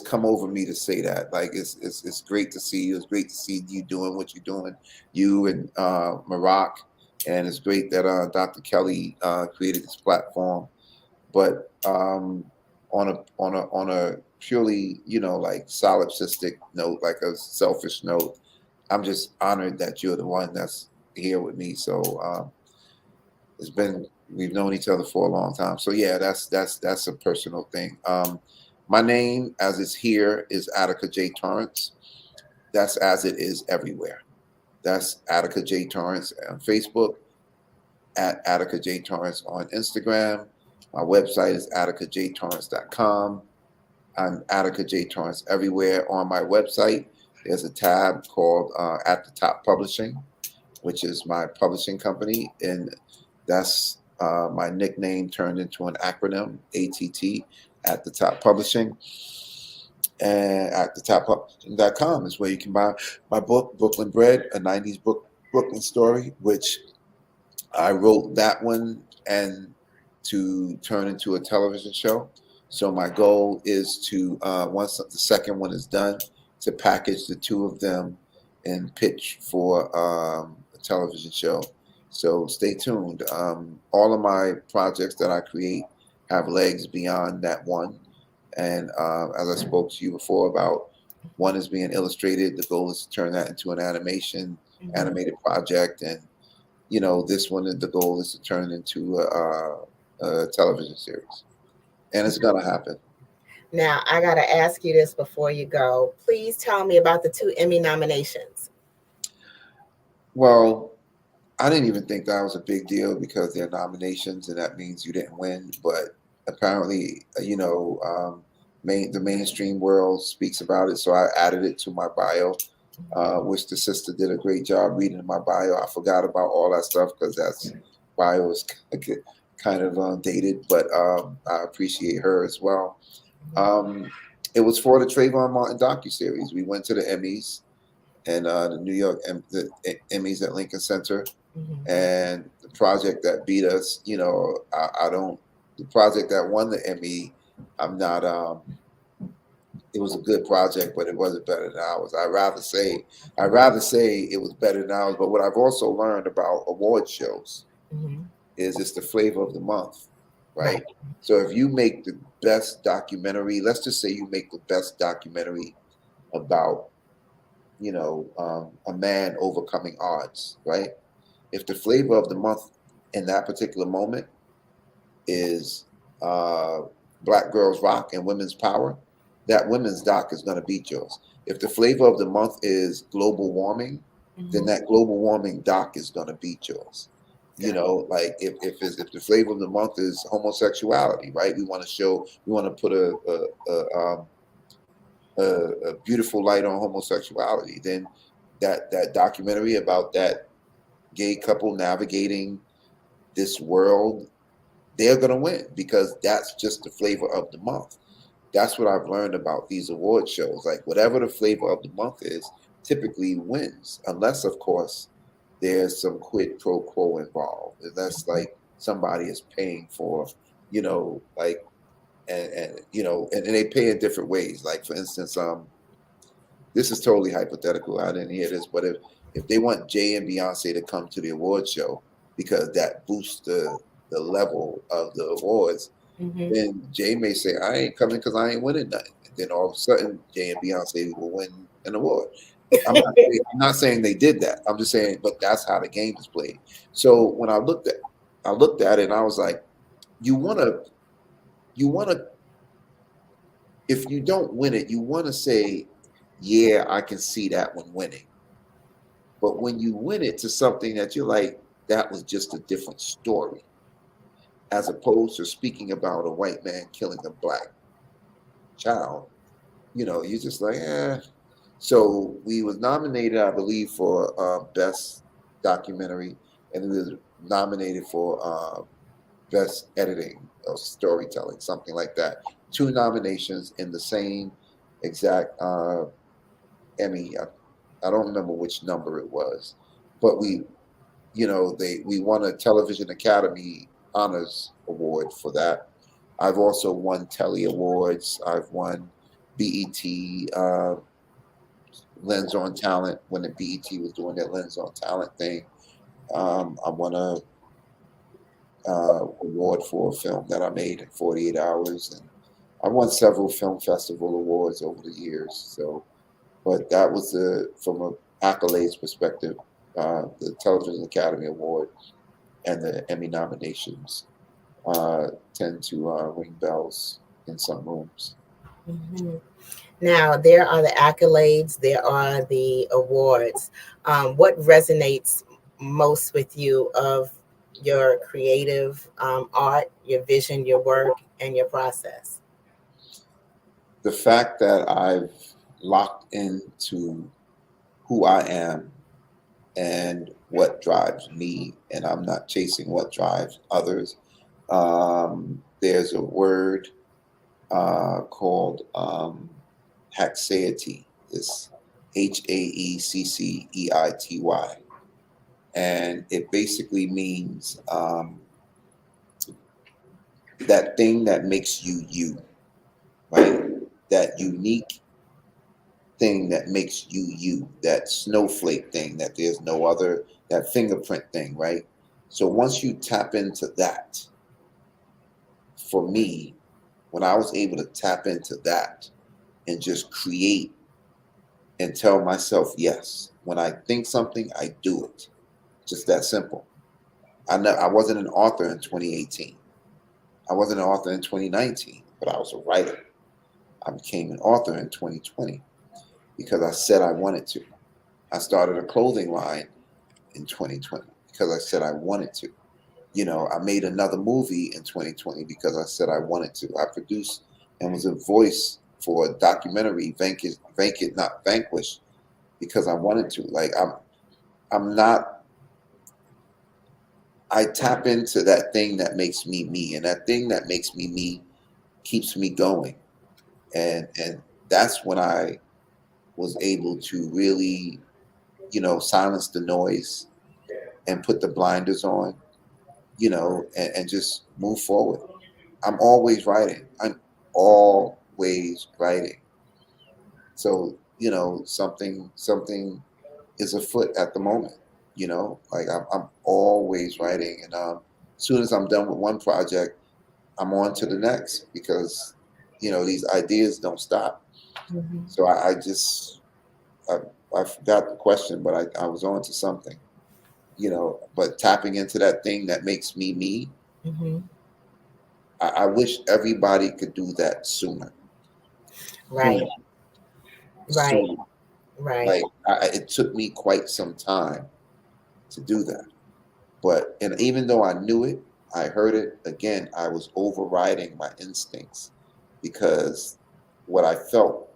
come over me to say that. Like, it's great to see you. It's great to see you doing what you're doing, you and Marak, and it's great that Dr. Kelly created this platform. But on a purely, you know, like solipsistic note, like a selfish note, I'm just honored that you're the one that's here with me. So we've known each other for a long time. So yeah, that's a personal thing. My name, as it's here, is Attica J. Torrance. That's as it is everywhere. That's Attica J. Torrance on Facebook, at Attica J. Torrance on Instagram. My website is atticajtorrance.com. I'm Attica J. Torrance everywhere. On my website, there's a tab called At the Top Publishing, which is my publishing company. And that's my nickname turned into an acronym, ATT, At the Top Publishing. And at the toppublishing.com is where you can buy my book, Brooklyn Bred, a 90s Brooklyn story, which I wrote that one and to turn into a television show. So my goal is to, once the second one is done, to package the two of them and pitch for a television show. So stay tuned. All of my projects that I create have legs beyond that one. And as I spoke to you before about, one is being illustrated. The goal is to turn that into an animated project. And, you know, this one, the goal is to turn into a television series. And it's going to happen. Now, I got to ask you this before you go. Please tell me about the 2 Emmy nominations. Well, I didn't even think that was a big deal because they're nominations and that means you didn't win. But apparently, you know, the mainstream world speaks about it. So I added it to my bio, which the sister did a great job reading my bio. I forgot about all that stuff because that's bio is kind of dated, but I appreciate her as well. It was for the Trayvon Martin docuseries. We went to the Emmys and the New York the Emmys at Lincoln Center, and the project that beat us, you know, I don't. The project that won the Emmy, I'm not. It was a good project, but it wasn't better than ours. I'd rather say it was better than ours. But what I've also learned about award shows is it's the flavor of the month, right? So if you make the best documentary, let's just say you make the best documentary about, you know, a man overcoming odds, right? If the flavor of the month in that particular moment is Black Girls Rock and Women's Power, that women's doc is going to beat yours. If the flavor of the month is global warming, then that global warming doc is going to beat yours. You know, like if the flavor of the month is homosexuality, right? We want to put a beautiful light on homosexuality. Then that documentary about that gay couple navigating this world, they're going to win because that's just the flavor of the month. That's what I've learned about these award shows. Like whatever the flavor of the month is, typically wins, unless of course there's some quid pro quo involved. Unless like somebody is paying for, you know, like, and you know, and they pay in different ways. Like for instance, this is totally hypothetical. I didn't hear this, but if they want Jay and Beyonce to come to the award show because that boosts the level of the awards, then Jay may say, I ain't coming because I ain't winning nothing. And then all of a sudden, Jay and Beyonce will win an award. I'm not saying they did that. I'm just saying, but that's how the game is played. So when I looked at it and I was like, you wanna, if you don't win it, you want to say, yeah, I can see that one winning. But when you win it to something that you're like, that was just a different story, as opposed to speaking about a white man killing a black child, you know, you're just like, eh. So we was nominated, I believe, for best documentary, and we was nominated for best editing or storytelling, something like that. 2 nominations in the same exact Emmy. I don't remember which number it was, but we won a Television Academy Honors Award for that. I've also won Telly Awards. I've won BET Lens on Talent when the BET was doing their Lens on Talent thing. I won a award for a film that I made in 48 hours, and I won several film festival awards over the years. So, but that was from an accolades perspective, the Television Academy Award and the Emmy nominations tend to ring bells in some rooms. Now, there are the accolades, there are the awards. What resonates most with you of your creative art, your vision, your work, and your process? The fact that I've locked into who I am and what drives me, and I'm not chasing what drives others. There's a word called hackseity. It's HAECCEITY, and it basically means that thing that makes you you, right? That unique thing that makes you you, that snowflake thing that there's no other, that fingerprint thing, right? So once you tap into that, for me, when I was able to tap into that and just create and tell myself yes, when I think something, I do it. Just that simple. I wasn't an author in 2018. I wasn't an author in 2019, but I was a writer. I became an author in 2020 because I said I wanted to. I started a clothing line in 2020 because I said I wanted to. You know, I made another movie in 2020 because I said I wanted to. I produced and was a voice for a documentary, Vacant Not Vanquished, because I wanted to. Like I'm not I tap into that thing that makes me me, and that thing that makes me me keeps me going. And that's when I was able to really, silence the noise and put the blinders on, and just move forward. I'm always writing. I'm always writing. So, something is afoot at the moment, like I'm always writing. And as soon as I'm done with one project, I'm on to the next because, these ideas don't stop. So I forgot the question, but I was on to something, but tapping into that thing that makes me me. I wish everybody could do that sooner. Right. Right. Sooner. Right. Like it took me quite some time to do that. And even though I knew it, I heard it again, I was overriding my instincts because what I felt,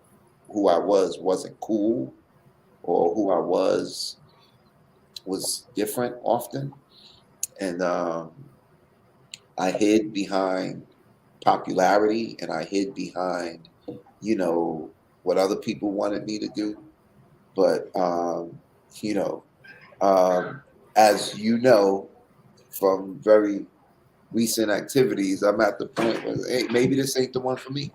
who I was, wasn't cool, or who I was different often. And I hid behind popularity, and I hid behind, what other people wanted me to do. But, as you know, from very recent activities, I'm at the point where, hey, maybe this ain't the one for me.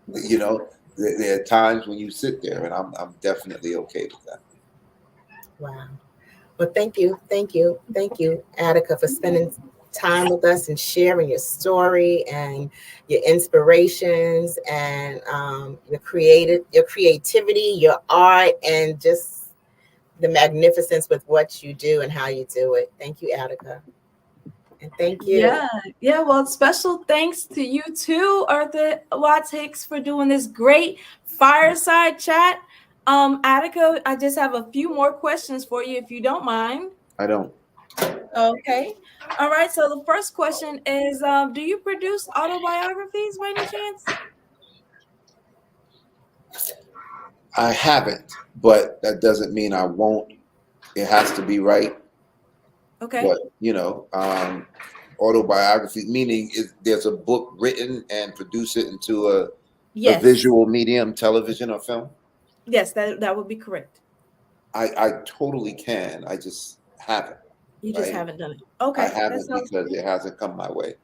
There are times when you sit there, and I'm definitely okay with that. Wow. Well, thank you, Attica, for spending time with us and sharing your story and your inspirations and your creativity, your art, and just the magnificence with what you do and how you do it. Thank you, Attica. And thank you. Yeah. Well, special thanks to you too, Eartha Watts Hicks, for doing this great fireside chat. Attica, I just have a few more questions for you, if you don't mind. I don't. Okay. All right. So the first question is, do you produce autobiographies by any chance? I haven't, but that doesn't mean I won't. It has to be right. Okay. But, autobiography, meaning there's a book written and produce it into a visual medium, television or film? Yes, that would be correct. I totally can. I just haven't. You just haven't done it. Okay. I haven't because it hasn't come my way.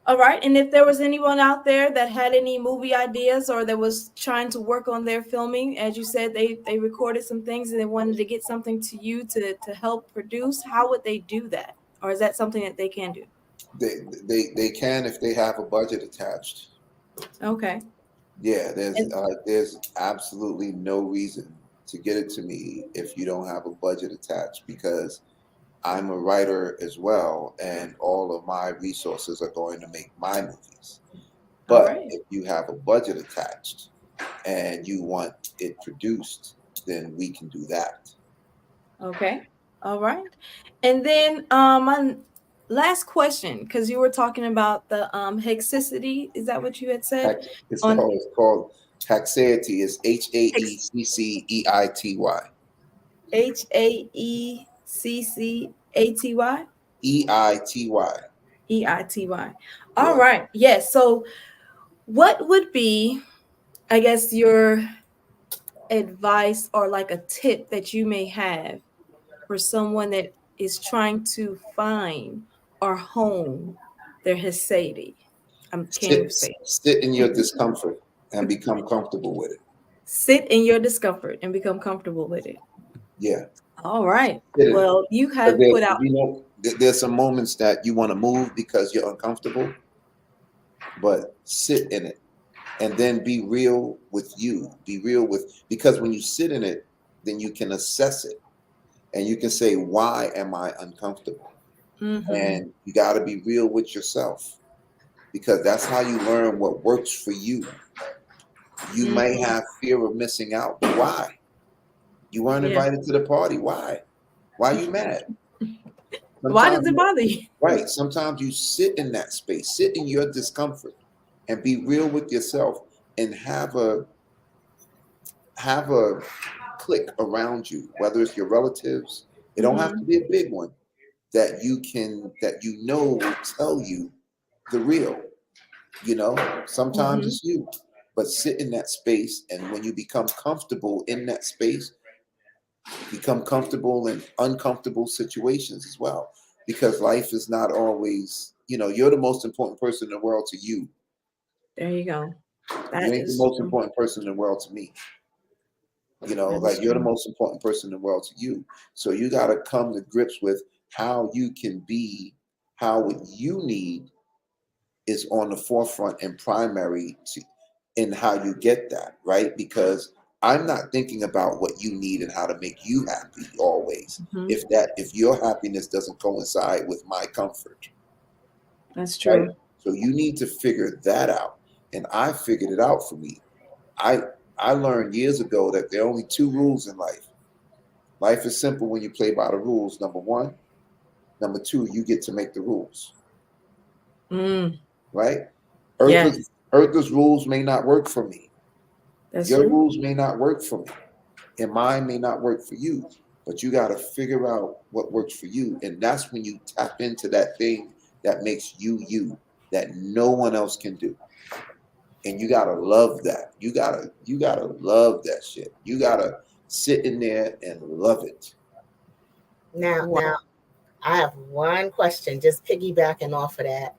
All right. And if there was anyone out there that had any movie ideas or that was trying to work on their filming, as you said, they recorded some things and they wanted to get something to you to help produce, how would they do that? Or is that something that they can do? They can if they have a budget attached. Okay. Yeah, there's absolutely no reason to get it to me if you don't have a budget attached, because I'm a writer as well, and all of my resources are going to make my movies. But if you have a budget attached and you want it produced, then we can do that. Okay. All right. And then my last question, because you were talking about the hexicity. Is that what you had said? It's called Haecceity. It's HAECCEITY. HAECCATY? EITY. EITY. All right. Yes. So what would be, I guess, your advice or like a tip that you may have for someone that is trying to find or hone their Haecceity? Sit in your discomfort and become comfortable with it. Sit in your discomfort and become comfortable with it. Yeah. All right. Well, you have put out. There's some moments that you want to move because you're uncomfortable, but sit in it and then be real with you. Because when you sit in it, then you can assess it and you can say, why am I uncomfortable? Mm-hmm. And you got to be real with yourself, because that's how you learn what works for you. You may have fear of missing out, but why? You weren't invited to the party. Why? Why are you mad? Why does it bother you? Right. Sometimes you sit in that space, sit in your discomfort and be real with yourself and have a clique around you, whether it's your relatives. It don't have to be a big one. that will tell you the real. Sometimes it's you, but sit in that space, and when you become comfortable in that space, become comfortable in uncomfortable situations as well, because life is not always, you're the most important person in the world to you. There you go. You ain't the most important person in the world to me. You're the most important person in the world to you. So you got to come to grips with how you can be, how what you need is on the forefront and primary in how you get that, right? Because I'm not thinking about what you need and how to make you happy always. If your happiness doesn't coincide with my comfort. That's true. Right? So you need to figure that out. And I figured it out for me. I learned years ago that there are only 2 rules in life. Life is simple when you play by the rules, number 1. Number 2, you get to make the rules. Right? Earth's rules may not work for me. Your rules may not work for me. And mine may not work for you. But you got to figure out what works for you. And that's when you tap into that thing that makes you, that no one else can do. And you gotta love that. You gotta love that shit. You gotta sit in there and love it. Now, I have one question, just piggybacking off of that,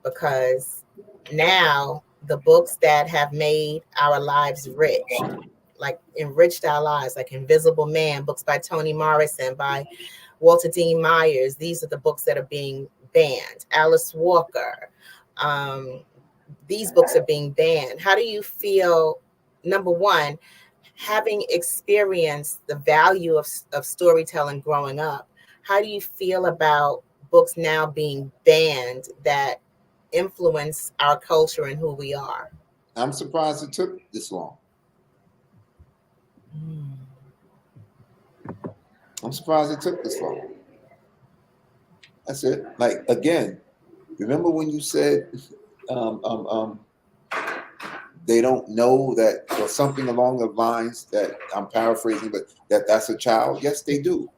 because now the books that have made our lives rich, like enriched our lives, like Invisible Man, books by Toni Morrison, by Walter Dean Myers, these are the books that are being banned. Alice Walker, these books are being banned. How do you feel, number one, having experienced the value of storytelling growing up, how do you feel about books now being banned that influence our culture and who we are? I'm surprised it took this long. I'm surprised it took this long. That's it. Like, again, remember when you said they don't know that, or something along the lines that I'm paraphrasing, but that's a child? Yes, they do.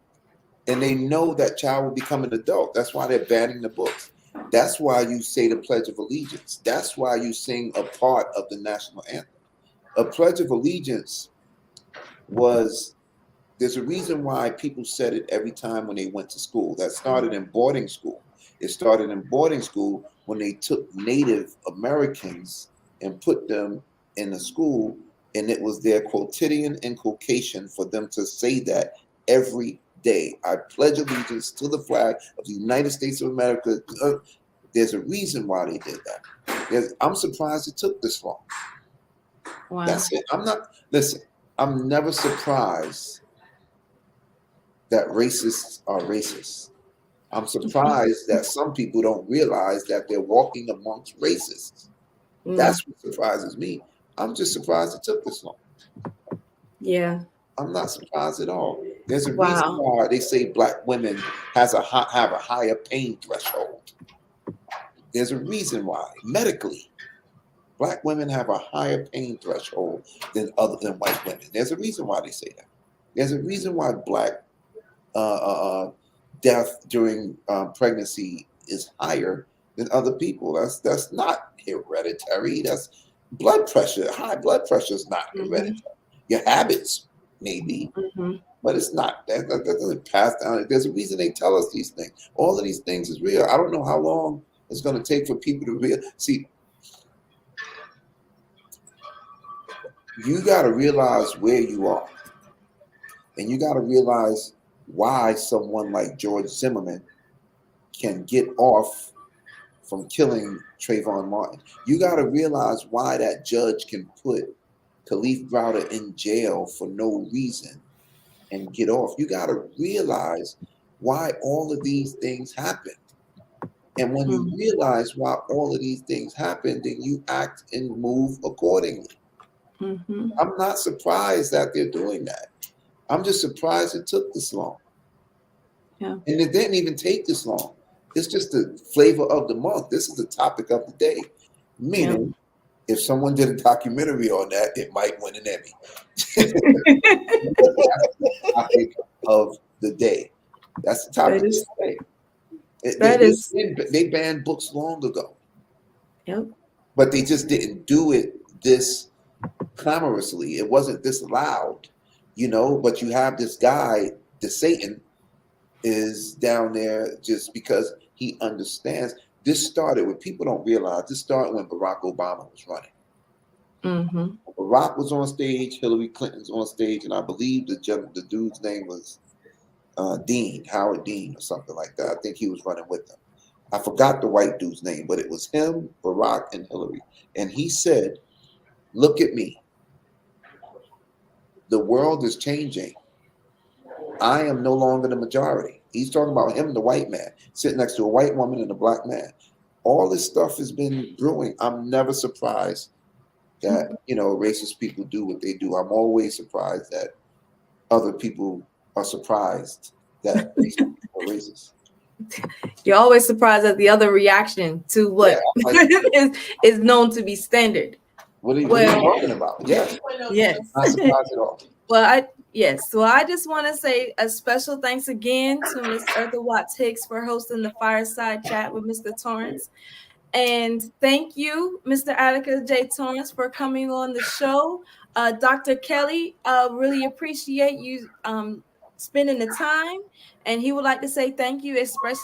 And they know that child will become an adult. That's why they're banning the books. That's why you say the Pledge of Allegiance. That's why you sing a part of the national anthem. A Pledge of Allegiance there's a reason why people said it every time when they went to school. That started in boarding school. It started in boarding school when they took Native Americans and put them in a school, and it was their quotidian inculcation for them to say that every day. I pledge allegiance to the flag of the United States of America. There's a reason why they did that. I'm surprised it took this long. Wow. That's it. I'm never surprised that racists are racist. I'm surprised that some people don't realize that they're walking amongst racists. That's what surprises me. I'm just surprised it took this long. Yeah. I'm not surprised at all. There's a reason why they say Black women have a higher pain threshold. There's a reason why, medically, Black women have a higher pain threshold than white women. There's a reason why they say that. There's a reason why Black death during pregnancy is higher than other people. That's not hereditary. That's blood pressure. High blood pressure is not hereditary. Your habits maybe, but it's not. That doesn't pass down. There's a reason they tell us these things. All of these things is real. I don't know how long it's going to take for people to see. You got to realize where you are, and you got to realize why someone like George Zimmerman can get off from killing Trayvon Martin. You got to realize why that judge can put Khalif Browder in jail for no reason and get off. You got to realize why all of these things happened. And when you realize why all of these things happened, then you act and move accordingly. I'm not surprised that they're doing that. I'm just surprised it took this long. Yeah. And it didn't even take this long. It's just the flavor of the month. This is the topic of the day. Meaning, if someone did a documentary on that, it might win an Emmy. That's the topic of the day. That's the topic of the day. They banned books long ago. Yep. But they just didn't do it this clamorously. It wasn't this loud, but you have this guy, the Satan, is down there just because he understands. This started, what people don't realize, this started when Barack Obama was running. Mm-hmm. Barack was on stage, Hillary Clinton's on stage, and I believe the dude's name was Howard Dean or something like that. I think he was running with them. I forgot the white dude's name, but it was him, Barack, and Hillary. And he said, look at me. The world is changing. I am no longer the majority. He's talking about him, the white man, sitting next to a white woman and a black man. All this stuff has been brewing. I'm never surprised that, racist people do what they do. I'm always surprised that other people are surprised that racist people are racist. You're always surprised at the other reaction to what is known to be standard. What are you talking about? Yes. Yes. Not surprised at all. Well, I just want to say a special thanks again to Ms. Eartha Watts Hicks for hosting the fireside chat with Mr. Torrance. And thank you, Mr. Attica J. Torrance, for coming on the show. Dr. Kelly, really appreciate you spending the time. And he would like to say thank you, express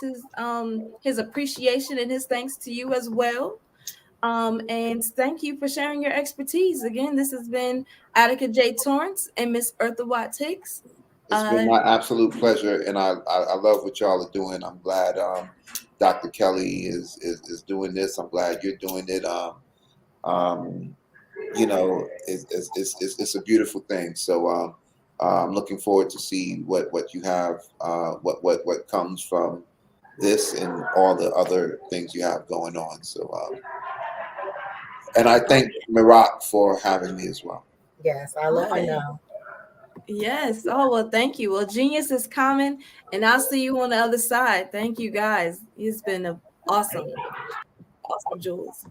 his appreciation and his thanks to you as well. And thank you for sharing your expertise. Again, this has been Attica J. Torrance and Miss Eartha Watts Hicks. It's been my absolute pleasure, and I love what y'all are doing. I'm glad Dr. Kelly is doing this. I'm glad you're doing it. It's a beautiful thing. So I'm looking forward to see what you have, what comes from this and all the other things you have going on. So. And I thank Mirak for having me as well. Yes, I let her know. Yes. Oh, well, thank you. Well, genius is coming, and I'll see you on the other side. Thank you, guys. It's been awesome, Jules.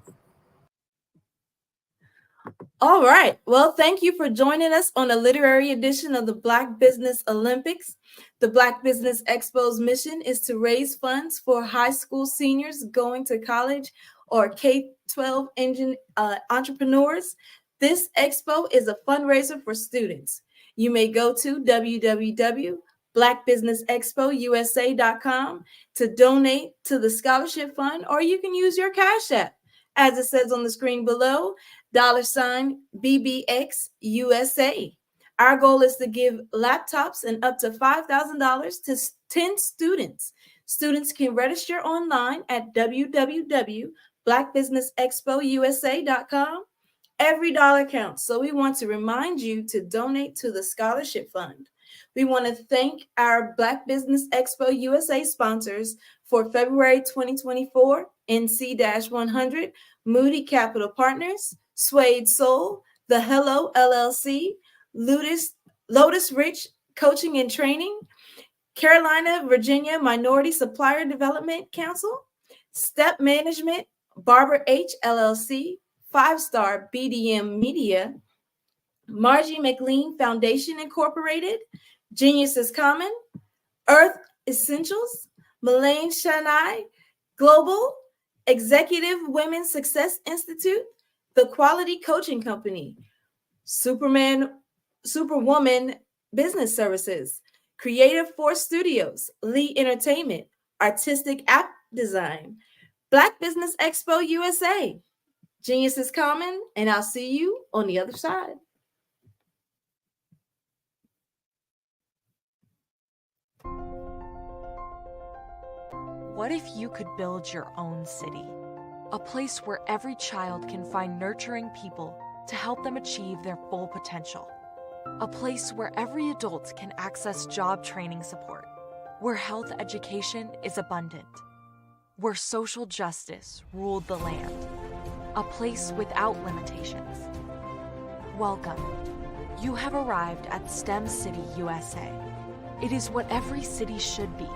All right. Well, thank you for joining us on a literary edition of the Black Business Olympics. The Black Business Expo's mission is to raise funds for high school seniors going to college or K-12 entrepreneurs. This expo is a fundraiser for students. You may go to www.blackbusinessexpousa.com to donate to the scholarship fund, or you can use your Cash App, as it says on the screen below, $BBXUSA. Our goal is to give laptops and up to $5,000 to 10 students. Students can register online at www.blackbusinessexpousa.com. Every dollar counts, so we want to remind you to donate to the scholarship fund. We want to thank our Black Business Expo USA sponsors for February 2024, NC-100, Moody Capital Partners, Suede Soul, The Hello LLC, Lotus Rich Coaching and Training, Carolina, Virginia Minority Supplier Development Council, Step Management, Barbara H. LLC, 5-Star BDM Media, Margie McLean Foundation Incorporated, Genius is Common, Earth Essentials, Malaine Shanai Global, Executive Women's Success Institute, The Quality Coaching Company, Superwoman Business Services, Creative Force Studios, Lee Entertainment, Artistic App Design, Black Business Expo USA. Genius is Common, and I'll see you on the other side. What if you could build your own city? A place where every child can find nurturing people to help them achieve their full potential. A place where every adult can access job training support, where health education is abundant, where social justice ruled the land. A place without limitations. Welcome. You have arrived at STEM City USA. It is what every city should be.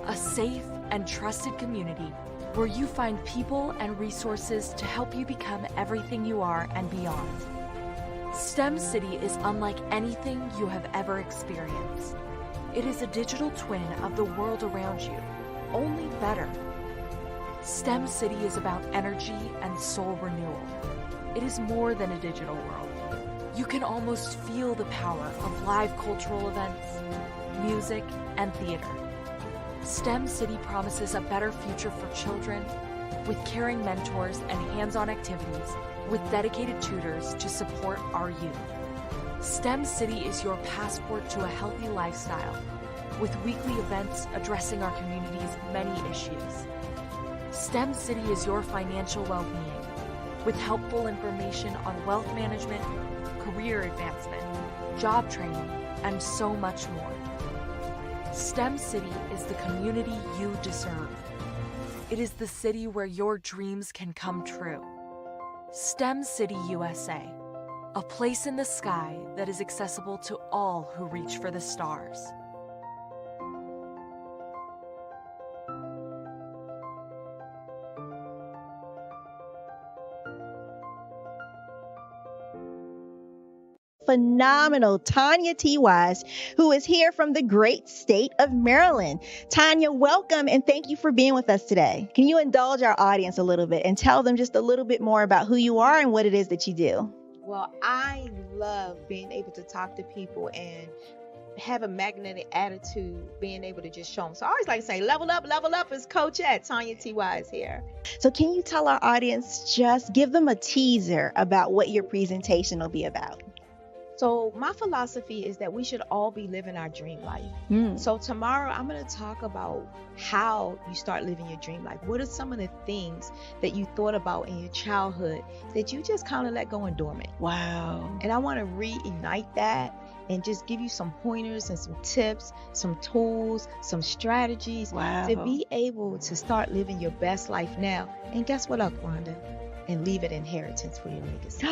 A safe and trusted community where you find people and resources to help you become everything you are and beyond. STEM City is unlike anything you have ever experienced. It is a digital twin of the world around you, only better. STEM City is about energy and soul renewal. It is more than a digital world. You can almost feel the power of live cultural events, music, and theater. STEM City promises a better future for children with caring mentors and hands-on activities with dedicated tutors to support our youth. STEM City is your passport to a healthy lifestyle with weekly events addressing our community's many issues. STEM City is your financial well-being with helpful information on wealth management, career advancement, job training, and so much more. STEM City is the community you deserve. It is the city where your dreams can come true. STEM City USA, a place in the sky that is accessible to all who reach for the stars. Phenomenal Tanya T. Wise, who is here from the great state of Maryland. Tanya, welcome and thank you for being with us today. Can you indulge our audience a little bit and tell them just a little bit more about who you are and what it is that you do? Well, I love being able to talk to people and have a magnetic attitude, being able to just show them. So I always like to say, level up is Coach at Tanya T. Wise here. So can you tell our audience, just give them a teaser about what your presentation will be about? So my philosophy is that we should all be living our dream life. So tomorrow I'm going to talk about how you start living your dream life. What are some of the things that you thought about in your childhood that you just kind of let go and dormant? Wow. And I want to reignite that and just give you some pointers and some tips, some tools, some strategies to be able to start living your best life now. And guess what, Rhonda? And leave an inheritance for your legacy.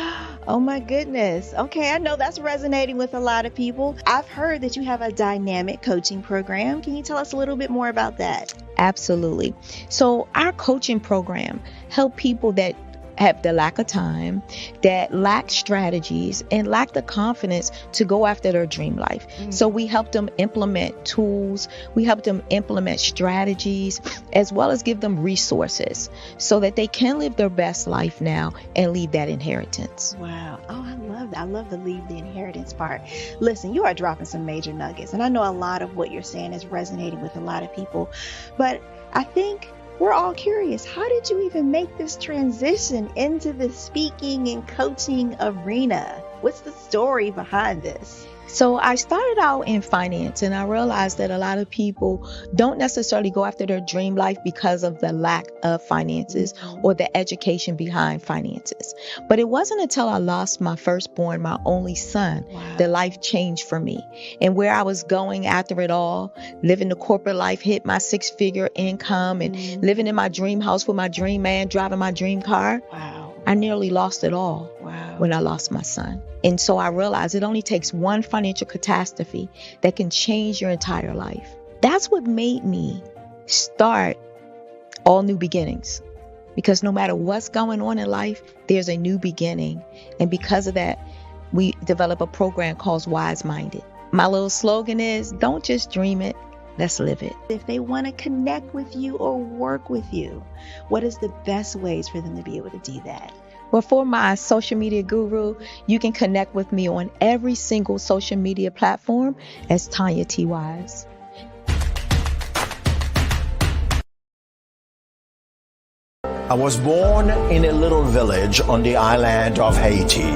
Oh my goodness. Okay, I know that's resonating with a lot of people. I've heard that you have a dynamic coaching program. Can you tell us a little bit more about that? Absolutely. So our coaching program help people that have the lack of time, that lack strategies, and lack the confidence to go after their dream life. So we help them implement tools, we help them implement strategies, as well as give them resources so that they can live their best life now and leave that inheritance. Wow. Oh, I love that. I love the leave the inheritance part. Listen, you are dropping some major nuggets, and I know a lot of what you're saying is resonating with a lot of people, but I think we're all curious, how did you even make this transition into the speaking and coaching arena? What's the story behind this? So I started out in finance, and I realized that a lot of people don't necessarily go after their dream life because of the lack of finances or the education behind finances. But it wasn't until I lost my firstborn, my only son, that life changed for me. And where I was going after it all, living the corporate life, hit my 6-figure income and living in my dream house with my dream man, driving my dream car. I nearly lost it all when I lost my son. And so I realized it only takes one financial catastrophe that can change your entire life. That's what made me start All New Beginnings. Because no matter what's going on in life, there's a new beginning. And because of that, we develop a program called Wise Minded. My little slogan is, don't just dream it, let's live it. If they want to connect with you or work with you, what is the best ways for them to be able to do that? Well, for my social media guru, you can connect with me on every single social media platform as Tanya T. Wise. I was born in a little village on the island of Haiti.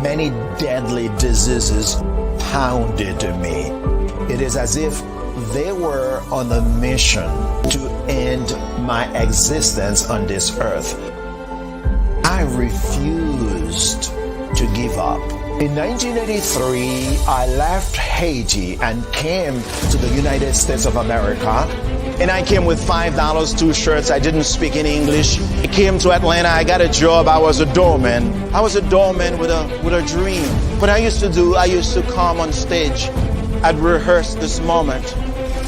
Many deadly diseases pounded me. It is as if they were on a mission to end my existence on this earth. I refused to give up. In 1983, I left Haiti and came to the United States of America. And I came with $5, 2 shirts. I didn't speak any English. I came to Atlanta. I got a job. I was a doorman. I was a doorman with a dream. What I used to do, I used to come on stage. I'd rehearse this moment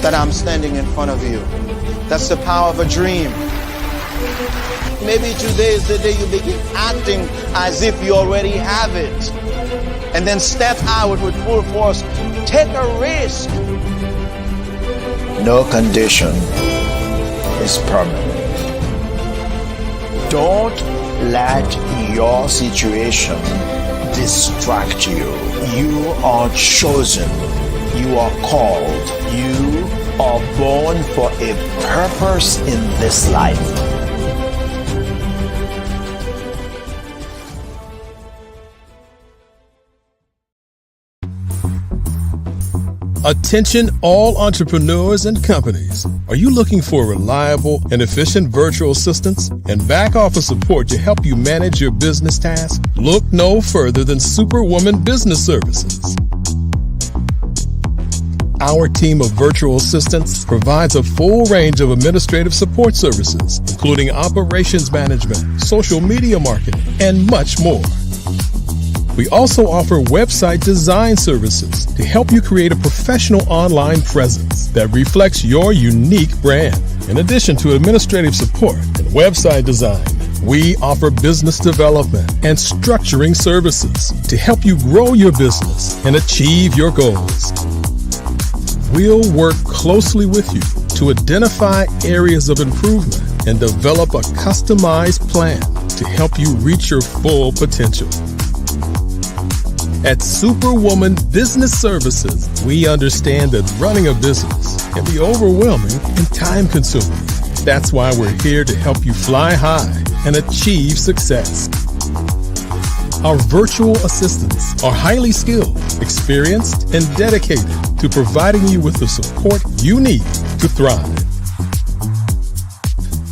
that I'm standing in front of you. That's the power of a dream. Maybe today is the day you begin acting as if you already have it. And then step out with full force. Take a risk. No condition is permanent. Don't let your situation distract you. You are chosen. You are called. You are born for a purpose in this life. Attention all entrepreneurs and companies. Are you looking for reliable and efficient virtual assistants and back office support to help you manage your business tasks? Look no further than Superwoman Business Services. Our team of virtual assistants provides a full range of administrative support services, including operations management, social media marketing, and much more. We also offer website design services to help you create a professional online presence that reflects your unique brand. In addition to administrative support and website design, we offer business development and structuring services to help you grow your business and achieve your goals. We'll work closely with you to identify areas of improvement and develop a customized plan to help you reach your full potential. At Superwoman Business Services, we understand that running a business can be overwhelming and time-consuming. That's why we're here to help you fly high and achieve success. Our virtual assistants are highly skilled, experienced, and dedicated to providing you with the support you need to thrive.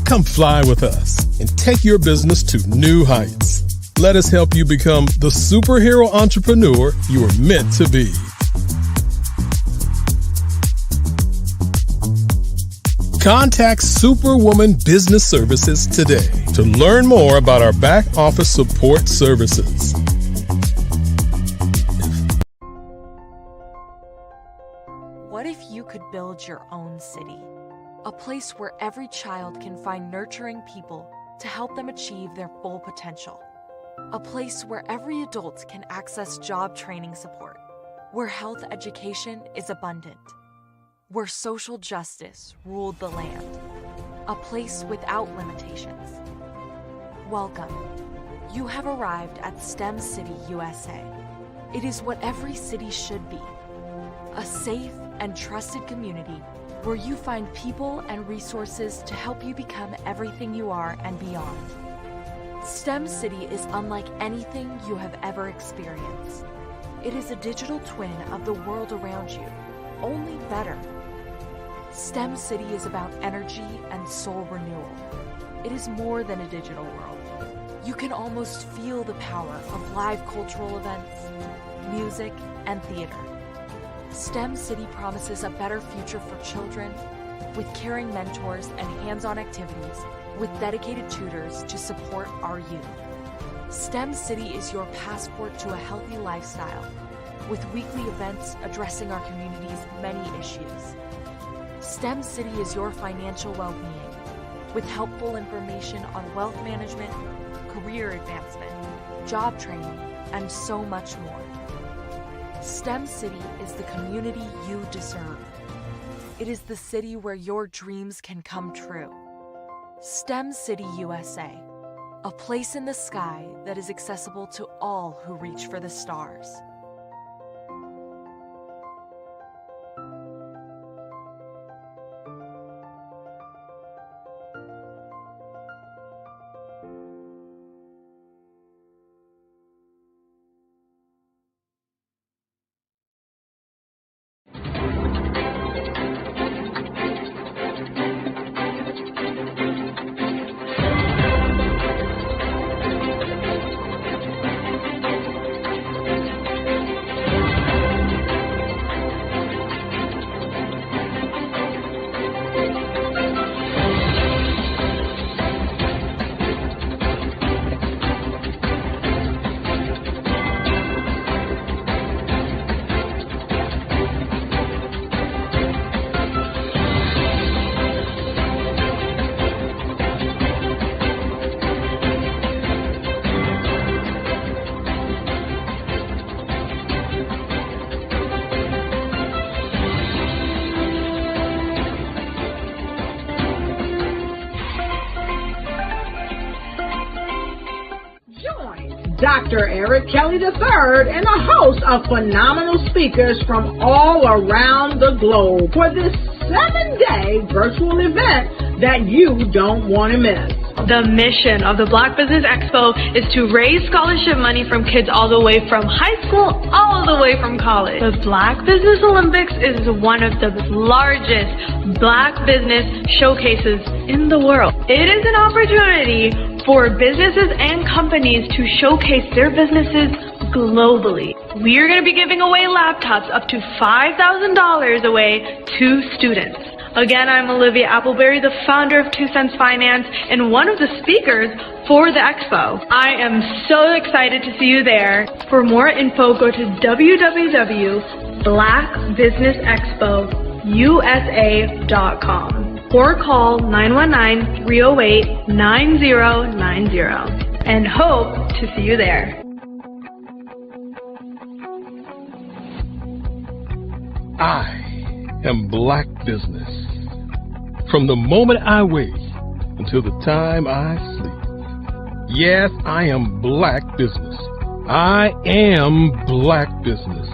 Come fly with us and take your business to new heights. Let us help you become the superhero entrepreneur you are meant to be. Contact Superwoman Business Services today to learn more about our back office support services. What if you could build your own city? A place where every child can find nurturing people to help them achieve their full potential. A place where every adult can access job training support, where health education is abundant, where social justice ruled the land. A place without limitations. Welcome. You have arrived at STEM City, USA. It is what every city should be. A safe and trusted community where you find people and resources to help you become everything you are and beyond. STEM City is unlike anything you have ever experienced. It is a digital twin of the world around you, only better. STEM City is about energy and soul renewal. It is more than a digital world. You can almost feel the power of live cultural events, music, and theater. STEM City promises a better future for children with caring mentors and hands-on activities with dedicated tutors to support our youth. STEM City is your passport to a healthy lifestyle with weekly events addressing our community's many issues. STEM City is your financial well-being with helpful information on wealth management, career advancement, job training, and so much more. STEM City is the community you deserve. It is the city where your dreams can come true. STEM City USA, a place in the sky that is accessible to all who reach for the stars. Dr. Eric Kelly III and a host of phenomenal speakers from all around the globe for this 7-day virtual event that you don't want to miss. The mission of the Black Business Expo is to raise scholarship money from kids all the way from high school, all the way from college. The Black Business Olympics is one of the largest Black business showcases in the world. It is an opportunity for businesses and companies to showcase their businesses globally. We are going to be giving away laptops up to $5,000 away to students. Again, I'm Olivia Appleberry, the founder of 2 Cents Finance and one of the speakers for the expo. I am so excited to see you there. For more info, go to www.blackbusinessexpousa.com or call 919-308-9090 and hope to see you there. I am Black business. From the moment I wake until the time I sleep. Yes, I am Black business. I am Black business.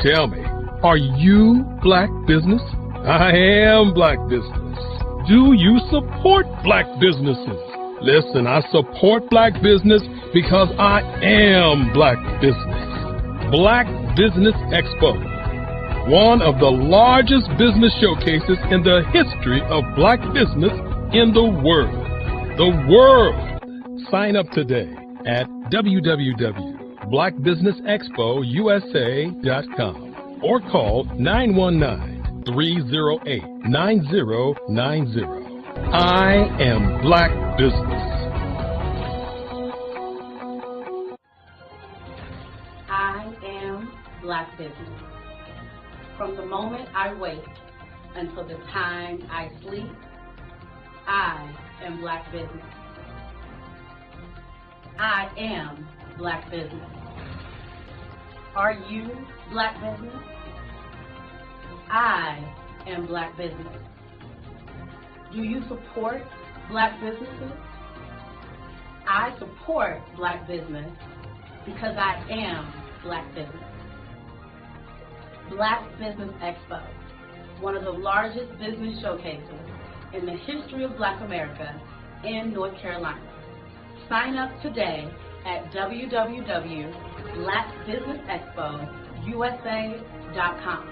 Tell me, are you Black business? I am Black business. Do you support Black businesses? Listen, I support Black business because I am Black business. Black Business Expo, one of the largest business showcases in the history of Black business in the world. The world! Sign up today at www.blackbusinessexpousa.com or call 919-308-9090. I am Black business. I am Black business. From the moment I wake until the time I sleep, I am Black business. I am Black business. Are you Black business? I am Black business. Do you support Black businesses? I support Black business because I am Black business. Black Business Expo, one of the largest business showcases in the history of Black America in North Carolina. Sign up today at www.blackbusinessexpousa.com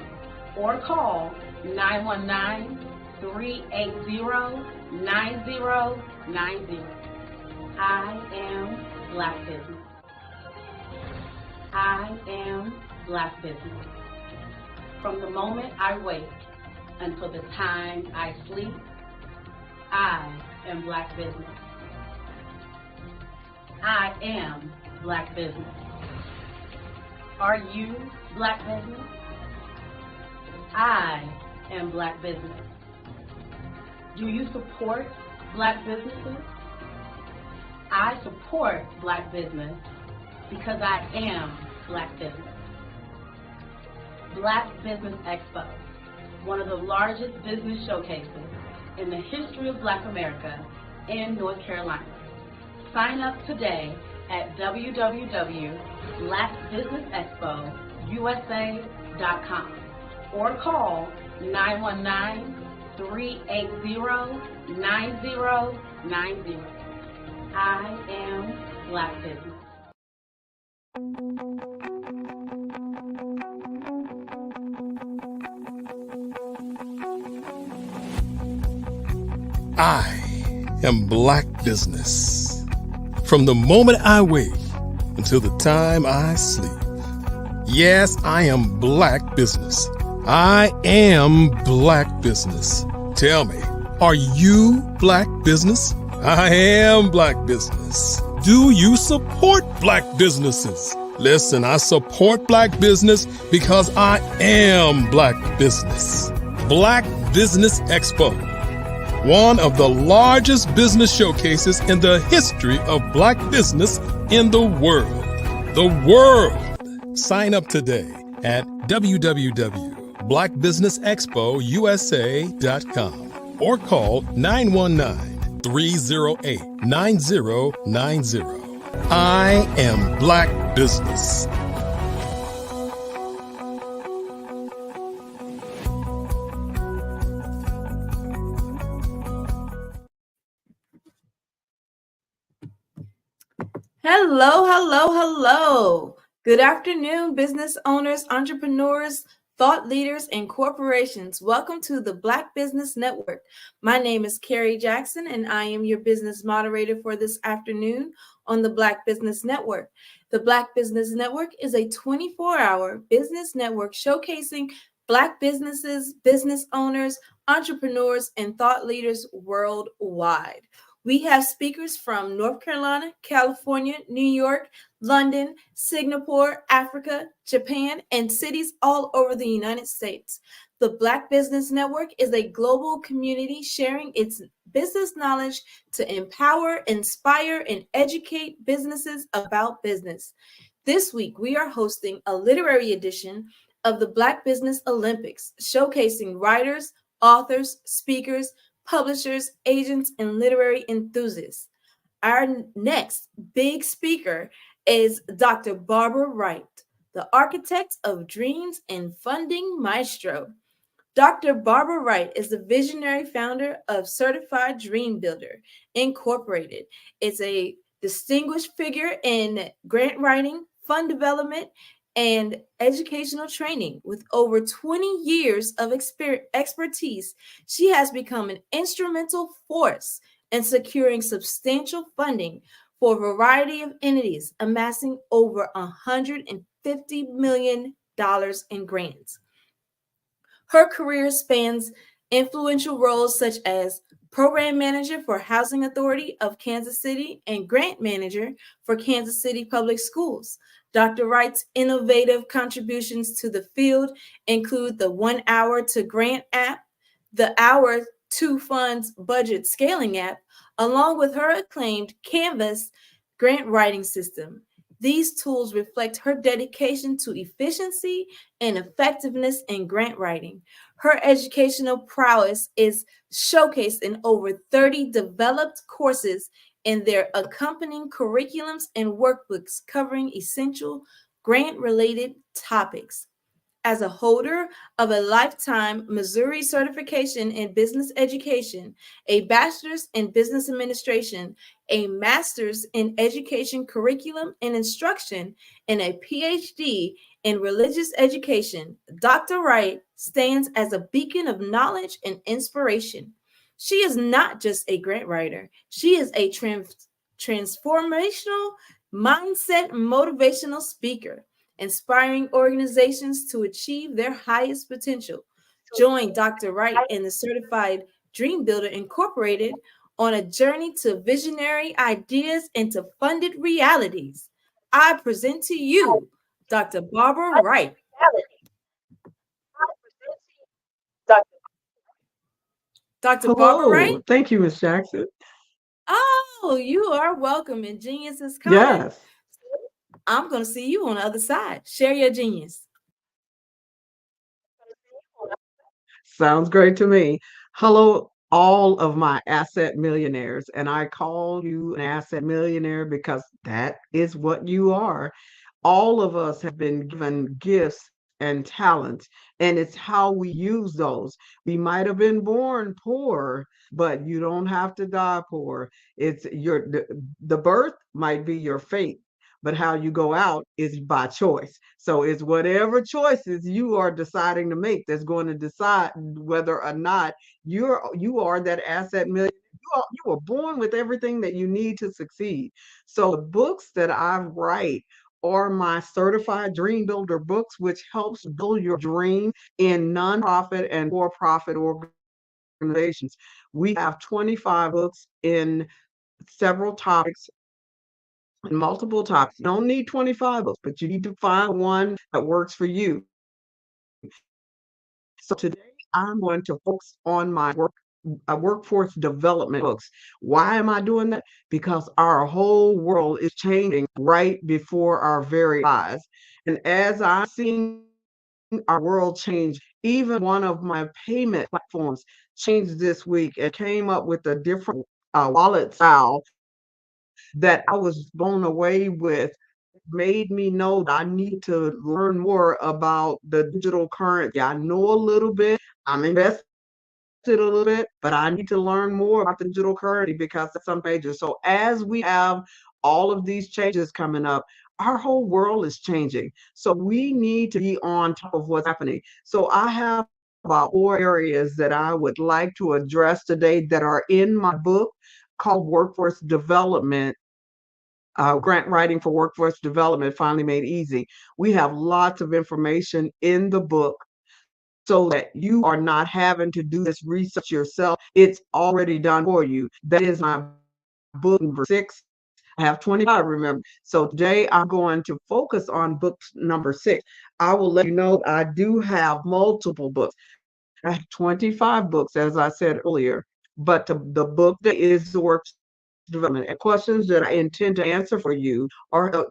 or call 919-380-9090. I am Black business. I am Black business. From the moment I wake until the time I sleep, I am Black business. I am Black business. Are you Black business? I am Black business. Do you support Black businesses? I support Black business because I am Black business. Black Business Expo, one of the largest business showcases in the history of Black America in North Carolina. Sign up today at www.blackbusinessexpousa.com or call 919-380-9090. I am Black business. I am Black business. From the moment I wake until the time I sleep. Yes, I am Black business. I am Black business. Tell me, are you Black business? I am Black business. Do you support Black businesses? Listen, I support Black business because I am Black business. Black Business Expo, one of the largest business showcases in the history of Black business in the world. The world! Sign up today at www.blackbusinessexpousa.com or call 919-308-9090. I am Black business. Hello, hello, hello. Good afternoon, business owners, entrepreneurs, thought leaders, and corporations. Welcome to the Black Business Network. My name is Carrie Jackson, and I am your business moderator for this afternoon on the Black Business Network. The Black Business Network is a 24-hour business network showcasing Black businesses, business owners, entrepreneurs, and thought leaders worldwide. We have speakers from North Carolina, California, New York, London, Singapore, Africa, Japan, and cities all over the United States. The Black Business Network is a global community sharing its business knowledge to empower, inspire, and educate businesses about business. This week, we are hosting a literary edition of the Black Business Olympics, showcasing writers, authors, speakers, publishers, agents, and literary enthusiasts. Our next big speaker is Dr. Barbara Wright, the architect of dreams and funding maestro. Dr. Barbara Wright is the visionary founder of Certified Dream Builder Incorporated. It's a distinguished figure in grant writing, fund development, and educational training. With over 20 years of expertise, she has become an instrumental force in securing substantial funding for a variety of entities, amassing over $150 million in grants. Her career spans influential roles such as program manager for Housing Authority of Kansas City and grant manager for Kansas City Public Schools. Dr. Wright's innovative contributions to the field include the 1 Hour to Grant app, the Hour to Funds budget scaling app, along with her acclaimed Canvas grant writing system. These tools reflect her dedication to efficiency and effectiveness in grant writing. Her educational prowess is showcased in over 30 developed courses and their accompanying curriculums and workbooks covering essential grant-related topics. As a holder of a lifetime Missouri certification in business education, a bachelor's in business administration, a master's in education curriculum and instruction, and a PhD in religious education, Dr. Wright stands as a beacon of knowledge and inspiration. She is not just a grant writer. She is a transformational mindset motivational speaker, inspiring organizations to achieve their highest potential. Join Dr. Wright and the Certified Dream Builder Incorporated on a journey to visionary ideas and to funded realities. I present to you Dr. Barbara Wright. Dr. Barbara Wright? Thank you, Ms. Jackson. Oh, you are welcome. And genius is coming. Yes. I'm going to see you on the other side. Share your genius. Sounds great to me. Hello, all of my asset millionaires. And I call you an asset millionaire because that is what you are. All of us have been given gifts and talents, and it's how we use those. We might have been born poor, but you don't have to die poor. It's the birth might be your fate, but how you go out is by choice. So it's whatever choices you are deciding to make that's going to decide whether or not you are that asset millionaire. You were born with everything that you need to succeed. So the books that I write are my certified dream builder books, which helps build your dream in nonprofit and for-profit organizations. We have 25 books in several topics and multiple topics. You don't need 25 books, but you need to find one that works for you. So today I'm going to focus on my workforce development books. Why am I doing that? Because our whole world is changing right before our very eyes. And as I've seen our world change, even one of my payment platforms changed this week and came up with a different wallet style that I was blown away with made me know that I need to learn more about the digital currency. I know a little bit, I'm invested a little bit, but I need to learn more about the digital currency because that's some pages. So as we have all of these changes coming up, our whole world is changing. So we need to be on top of what's happening. So I have about 4 areas that I would like to address today that are in my book called Workforce Development, grant writing for workforce development, finally made easy. We have lots of information in the book so that you are not having to do this research yourself. It's already done for you. That is my book number 6. I have 25, remember. So today I'm going to focus on book number 6. I will let you know I do have multiple books. I have 25 books, as I said earlier, but the book that is the work development and questions that I intend to answer for you are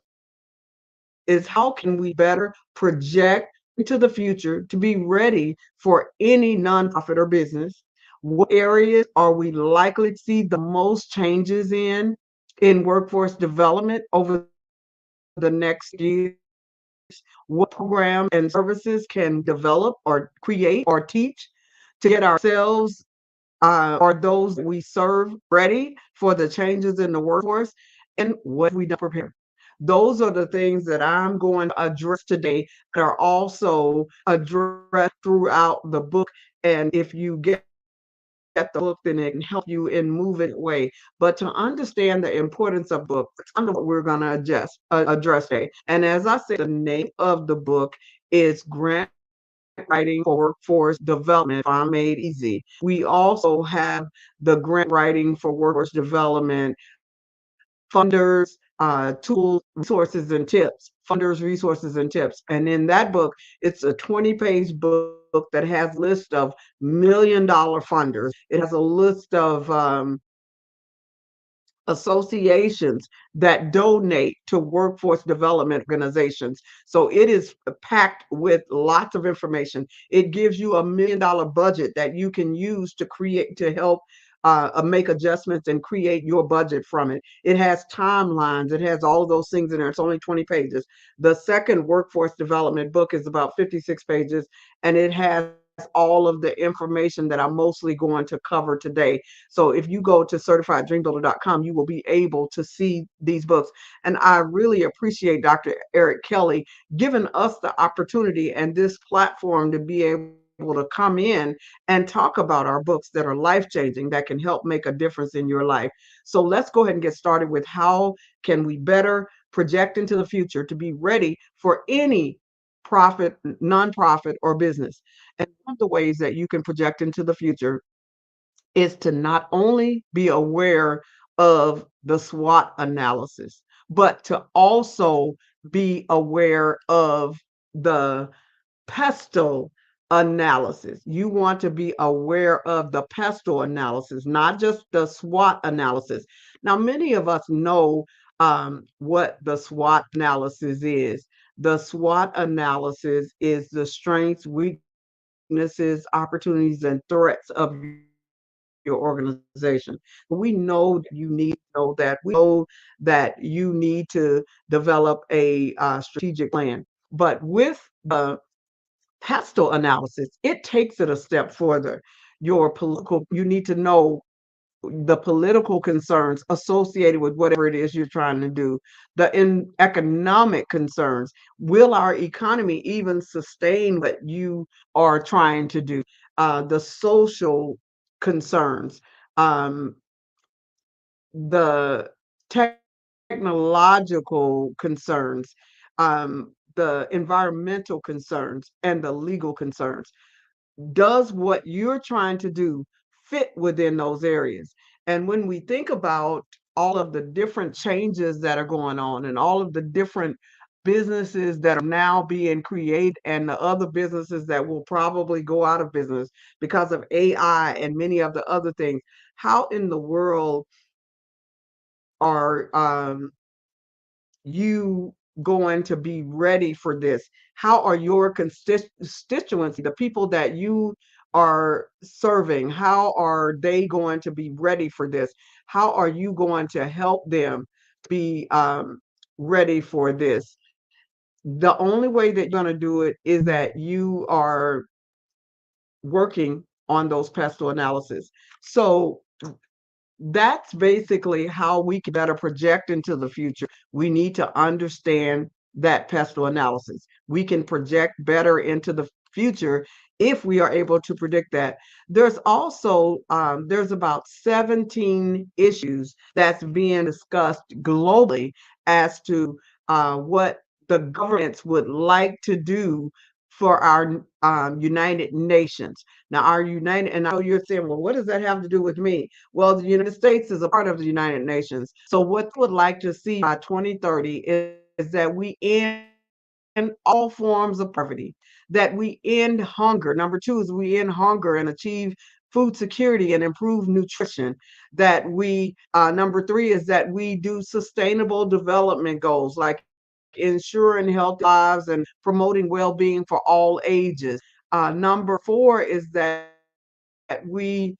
is how can we better project into the future to be ready for any nonprofit or business? What areas are we likely to see the most changes in workforce development over the next years? What programs and services can develop or create or teach to get ourselves or those we serve ready for the changes in the workforce? And what have we done to prepare? Those are the things that I'm going to address today that are also addressed throughout the book. And if you get the book, then it can help you in moving way. But to understand the importance of book, that's kind of what we're going to address today. And as I said, the name of the book is Grant Writing for Workforce Development, Farm Made Easy. We also have the Grant Writing for Workforce Development funders, tools, resources, and tips. Funders, resources, and tips. And in that book, it's a 20-page book that has a list of million-dollar funders. It has a list of associations that donate to workforce development organizations. So it is packed with lots of information. It gives you $1 million budget that you can use to create, to help make adjustments and create your budget from it. It has timelines. It has all of those things in there. It's only 20 pages. The second workforce development book is about 56 pages, and it has all of the information that I'm mostly going to cover today. So if you go to certifieddreambuilder.com, you will be able to see these books. And I really appreciate Dr. Eric Kelly giving us the opportunity and this platform to be able to come in and talk about our books that are life-changing, that can help make a difference in your life. So let's go ahead and get started with how can we better project into the future to be ready for any profit, nonprofit, or business. And one of the ways that you can project into the future is to not only be aware of the SWOT analysis, but to also be aware of the pestle analysis. You want to be aware of the pestle analysis, not just the SWOT analysis. Now, many of us know what the SWOT analysis is. The SWOT analysis is the strengths, weaknesses, opportunities, and threats of your organization. We know that you need to know that. We know that you need to develop a strategic plan. But with the pestle analysis, it takes it a step further. You need to know the political concerns associated with whatever it is you're trying to do, the economic concerns. Will our economy even sustain what you are trying to do? The social concerns, the technological concerns, the environmental concerns, and the legal concerns. Does what you're trying to do fit within those areas? And when we think about all of the different changes that are going on and all of the different businesses that are now being created and the other businesses that will probably go out of business because of AI and many of the other things, how in the world are you going to be ready for this? How are your constituency, the people that you are serving? How are they going to be ready for this? How are you going to help them be ready for this? The only way that you're going to do it is that you are working on those pestle analysis. So that's basically how we can better project into the future. We need to understand that pestle analysis. We can project better into the future if we are able to predict that. There's also there's about 17 issues that's being discussed globally as to what the governments would like to do for our United Nations. Now, our United, and I know you're saying, well, what does that have to do with me? Well, the United States is a part of the United Nations. So what I would like to see by 2030 is that we end all forms of poverty, that we end hunger. Number two is we end hunger and achieve food security and improve nutrition. That we, number three is that we do sustainable development goals like ensuring healthy lives and promoting well-being for all ages. Number four is that we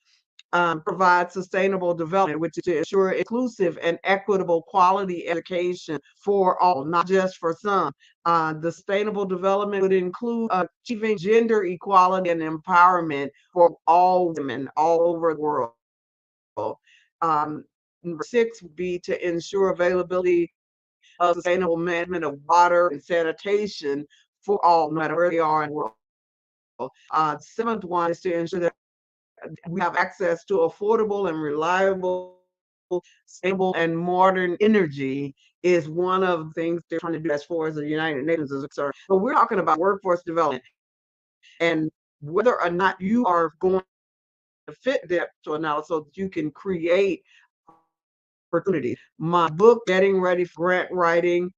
provide sustainable development, which is to ensure inclusive and equitable quality education for all, not just for some. The sustainable development would include achieving gender equality and empowerment for all women all over the world. Number six would be to ensure availability of sustainable management of water and sanitation for all, no matter where they are in the world. Seventh one is to ensure that we have access to affordable and reliable, stable, and modern energy is one of the things they're trying to do as far as the United Nations is concerned. But we're talking about workforce development and whether or not you are going to fit that to analysis so that you can create opportunities. My book, Getting Ready for Grant Writing,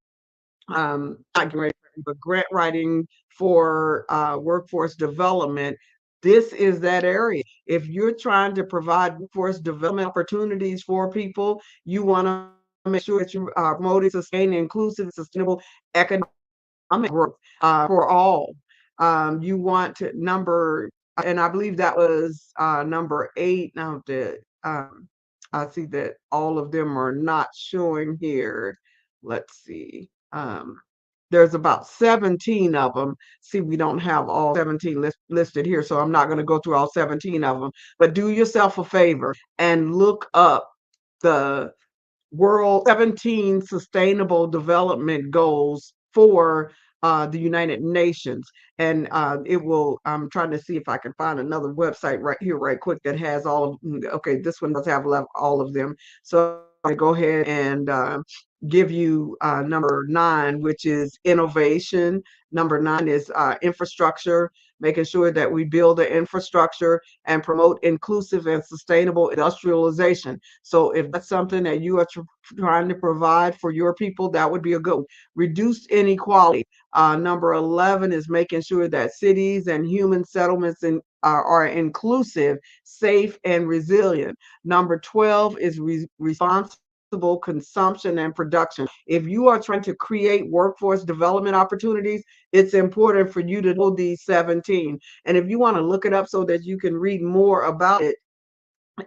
not getting ready, but grant writing for workforce development. This is that area. If you're trying to provide workforce development opportunities for people, you want to make sure that you are promoting sustainable, inclusive, sustainable economic growth for all. You want to and I believe that was number 8. Now that I see that all of them are not showing here. Let's see. There's about 17 of them. See, we don't have all 17 listed here, so I'm not going to go through all 17 of them. But do yourself a favor and look up the World 17 Sustainable Development Goals for the United Nations. And it will, I'm trying to see if I can find another website right here, right quick, that has all of, okay, this one does have all of them. So I go ahead and give you number 9, which is innovation. Number 9 is infrastructure, making sure that we build the infrastructure and promote inclusive and sustainable industrialization. So if that's something that you are trying to provide for your people, that would be a good one. Reduce inequality. Number 11 is making sure that cities and human settlements are inclusive, safe, and resilient. Number 12 is responsible consumption and production. If you are trying to create workforce development opportunities, it's important for you to know these 17. And if you want to look it up so that you can read more about it,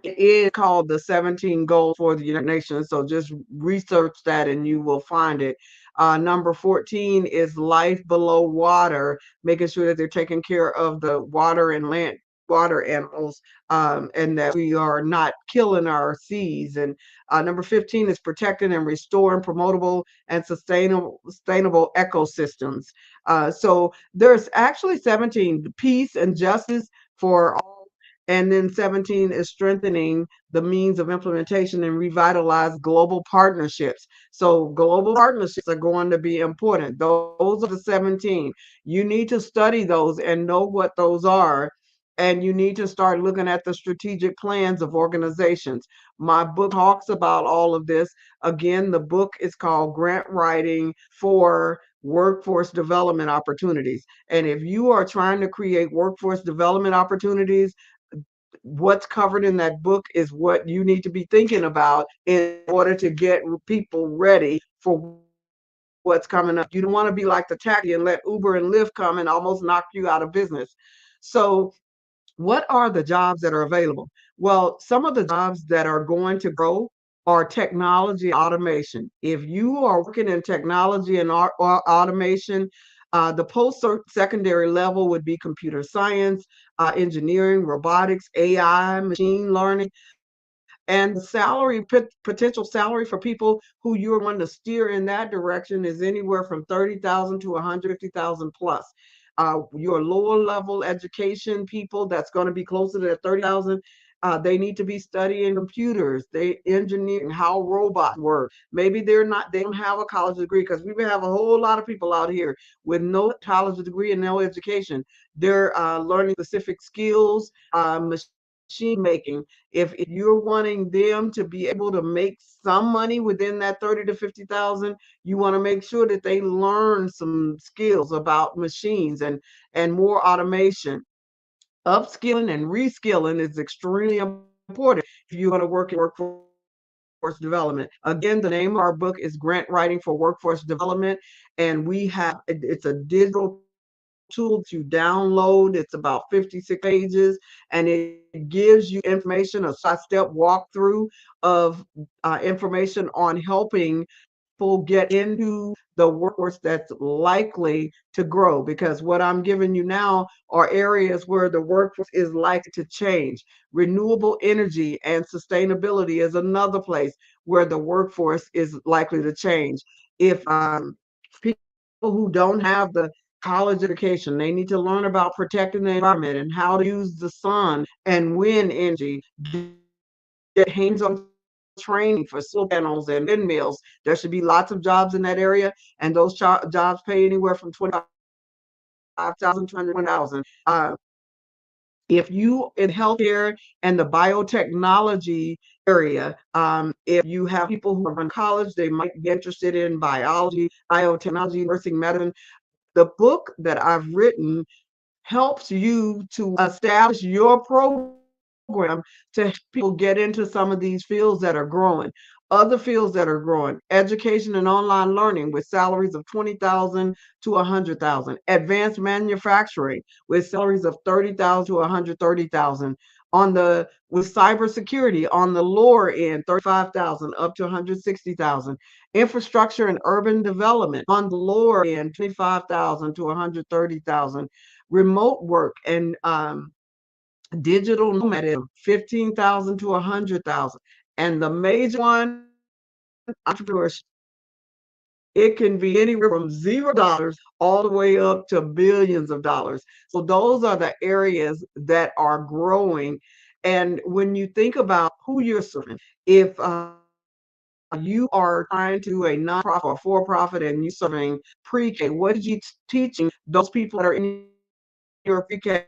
it is called the 17 Goals for the United Nations. So just research that and you will find it. Number 14 is life below water, making sure that they're taking care of the water and land water animals, and that we are not killing our seas. And number 15 is protecting and restoring promotable and sustainable ecosystems. So there's actually 17, peace and justice for all. And then 17 is strengthening the means of implementation and revitalize global partnerships. So global partnerships are going to be important. Those are the 17. You need to study those and know what those are. And you need to start looking at the strategic plans of organizations. My book talks about all of this. Again, the book is called Grant Writing for Workforce Development Opportunities. And if you are trying to create workforce development opportunities, what's covered in that book is what you need to be thinking about in order to get people ready for what's coming up. You don't want to be like the taxi and let Uber and Lyft come and almost knock you out of business. So What are the jobs that are available? Well, some of the jobs that are going to grow are technology automation. If you are working in technology and automation, the post-secondary level would be computer science, engineering, robotics, AI, machine learning. And the salary, potential salary for people who you're wanting to steer in that direction is anywhere from 30,000 to 150,000 plus. Your lower level education people, that's going to be closer to that 30,000. They need to be studying computers, they engineering how robots work. Maybe they don't have a college degree, because we have a whole lot of people out here with no college degree and no education. They're learning specific skills, machine making. If you're wanting them to be able to make some money within that 30 to 50,000, you want to make sure that they learn some skills about machines and more automation. Upskilling and reskilling is extremely important if you want to work in workforce development. Again, the name of our book is Grant Writing for Workforce Development, and it's a digital tool to download. It's about 56 pages, and it gives you information, a step walkthrough of information on helping people get into the workforce that's likely to grow. Because what I'm giving you now are areas where the workforce is likely to change. Renewable energy and sustainability is another place where the workforce is likely to change. If people who don't have the college education, they need to learn about protecting the environment and how to use the sun and wind energy, get hands-on training for solar panels and windmills. There should be lots of jobs in that area, and those jobs pay anywhere from 25,000 to 120,000. If you in healthcare and the biotechnology area, if you have people who are in college, they might be interested in biology, biotechnology, nursing, medicine. The book that I've written helps you to establish your program to help people get into some of these fields that are growing. Other fields that are growing: education and online learning with salaries of 20,000 to 100,000. Advanced manufacturing with salaries of 30,000 to 130,000. With cybersecurity on the lower end, 35,000 up to 160,000. Infrastructure and urban development on the lower end, 25,000 to 130,000. Remote work and digital nomadism, 15,000 to 100,000. And the major one, entrepreneurship. It can be anywhere from $0 all the way up to billions of dollars. So those are the areas that are growing. And when you think about who you're serving, if you are trying to do a nonprofit or for-profit and you're serving pre-K, what are you teaching those people that are in your pre-K?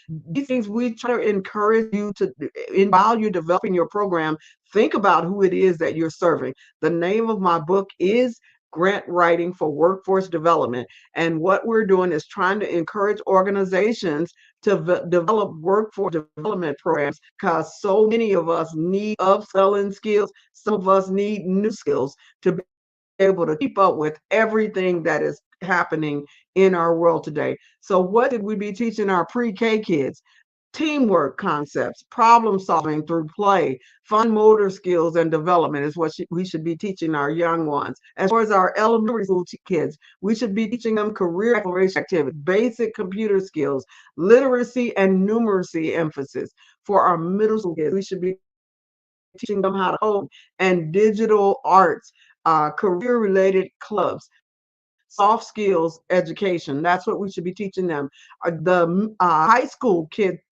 These things we try to encourage you to, while you're developing your program, think about who it is that you're serving. The name of my book is Grant Writing for Workforce Development. And what we're doing is trying to encourage organizations to develop workforce development programs, because so many of us need upselling skills. Some of us need new skills to be able to keep up with everything that is happening in our world today. So what did we be teaching our pre-K kids? Teamwork concepts, problem solving through play, fine motor skills and development is what we should be teaching our young ones. As far as our elementary school kids, we should be teaching them career exploration activities, basic computer skills, literacy and numeracy emphasis. For our middle school kids, we should be teaching them how to code and digital arts, career-related clubs, soft skills education. That's what we should be teaching them. The high school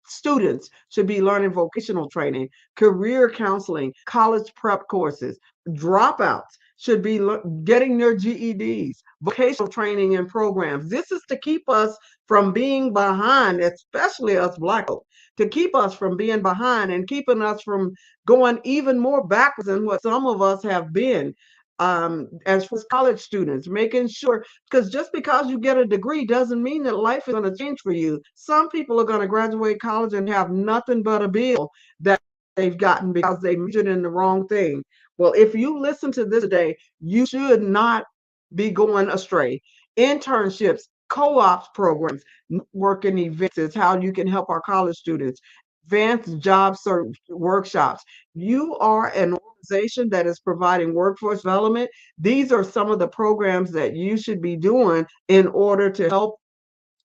students should be learning vocational training, career counseling, college prep courses. Dropouts should be getting their GEDs, vocational training and programs. This is to keep us from being behind, especially us Black folk, to keep us from being behind and keeping us from going even more backwards than what some of us have been. As for college students, making sure, because just because you get a degree doesn't mean that life is going to change for you. Some people are going to graduate college and have nothing but a bill that they've gotten because they majored in the wrong thing. Well, if you listen to this today, you should not be going astray. Internships, co-ops programs, networking events is how you can help our college students, advanced job search workshops. You are an organization that is providing workforce development. These are some of the programs that you should be doing in order to help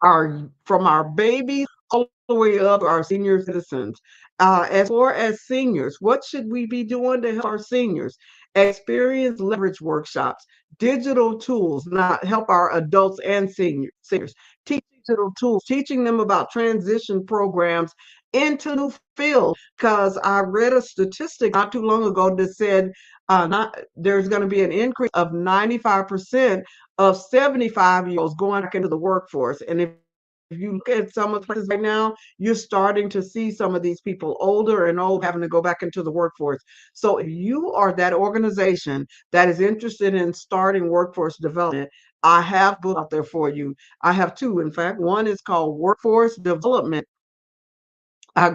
from our babies all the way up to our senior citizens. As far as seniors, what should we be doing to help our seniors? Experience leverage workshops, digital tools, not help our adults and seniors. Teach digital tools, teaching them about transition programs into new fields. Because I read a statistic not too long ago that said there's going to be an increase of 95% of 75-year-olds going back into the workforce. And if you look at some of the places right now, you're starting to see some of these people older and old having to go back into the workforce. So if you are that organization that is interested in starting workforce development, I have books out there for you. I have two, in fact. One is called Workforce Development,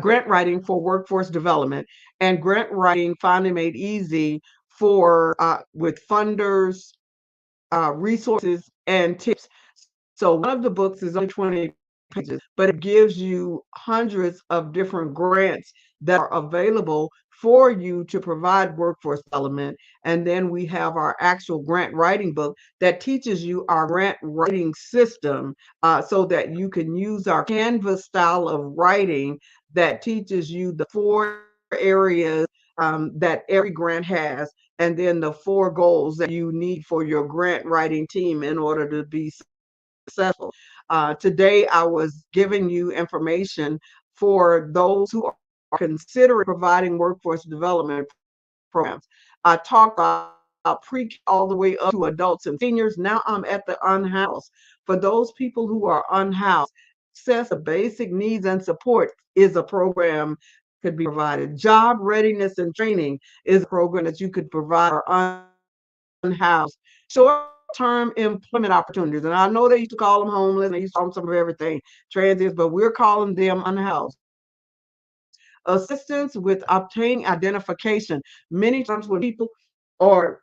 Grant Writing for Workforce Development, and Grant Writing Finally Made Easy for with funders, resources, and tips. So one of the books is only 20 pages, but it gives you hundreds of different grants that are available for you to provide workforce development. And then we have our actual grant writing book that teaches you our grant writing system so that you can use our Canvas style of writing that teaches you the 4 areas that every grant has, and then the 4 goals that you need for your grant writing team in order to be successful. Today, I was giving you information for those who are considering providing workforce development programs. I talked about pre all the way up to adults and seniors. Now I'm at the unhoused. For those people who are unhoused, access to basic needs and support is a program could be provided. Job readiness and training is a program that you could provide for unhoused. Short-term employment opportunities, and I know they used to call them homeless, they used to call them some of everything, transients, but we're calling them unhoused. Assistance with obtaining identification. Many times when people are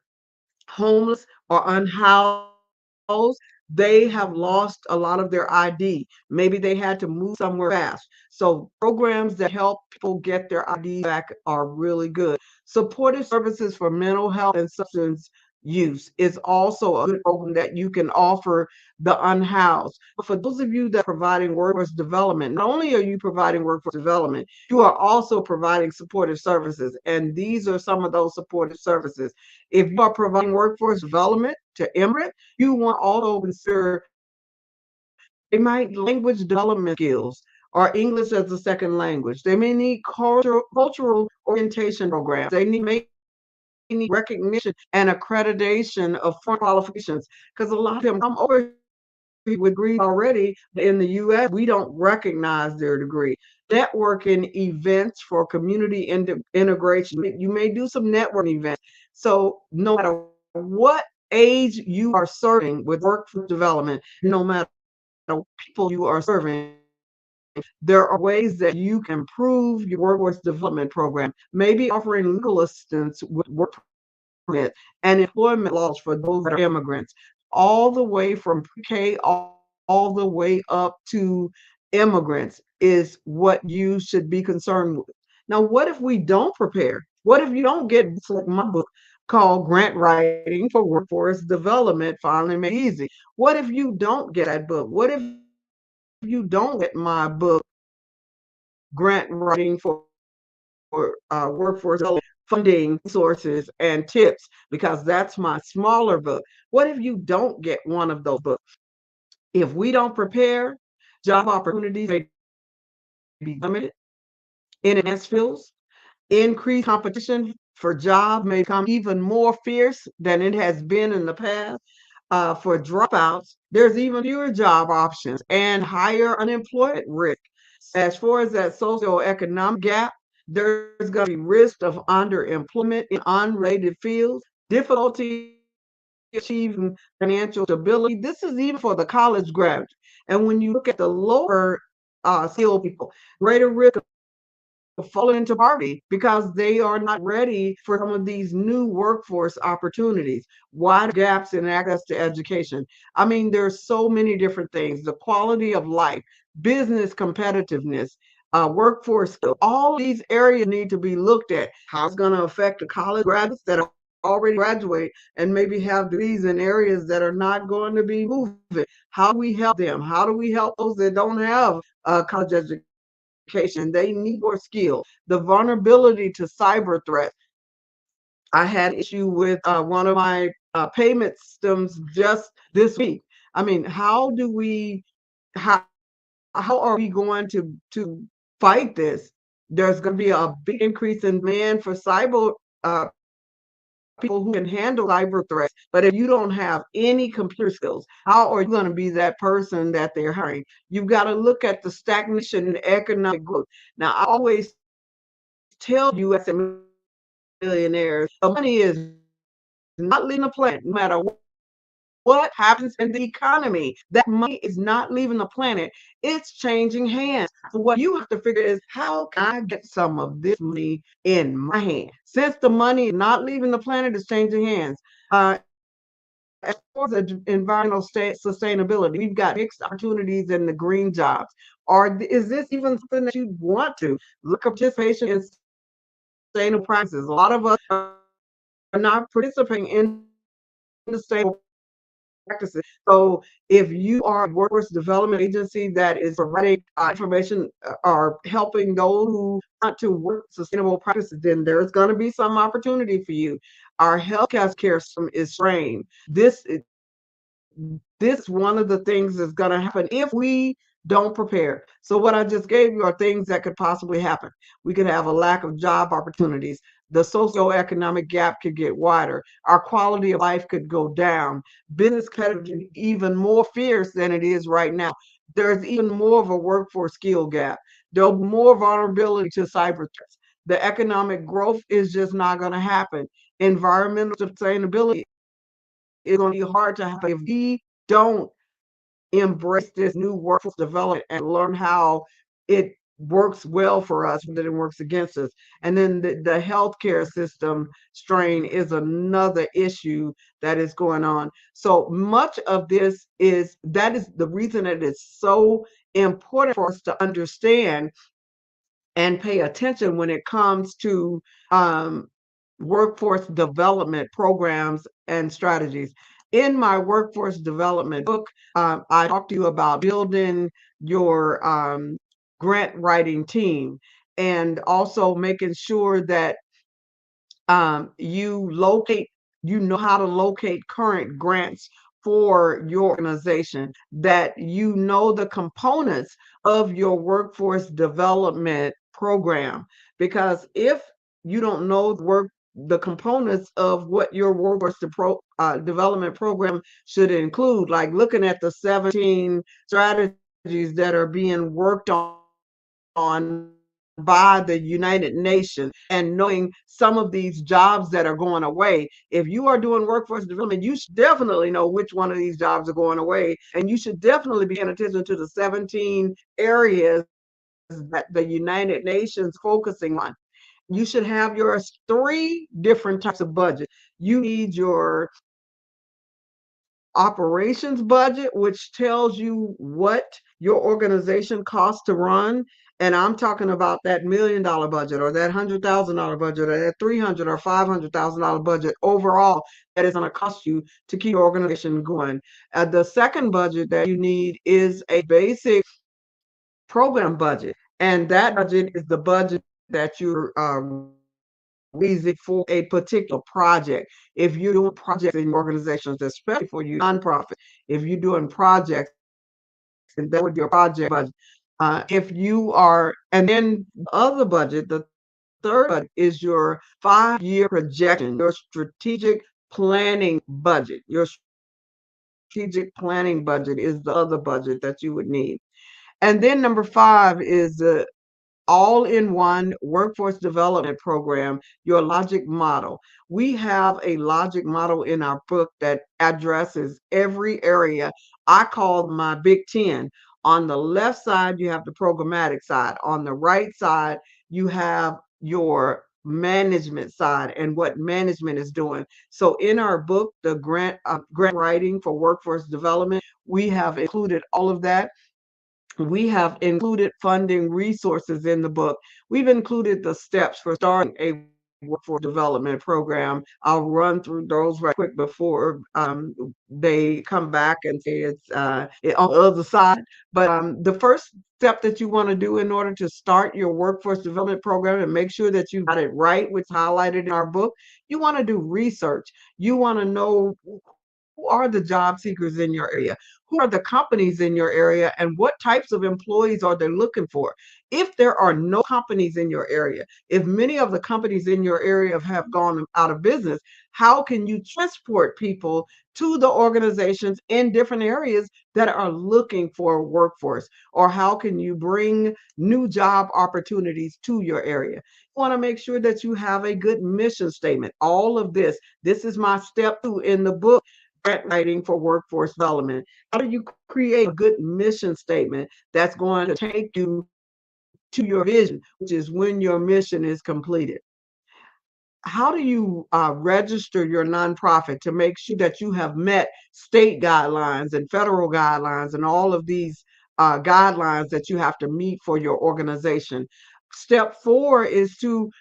homeless or unhoused, they have lost a lot of their ID. Maybe they had to move somewhere fast. So programs that help people get their ID back are really good. Supportive services for mental health and substance use is also a good program that you can offer the unhoused. But for those of you that are providing workforce development, not only are you providing workforce development, you are also providing supportive services. And these are some of those supportive services. If you are providing workforce development to immigrants, you want also consider they might language development skills or English as a second language. They may need cultural orientation programs. They may need recognition and accreditation of foreign qualifications, because a lot of them come over here with degrees already. In the U.S., we don't recognize their degree. Networking events for community integration. You may do some networking events. So no matter what age you are serving with workforce development, no matter people you are serving, there are ways that you can improve your workforce development program. Maybe offering legal assistance with work permit and employment laws for those that are immigrants, all the way from pre-K all the way up to immigrants is what you should be concerned with. Now, what if we don't prepare? What if you don't get books like my book called Grant Writing for Workforce Development Finally Made Easy? What if you don't get that book? What if you don't get my book, Grant Writing for Workforce Development, funding, resources, and tips, because that's my smaller book? What if you don't get one of those books? If we don't prepare, job opportunities may be limited in advanced fields. Increased competition for jobs may become even more fierce than it has been in the past. For dropouts, there's even fewer job options and higher unemployment risk. As far as that socioeconomic gap, there's going to be risk of underemployment in unrelated fields, difficulty achieving financial stability. This is even for the college graduate. And when you look at the lower skilled people, greater risk of falling into poverty because they are not ready for some of these new workforce opportunities. Wide gaps in access to education. I mean, there's so many different things. The quality of life, business competitiveness, workforce skill. All these areas need to be looked at. How it's going to affect the college graduates that are already graduate and maybe have degrees in areas that are not going to be moving. How do we help them? How do we help those that don't have college education? They need more skill. The vulnerability to cyber threats. I had an issue with one of my payment systems just this week. I mean, how how are we going to fight this? There's going to be a big increase in demand for cyber people who can handle cyber threats. But if you don't have any computer skills, how are you going to be that person that they're hiring? You've got to look at the stagnation in economic growth. Now, I always tell you as a millionaire, the money is not leaving the planet, no matter what happens in the economy. That money is not leaving the planet. It's changing hands. So what you have to figure is, how can I get some of this money in my hand? Since the money is not leaving the planet, it's changing hands. As far as environmental sustainability, we've got mixed opportunities in the green jobs. Or is this even something that you want to look at participation in sustainable practices? A lot of us are not participating in the sustainable practices. So if you are a workforce development agency that is providing information or helping those who want to work sustainable practices, then there's going to be some opportunity for you. Our healthcare system is strained. This is one of the things that's going to happen if we don't prepare. So what I just gave you are things that could possibly happen. We could have a lack of job opportunities. The socioeconomic gap could get wider. Our quality of life could go down. Business could be even more fierce than it is right now. There's even more of a workforce skill gap. There'll be more vulnerability to cyber threats. The economic growth is just not going to happen. Environmental sustainability is going to be hard to happen if we don't embrace this new workforce development and learn how it works well for us rather than it works against us. And then the healthcare system strain is another issue that is going on. So much of this that is the reason that it's so important for us to understand and pay attention when it comes to workforce development programs and strategies. In my workforce development book, I talk to you about building your grant writing team and also making sure that you know how to locate current grants for your organization, that you know the components of your workforce development program. Because if you don't know the components of what your workforce development program should include, like looking at the 17 strategies that are being worked on by the United Nations, and knowing some of these jobs that are going away. If you are doing workforce development, you should definitely know which one of these jobs are going away, and you should definitely be paying attention to the 17 areas that the United Nations focusing on. You should have your 3 different types of budget. You need your operations budget, which tells you what your organization costs to run. And I'm talking about that $1 million budget, or that $100,000 budget, or that $300,000 or $500,000 budget overall that is going to cost you to keep your organization going. The second budget that you need is a basic program budget, and that budget is the budget that you're raising for a particular project. If you're doing projects in organizations, especially for you nonprofit, if you're doing projects, and that would be your project budget. If you are, and then the other budget, the third budget is your 5-year projection, your strategic planning budget. Your strategic planning budget is the other budget that you would need. And then number 5 is the all-in-one workforce development program, your logic model. We have a logic model in our book that addresses every area. I call my Big 10. On the left side, you have the programmatic side. On the right side, you have your management side and what management is doing. So in our book, the grant writing for workforce development, we have included all of that. We have included funding resources in the book. We've included the steps for starting a workforce development program. I'll run through those right quick before they come back and say it's on the other side. But the first step that you want to do in order to start your workforce development program and make sure that you got it right, which is highlighted in our book, you want to do research. You want to know who are the job seekers in your area? Who are the companies in your area? And what types of employees are they looking for? If there are no companies in your area, if many of the companies in your area have gone out of business, how can you transport people to the organizations in different areas that are looking for a workforce? Or how can you bring new job opportunities to your area? You want to make sure that you have a good mission statement. All of this is my step 2 in the book, grant writing for workforce development. How do you create a good mission statement that's going to take you to your vision, which is when your mission is completed? How do you register your nonprofit to make sure that you have met state guidelines and federal guidelines and all of these guidelines that you have to meet for your organization? Step 4 is to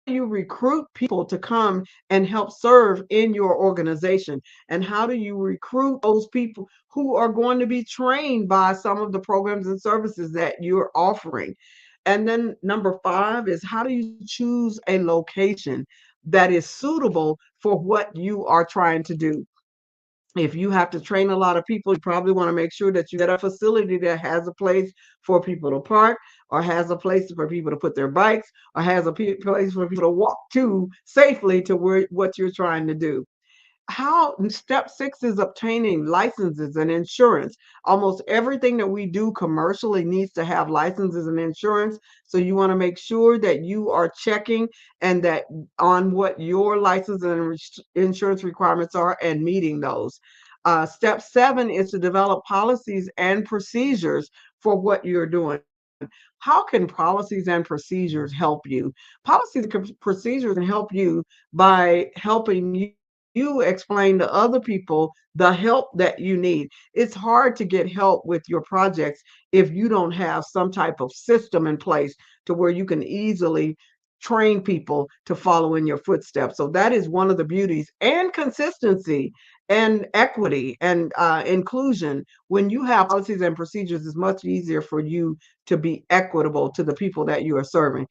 you recruit people to come and help serve in your organization? And how do you recruit those people who are going to be trained by some of the programs and services that you're offering? And then number 5 is how do you choose a location that is suitable for what you are trying to do? If you have to train a lot of people, you probably want to make sure that you get a facility that has a place for people to park, or has a place for people to put their bikes, or has a place for people to walk to safely to what you're trying to do. Step 6 is obtaining licenses and insurance. Almost everything that we do commercially needs to have licenses and insurance. So you want to make sure that you are checking and that on what your license and insurance requirements are and meeting those. Step 7 is to develop policies and procedures for what you're doing. How can policies and procedures help you? Policies and procedures can help you by helping you explain to other people the help that you need. It's hard to get help with your projects if you don't have some type of system in place to where you can easily train people to follow in your footsteps. So that is one of the beauties, and consistency and equity and inclusion. When you have policies and procedures, it's much easier for you to be equitable to the people that you are serving.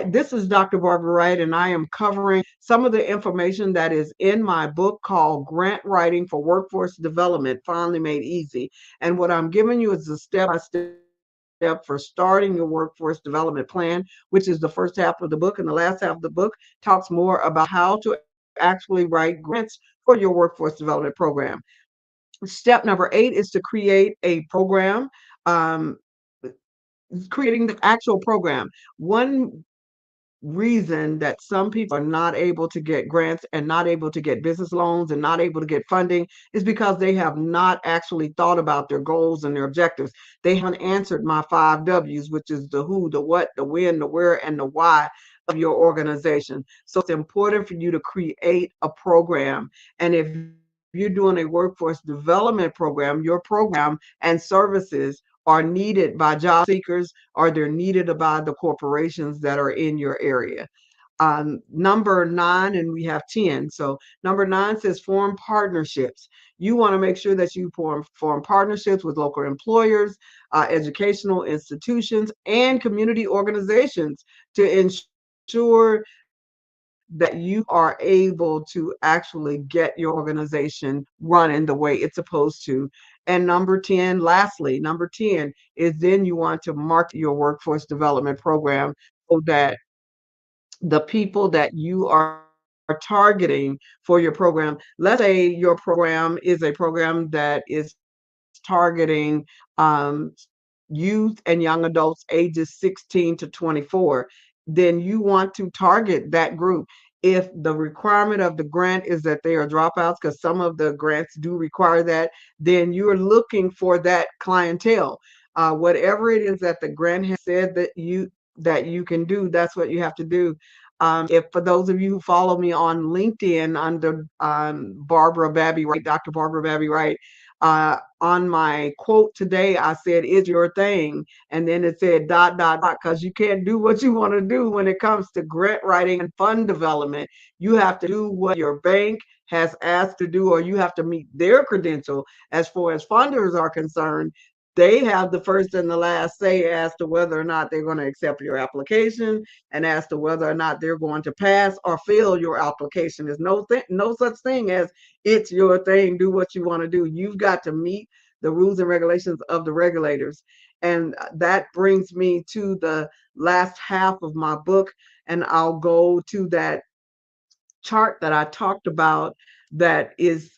This is Dr. Barbara Wright, and I am covering some of the information that is in my book called Grant Writing for Workforce Development, Finally Made Easy. And what I'm giving you is a step-by-step for starting your workforce development plan, which is the first half of the book, and the last half of the book talks more about how to actually write grants for your workforce development program. Step number 8 is to create a program. Creating the actual program. One reason that some people are not able to get grants and not able to get business loans and not able to get funding is because they have not actually thought about their goals and their objectives. They haven't answered my 5 W's, which is the who, the what, the when, the where, and the why of your organization. So it's important for you to create a program. And if you're doing a workforce development program, your program and services are needed by job seekers, or they're needed by the corporations that are in your area. Number 9, and we have 10. So number 9 says form partnerships. You want to make sure that you form partnerships with local employers, educational institutions, and community organizations to ensure that you are able to actually get your organization running the way it's supposed to. And number 10, lastly, number 10 is then you want to market your workforce development program so that the people that you are targeting for your program, let's say your program is a program that is targeting youth and young adults ages 16 to 24, then you want to target that group. If the requirement of the grant is that they are dropouts, because some of the grants do require that, then you're looking for that clientele. Whatever it is that the grant has said that that you can do. That's what you have to do. If for those of you who follow me on LinkedIn under Barbara Babby Wright, Dr. Barbara Babby Wright, on my quote today, I said, "Is your thing," and then it said dot dot dot, because you can't do what you want to do when it comes to grant writing and fund development. You have to do what your bank has asked to do, or you have to meet their credential. As far as funders are concerned, they have the first and the last say as to whether or not they're going to accept your application and as to whether or not they're going to pass or fail your application. There's no such thing as it's your thing, do what you want to do. You've got to meet the rules and regulations of the regulators. And that brings me to the last half of my book, and I'll go to that chart that I talked about that is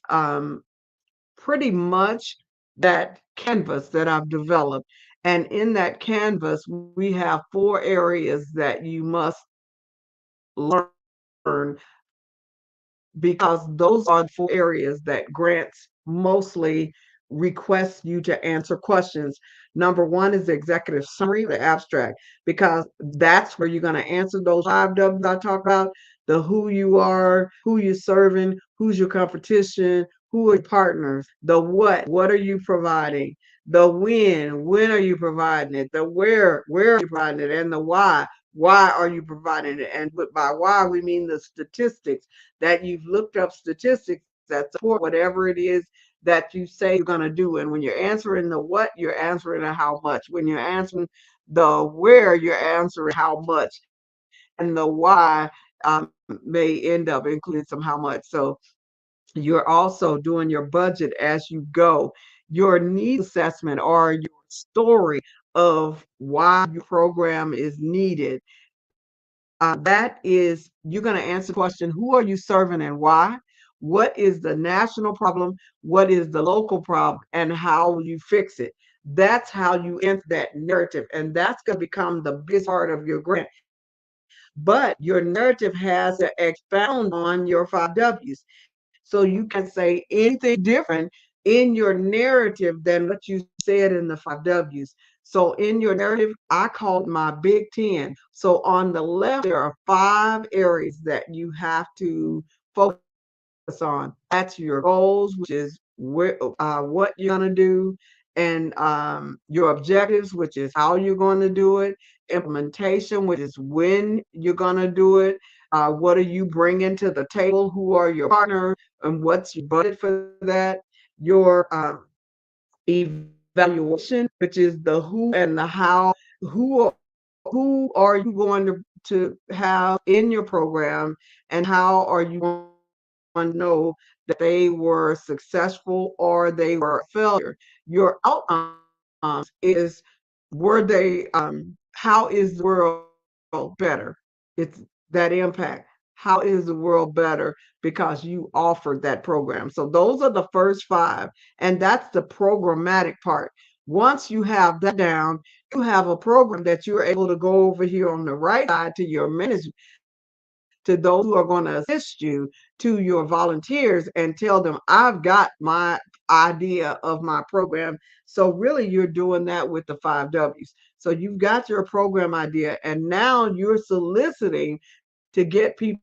pretty much that canvas that I've developed. And in that canvas, we have 4 areas that you must learn, because those are the 4 areas that grants mostly request you to answer questions. Number 1 is the executive summary, the abstract, because that's where you're going to answer those 5 W's I talked about: the who you are, who you're serving, who's your competition, who are your partners, the what are you providing, the when are you providing it, the where are you providing it, and the why are you providing it. And by why, we mean the statistics, that you've looked up statistics that support whatever it is that you say you're going to do. And when you're answering the what, you're answering the how much. When you're answering the where, you're answering how much. And the why may end up including some how much. So you're also doing your budget as you go. Your needs assessment, or your story of why your program is needed. That is, you're going to answer the question, who are you serving and why? What is the national problem? What is the local problem? And how will you fix it? That's how you enter that narrative. And that's going to become the biggest part of your grant. But your narrative has to expound on your 5 W's. So you can say anything different in your narrative than what you said in the 5 W's. So in your narrative, I called my Big 10. So on the left, there are 5 areas that you have to focus on. That's your goals, which is what you're going to do, and your objectives, which is how you're going to do it, implementation, which is when you're going to do it, what are you bringing to the table, who are your partners, and what's your budget for that, your evaluation, which is the who and the how, who are you going to have in your program, and how are you going to know that they were successful or they were a failure. Your outcomes is, were they how is the world better? It's that impact. How is the world better because you offered that program? So those are the first 5, and that's the programmatic part. Once you have that down, you have a program that you're able to go over here on the right side to your management, to those who are going to assist you, to your volunteers, and tell them, I've got my idea of my program. So really, you're doing that with the 5 W's. So you've got your program idea, and now you're soliciting to get people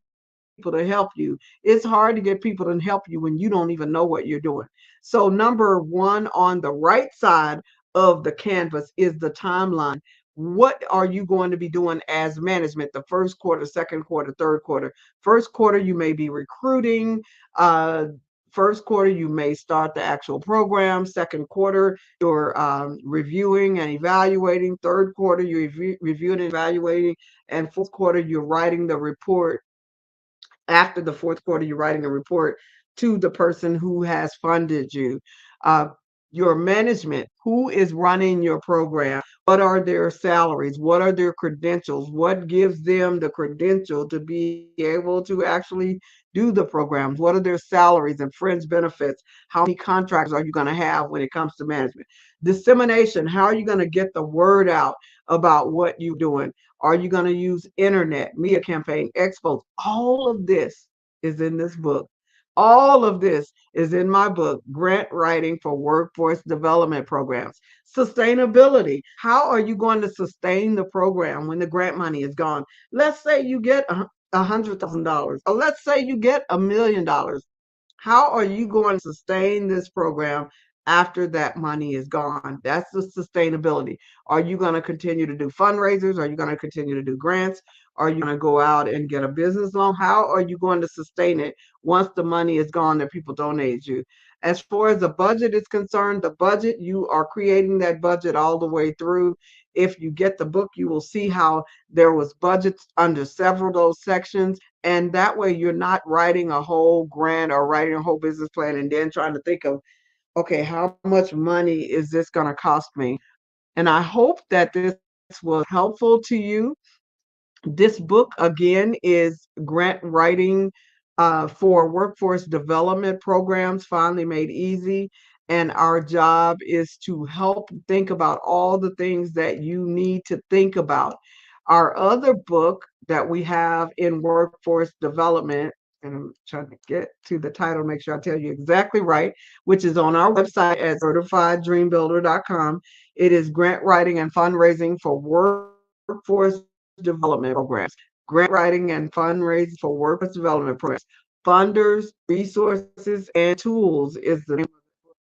to help you. It's hard to get people to help you when you don't even know what you're doing. So number 1 on the right side of the canvas is the timeline. What are you going to be doing as management the first quarter, second quarter, third quarter? First quarter, you may be recruiting. First quarter, you may start the actual program. Second quarter, you're reviewing and evaluating. Third quarter, you're reviewing and evaluating. And fourth quarter, you're writing the report. After the fourth quarter, you're writing a report to the person who has funded you. Your management, who is running your program? What are their salaries? What are their credentials? What gives them the credential to be able to actually do the programs? What are their salaries and fringe benefits? How many contracts are you going to have when it comes to management? Dissemination, how are you going to get the word out about what you're doing? Are you going to use internet, media campaign, expos? All of this is in this book. All of this is in my book, Grant Writing for Workforce Development Programs. Sustainability. How are you going to sustain the program when the grant money is gone? Let's say you get $100,000, or let's say you get $1 million. How are you going to sustain this program after that money is gone? That's the sustainability. Are you going to continue to do fundraisers? Are you going to continue to do grants? Are you going to go out and get a business loan? How are you going to sustain it once the money is gone that people donate you? As far as the budget is concerned, the budget, you are creating that budget all the way through. If you get the book, you will see how there was budgets under several of those sections. And that way you're not writing a whole grant or writing a whole business plan and then trying to think of, okay, how much money is this going to cost me? And I hope that this was helpful to you. This book, again, is grant writing for workforce development programs, finally made easy. And our job is to help think about all the things that you need to think about. Our other book that we have in workforce development, and I'm trying to get to the title, make sure I tell you exactly right, which is on our website at certifieddreambuilder.com. It is Grant Writing and Fundraising for Workforce Development Programs. Grant writing and fundraising for workforce development programs. Funders, resources, and tools is the name.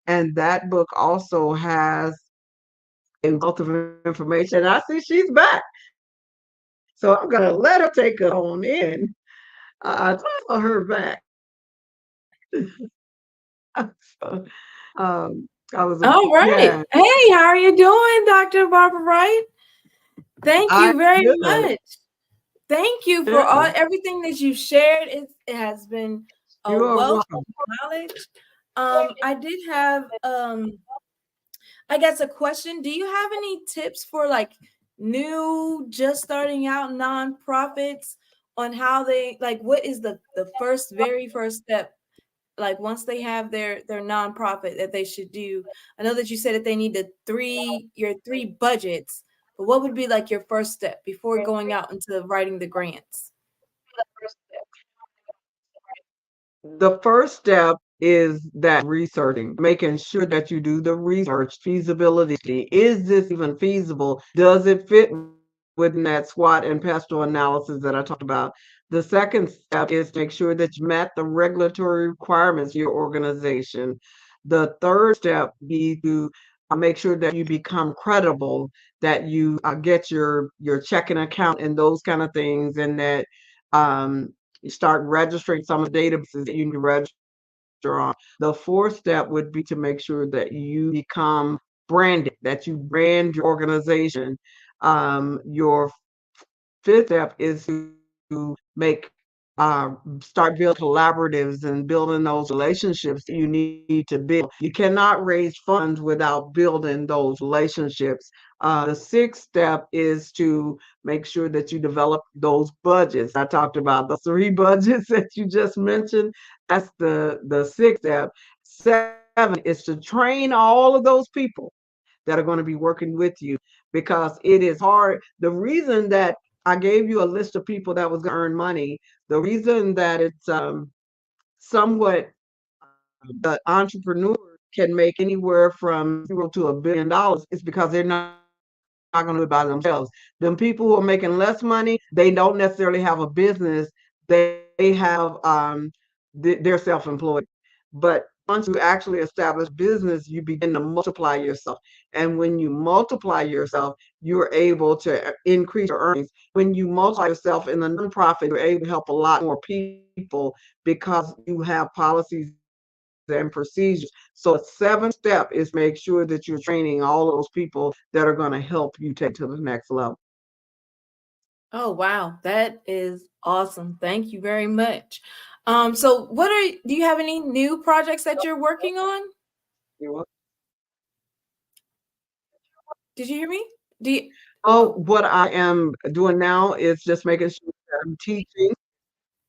And that book also has a wealth of information. And I see she's back. So I'm going to let her take it on in. I saw her back. So, I was, All right. yeah. Hey, how are you doing, Dr. Barbara Wright? Thank you I'm very good. much. Thank you for everything that you shared. It has been a You are wealth welcome. of knowledge. I did have I guess a question. Do you have any tips for like new, just starting out nonprofits on how they like what is the very first step? Like once they have their nonprofit that they should do. I know that you said that they need your three budgets, but what would be like your first step before going out into writing the grants? The first step is that researching, making sure that you do the research, feasibility. Is this even feasible? Does it fit within that SWOT and pestle analysis that I talked about? The second step is to make sure that you met the regulatory requirements of your organization. The third step be to make sure that you become credible, that you get your checking account and those kind of things, and that you start registering some of the databases that you need to register on. The fourth step would be to make sure that you become branded, that you brand your organization. Your fifth step is to make start building collaboratives and building those relationships that you need to build. You cannot raise funds without building those relationships. The sixth step is to make sure that you develop those budgets. I talked about the three budgets that you just mentioned. That's the sixth step. Seven is to train all of those people that are going to be working with you, because it is hard. The reason that I gave you a list of people that was going to earn money, the reason that it's somewhat the entrepreneur can make anywhere from $0 to $1 billion is because they're not going to do it by themselves. Them people who are making less money, they don't necessarily have a business. They have they're self-employed. But once you actually establish business, you begin to multiply yourself. And when you multiply yourself, you're able to increase your earnings. When you multiply yourself in the nonprofit, you're able to help a lot more people because you have policies and procedures. So the seventh step is make sure that you're training all those people that are going to help you take to the next level. Oh wow, that is awesome. Thank you very much. So do you have any new projects that you're working on? Did you hear me? What I am doing now is just making sure that I'm teaching.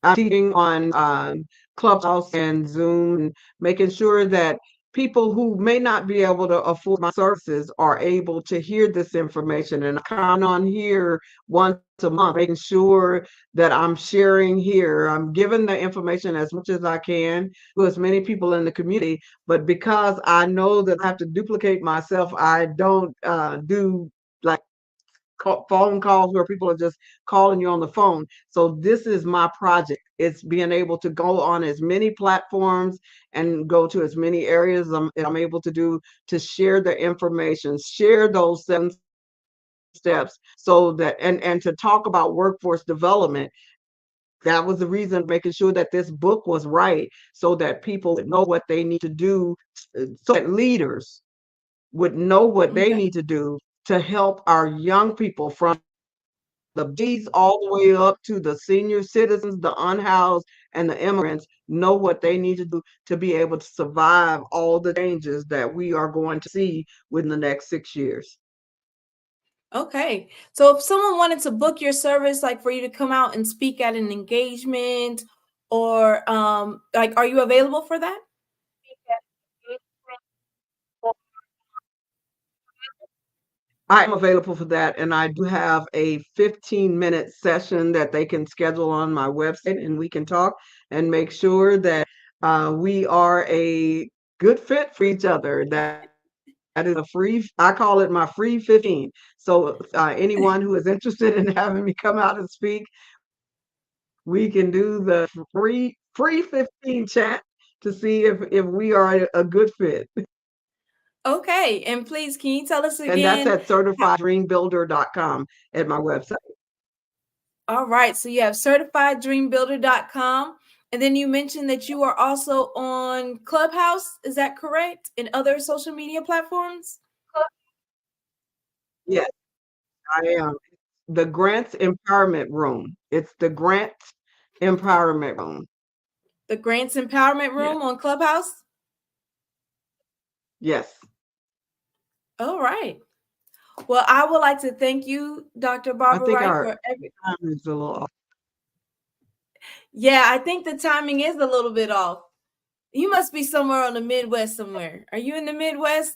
I'm teaching on Clubhouse and Zoom, making sure that people who may not be able to afford my services are able to hear this information. And I count on here once a month, making sure that I'm sharing here. I'm giving the information as much as I can to as many people in the community. But because I know that I have to duplicate myself, I don't do like phone calls where people are just calling you on the phone. So this is my project. It's being able to go on as many platforms and go to as many areas I'm able to do to share the information, share those 7 steps so that and to talk about workforce development. That was the reason, making sure that this book was right so that people would know what they need to do, so that leaders would know what they need to do to help our young people from the B's all the way up to the senior citizens, the unhoused, and the immigrants know what they need to do to be able to survive all the changes that we are going to see within the next 6 years. Okay. So if someone wanted to book your service, like for you to come out and speak at an engagement, or like, are you available for that? I am available for that, and I do have a 15-minute session that they can schedule on my website, and we can talk and make sure that we are a good fit for each other. That is a free, I call it my free 15. So anyone who is interested in having me come out and speak, we can do the free 15 chat to see if we are a good fit. Okay. And please, can you tell us And that's again? at certifieddreambuilder.com at my website. All right. So you have certifieddreambuilder.com. And then you mentioned that you are also on Clubhouse. Is that correct? And other social media platforms? Yes, I am. The Grants Empowerment Room. It's the Grants Empowerment Room. The Grants Empowerment Room on Clubhouse? Yes. All right. Well, I would like to thank you, Dr. I Barbara think Wright, our for every. time is a little off. Yeah, I think the timing is a little bit off. You must be somewhere on the Midwest somewhere. Are you in the Midwest?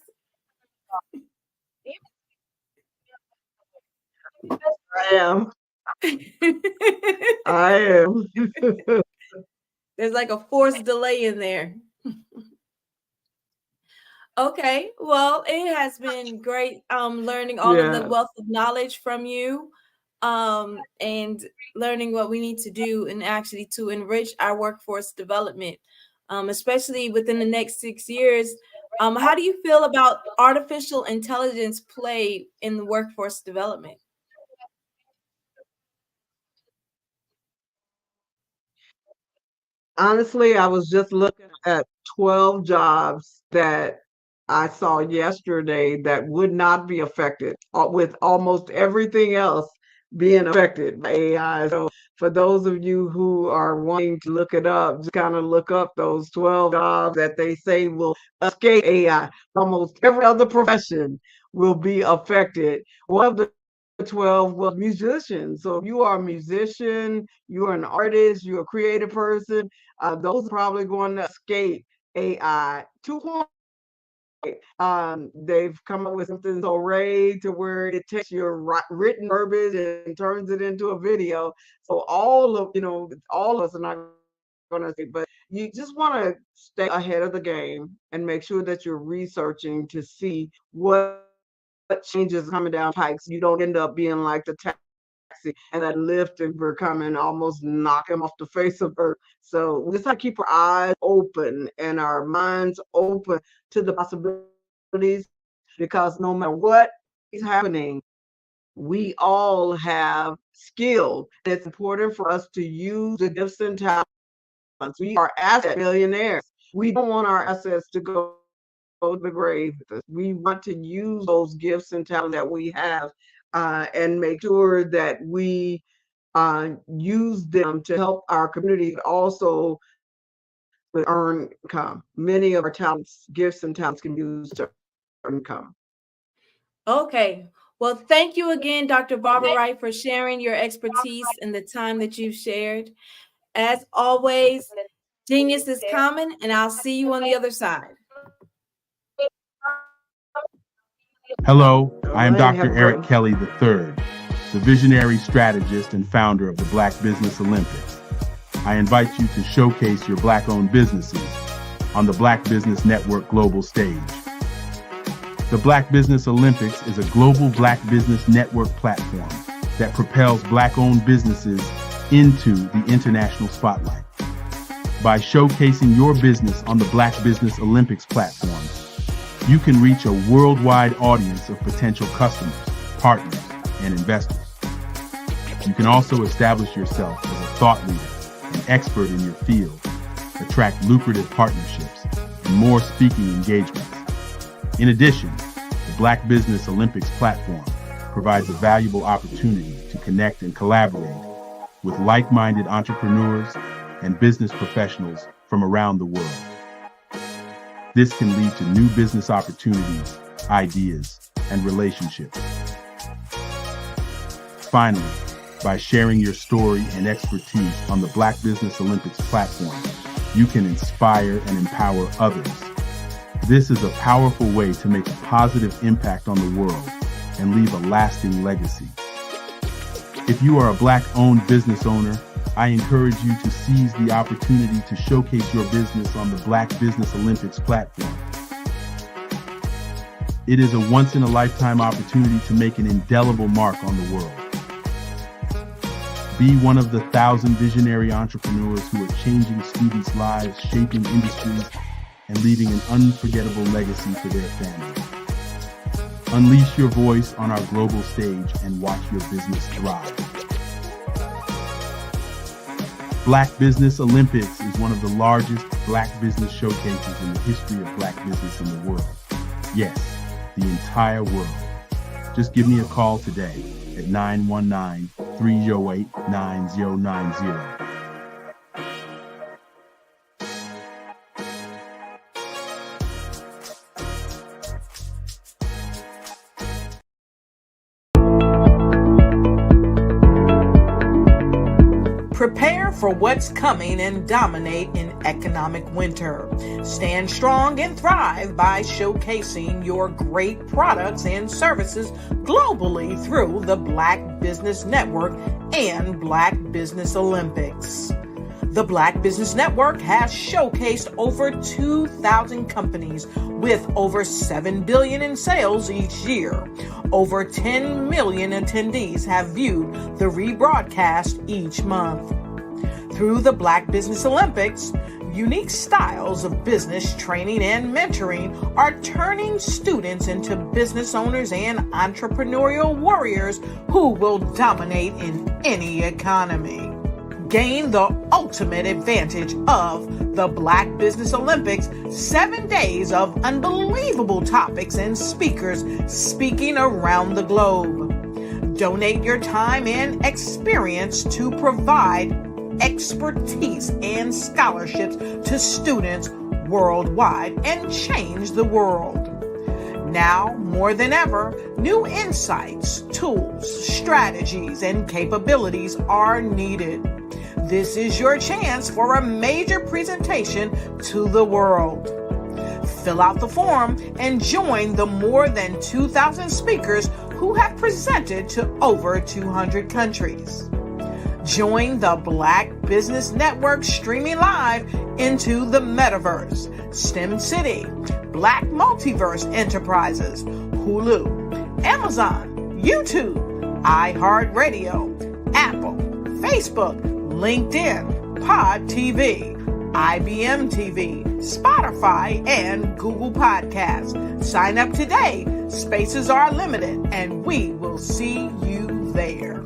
I am. I am. There's like a forced delay in there. Okay, well, it has been great learning all of the Yes. wealth of knowledge from you, and learning what we need to do and actually to enrich our workforce development, especially within the next 6 years. How do you feel about artificial intelligence play in the workforce development? Honestly, I was just looking at 12 jobs that I saw yesterday that would not be affected, with almost everything else being affected by AI. So for those of you who are wanting to look it up, just kind of look up those 12 jobs that they say will escape AI. Almost every other profession will be affected. One of the 12 was musicians. So if you are a musician, you're an artist, you're a creative person, those are probably going to escape AI to one. They've come up with something so Ray to where it takes your written verbiage and turns it into a video. So all of us are not going to say, but you just want to stay ahead of the game and make sure that you're researching to see what changes coming down pipes. You don't end up being like the taxi and that lift and we're coming almost knock him off the face of earth. So we just have to keep our eyes open and our minds open to the possibilities, because no matter what is happening, we all have skill. It's important for us to use the gifts and talents. We are asset millionaires. We don't want our assets to go to the grave. We want to use those gifts and talents that we have, and make sure that we use them to help our community, but also to earn income. Many of our talents, gifts, and talents can be used to earn income. Okay. Well, thank you again, Dr. Barbara Wright, for sharing your expertise and the time that you've shared. As always, genius is common, and I'll see you on the other side. Hello, I am Dr. Eric Kelly III, the visionary strategist and founder of the Black Business Olympics. I invite you to showcase your Black-owned businesses on the Black Business Network global stage. The Black Business Olympics is a global Black Business Network platform that propels Black-owned businesses into the international spotlight. By showcasing your business on the Black Business Olympics platform, you can reach a worldwide audience of potential customers, partners, and investors. You can also establish yourself as a thought leader and expert in your field, attract lucrative partnerships, and more speaking engagements. In addition, the Black Business Olympics platform provides a valuable opportunity to connect and collaborate with like-minded entrepreneurs and business professionals from around the world. This can lead to new business opportunities, ideas, and relationships. Finally, by sharing your story and expertise on the Black Business Olympics platform, you can inspire and empower others. This is a powerful way to make a positive impact on the world and leave a lasting legacy. If you are a Black-owned business owner, I encourage you to seize the opportunity to showcase your business on the Black Business Olympics platform. It is a once-in-a-lifetime opportunity to make an indelible mark on the world. Be one of the 1,000 visionary entrepreneurs who are changing students' lives, shaping industries, and leaving an unforgettable legacy for their families. Unleash your voice on our global stage and watch your business thrive. Black Business Olympics is one of the largest Black business showcases in the history of Black business in the world. Yes, the entire world. Just give me a call today at 919-308-9090. Prepare for what's coming and dominate in economic winter. Stand strong and thrive by showcasing your great products and services globally through the Black Business Network and Black Business Olympics. The Black Business Network has showcased over 2,000 companies with over $7 billion in sales each year. Over 10 million attendees have viewed the rebroadcast each month. Through the Black Business Olympics, unique styles of business training and mentoring are turning students into business owners and entrepreneurial warriors who will dominate in any economy. Gain the ultimate advantage of the Black Business Olympics, 7 days of unbelievable topics and speakers speaking around the globe. Donate your time and experience to provide expertise and scholarships to students worldwide and change the world. Now, more than ever, new insights, tools, strategies, and capabilities are needed. This is your chance for a major presentation to the world. Fill out the form and join the more than 2,000 speakers who have presented to over 200 countries. Join the Black Business Network streaming live into the Metaverse, STEM City, Black Multiverse Enterprises, Hulu, Amazon, YouTube, iHeartRadio, Apple, Facebook, LinkedIn, Pod TV, IBM TV, Spotify, and Google Podcasts. Sign up today. Spaces are limited, and we will see you there.